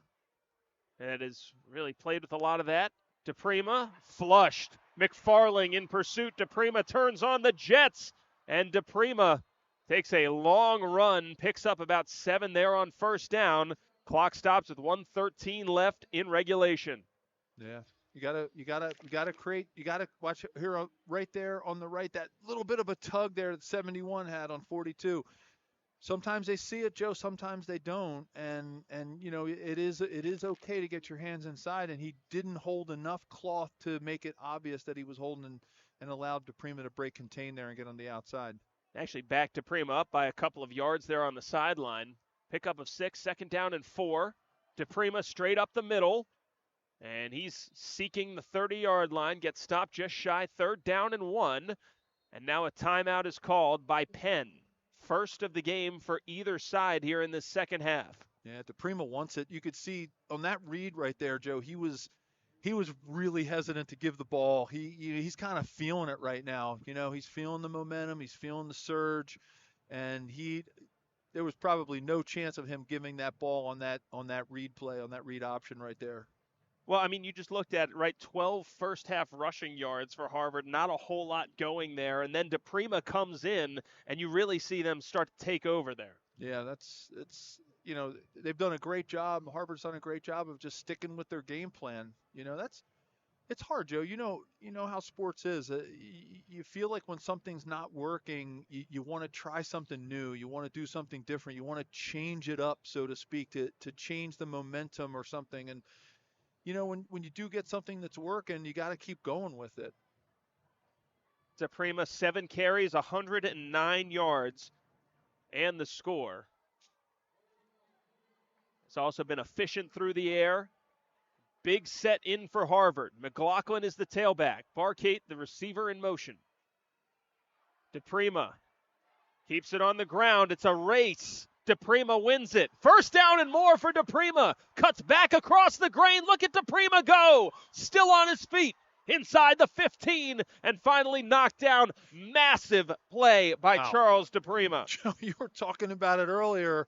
that has really played with a lot of that. DePrima flushed. McFarling in pursuit. DePrima turns on the Jets. And DePrima takes a long run, picks up about 7 there on 1st down. Clock stops with 1:13 left in regulation. Yeah. You gotta watch here right there on the right, that little bit of a tug there that 71 had on 42. Sometimes they see it, Joe, sometimes they don't. And it is okay to get your hands inside, and he didn't hold enough cloth to make it obvious that he was holding and allowed DePrima to break contain there and get on the outside. Actually back DePrima up by a couple of yards there on the sideline. Pickup of 6, 2nd down and 4. DePrima straight up the middle. And he's seeking the 30-yard line, gets stopped just shy, 3rd down and 1. And now a timeout is called by Penn. First of the game for either side here in this second half. Yeah, DePrima wants it. You could see on that read right there, Joe, he was really hesitant to give the ball. He's kind of feeling it right now. He's feeling the momentum, he's feeling the surge, and there was probably no chance of him giving that ball on that read play, on that read option right there. Well, I mean, you just looked at it, right? 12 first-half rushing yards for Harvard. Not a whole lot going there. And then DePrima comes in, and you really see them start to take over there. Yeah, they've done a great job. Harvard's done a great job of just sticking with their game plan. It's hard, Joe. You know how sports is. You feel like when something's not working, you want to try something new. You want to do something different. You want to change it up, so to speak, to change the momentum or something. And when you do get something that's working, you got to keep going with it. DePrima, 7 carries, 109 yards, and the score. It's also been efficient through the air. Big set in for Harvard. McLaughlin is the tailback. Barkate, the receiver, in motion. DePrima keeps it on the ground. It's a race. DePrima wins it. 1st down and more for DePrima. Cuts back across the grain. Look at DePrima go. Still on his feet. Inside the 15 and finally knocked down. Massive play by Charles DePrima. Joe, you were talking about it earlier.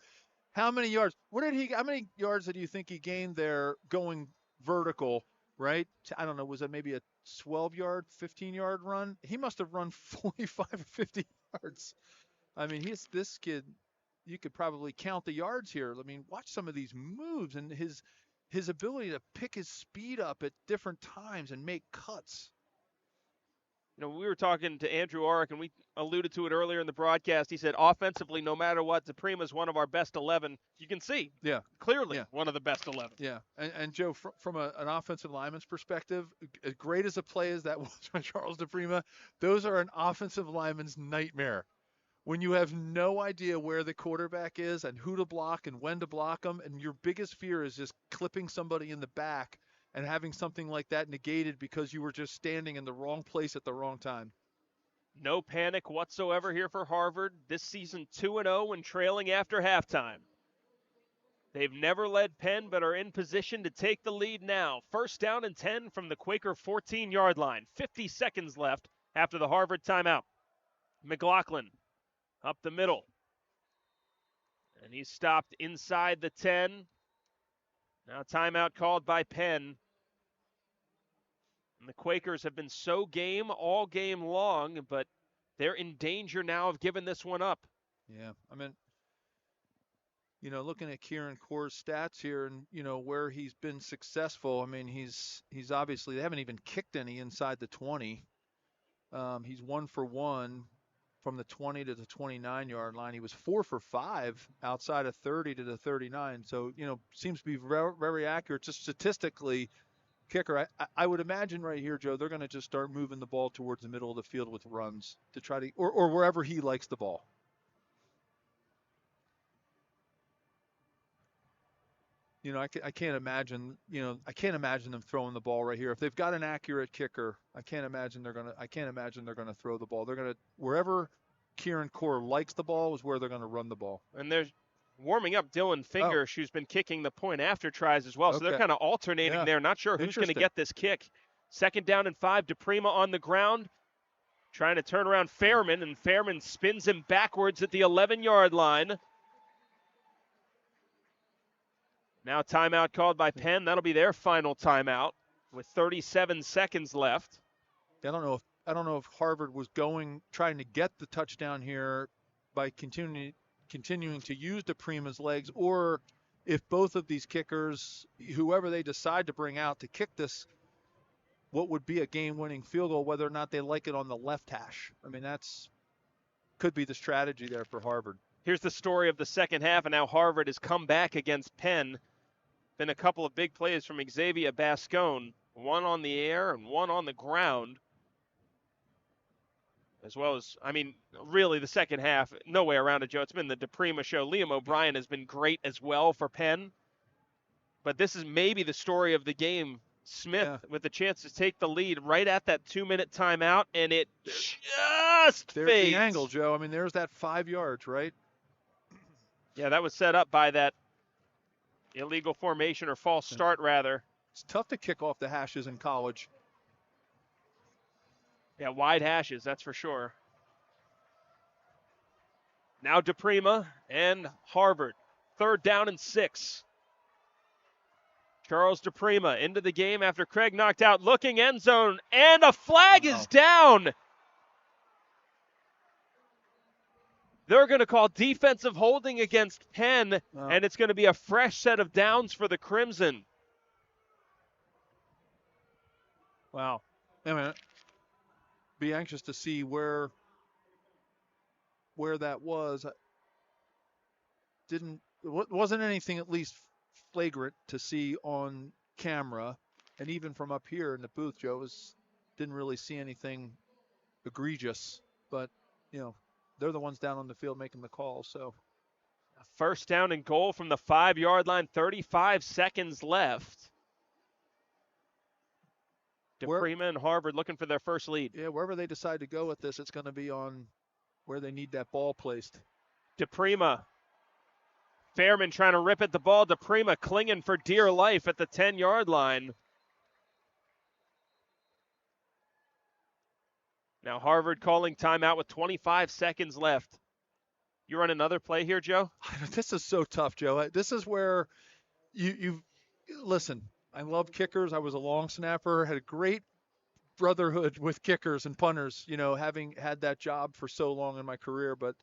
How many yards? How many yards did you think he gained there going vertical, right? I don't know. Was it maybe a 12-yard, 15-yard run? He must have run 45 or 50 yards. I mean, this kid. You could probably count the yards here. I mean, watch some of these moves and his ability to pick his speed up at different times and make cuts. We were talking to Andrew Orick, and we alluded to it earlier in the broadcast. He said, offensively, no matter what, DePrima is one of our best 11. You can see, clearly one of the best 11. Yeah, and Joe, from an offensive lineman's perspective, as great as a play as that was by Charles DePrima, those are an offensive lineman's nightmare. When you have no idea where the quarterback is and who to block and when to block them, and your biggest fear is just clipping somebody in the back and having something like that negated because you were just standing in the wrong place at the wrong time. No panic whatsoever here for Harvard. This season 2-0 when trailing after halftime. They've never led Penn but are in position to take the lead now. 1st down and 10 from the Quaker 14-yard line. 50 seconds left after the Harvard timeout. McLaughlin up the middle. And he's stopped inside the 10. Now timeout called by Penn. And the Quakers have been so game all game long, but they're in danger now of giving this one up. Yeah, I mean, looking at Kieran Core's stats here and, where he's been successful, I mean, he's obviously, they haven't even kicked any inside the 20. He's 1 for 1. from the 20 to the 29-yard line. He was 4 for 5 outside of 30 to the 39. So, seems to be very, very accurate. Just statistically, kicker, I would imagine right here, Joe, they're going to just start moving the ball towards the middle of the field with runs to try to, or wherever he likes the ball. I can't imagine, them throwing the ball right here. If they've got an accurate kicker, I can't imagine they're going to throw the ball. They're going to, wherever Kieran Core likes the ball is where they're going to run the ball. And they're warming up Dylan Fingers, who's been kicking the point after tries as well. So they're kind of alternating there. Not sure who's going to get this kick. 2nd down and 5, DePrima on the ground, trying to turn around Fairman, and Fairman spins him backwards at the 11-yard line. Now timeout called by Penn. That'll be their final timeout with 37 seconds left. I don't know if Harvard was trying to get the touchdown here by continuing to use DePrima's legs, or if both of these kickers, whoever they decide to bring out to kick this, what would be a game-winning field goal, whether or not they like it on the left hash. I mean, could be the strategy there for Harvard. Here's the story of the second half, and now Harvard has come back against Penn. Been a couple of big plays from Xavier Bascone, one on the air and one on the ground. As well as, really the second half, no way around it, Joe. It's been the DePrima show. Liam O'Brien has been great as well for Penn. But this is maybe the story of the game. Smith with the chance to take the lead right at that 2-minute timeout, and it just There's fades. the angle, Joe. There's that 5 yards, right? Yeah, that was set up by that illegal formation or false start, rather. It's tough to kick off the hashes in college. Yeah, wide hashes, that's for sure. Now DePrima and Harvard. 3rd down and 6. Charles DePrima into the game after Craig knocked out, looking end zone, and a flag is down. They're going to call defensive holding against Penn, and it's going to be a fresh set of downs for the Crimson. Wow. Be anxious to see where that was. Wasn't anything at least flagrant to see on camera, and even from up here in the booth, Joe, didn't really see anything egregious, but they're the ones down on the field making the call. So 1st down and goal from the 5-yard line, 35 seconds left. DePrima and Harvard looking for their first lead. Yeah, wherever they decide to go with this, it's going to be on where they need that ball placed. DePrima. Fairman trying to rip at the ball. DePrima clinging for dear life at the 10-yard line. Now Harvard calling timeout with 25 seconds left. You run another play here, Joe? This is so tough, Joe. This is where you listen. I love kickers. I was a long snapper, had a great brotherhood with kickers and punters, having had that job for so long in my career. But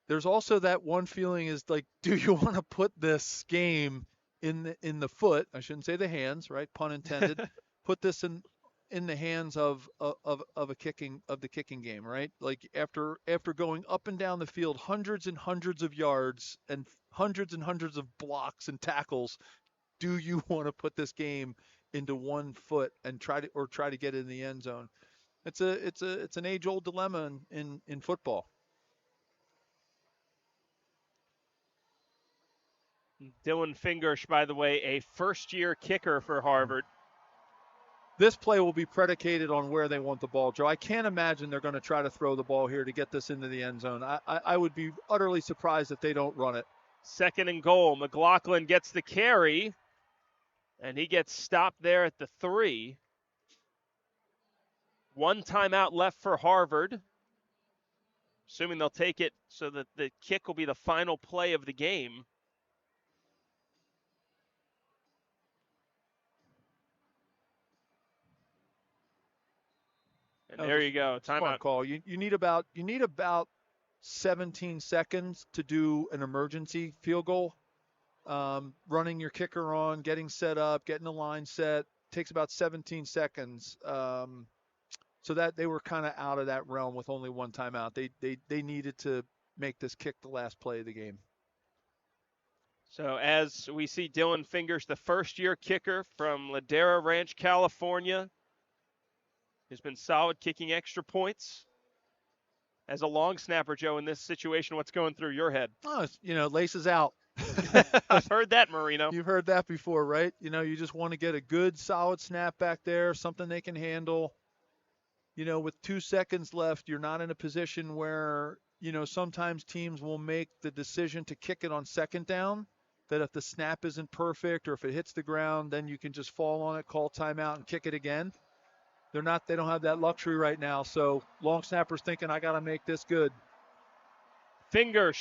there's also that one feeling is like, do you want to put this game in the foot? I shouldn't say the hands, right? Pun intended. Put this in the hands of the kicking game, right? Like after going up and down the field hundreds and hundreds of yards and hundreds of blocks and tackles, do you want to put this game into one foot and try to get in the end zone? It's an age-old dilemma in football. Dylan Fingers, by the way, a first-year kicker for Harvard. This play will be predicated on where they want the ball, Joe. I can't imagine they're going to try to throw the ball here to get this into the end zone. I would be utterly surprised if they don't run it. 2nd and goal. McLaughlin gets the carry, and he gets stopped there at the 3. 1 timeout left for Harvard. Assuming they'll take it so that the kick will be the final play of the game. And there you go. Timeout call. You need about 17 seconds to do an emergency field goal. Running your kicker on, getting set up, getting the line set takes about 17 seconds. So that they were kind of out of that realm with only one timeout. They needed to make this kick the last play of the game. So as we see Dylan Fingers, the first-year kicker from Ladera Ranch, California, who's been solid kicking extra points. As a long snapper, Joe, in this situation, what's going through your head? Oh, laces out. I've heard that, Marino. You've heard that before, right? You just want to get a good, solid snap back there, something they can handle. With 2 seconds left, you're not in a position where, sometimes teams will make the decision to kick it on second down, that if the snap isn't perfect or if it hits the ground, then you can just fall on it, call timeout, and kick it again. They don't have that luxury right now. So long snapper's thinking, I got to make this good. Fingers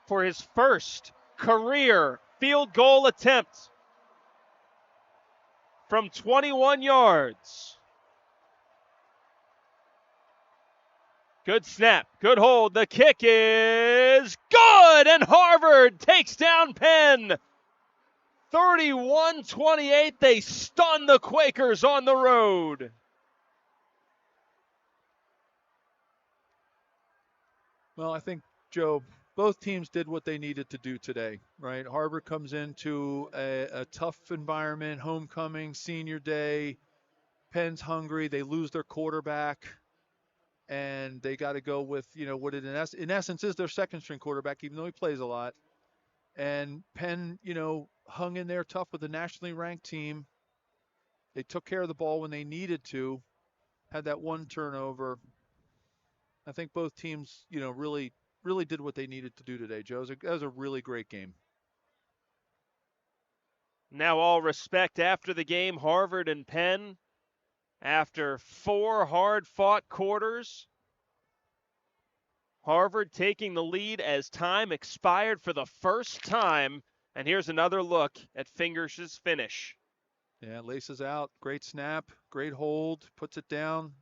for his first career field goal attempt from 21 yards. Good snap, good hold. The kick is good, and Harvard takes down Penn. 31-28, they stun the Quakers on the road. Well, I think, Joe, both teams did what they needed to do today, right? Harvard comes into a tough environment, homecoming, senior day. Penn's hungry. They lose their quarterback, and they got to go with, what it in essence is their second-string quarterback, even though he plays a lot. And Penn, hung in there tough with a nationally ranked team. They took care of the ball when they needed to, had that one turnover. I think both teams, really did what they needed to do today, Joe. It was a really great game. Now all respect after the game, Harvard and Penn, after 4 hard-fought quarters. Harvard taking the lead as time expired for the first time. And here's another look at Fingers' finish. Yeah, laces out. Great snap. Great hold. Puts it down.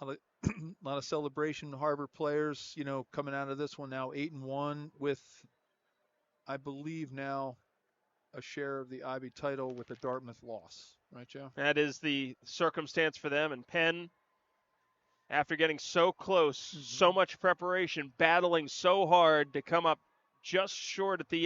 A lot of celebration. Harvard players, coming out of this one now 8-1 with, I believe now, a share of the Ivy title with the Dartmouth loss. Right, Joe? That is the circumstance for them. And Penn, after getting so close, so much preparation, battling so hard to come up just short at the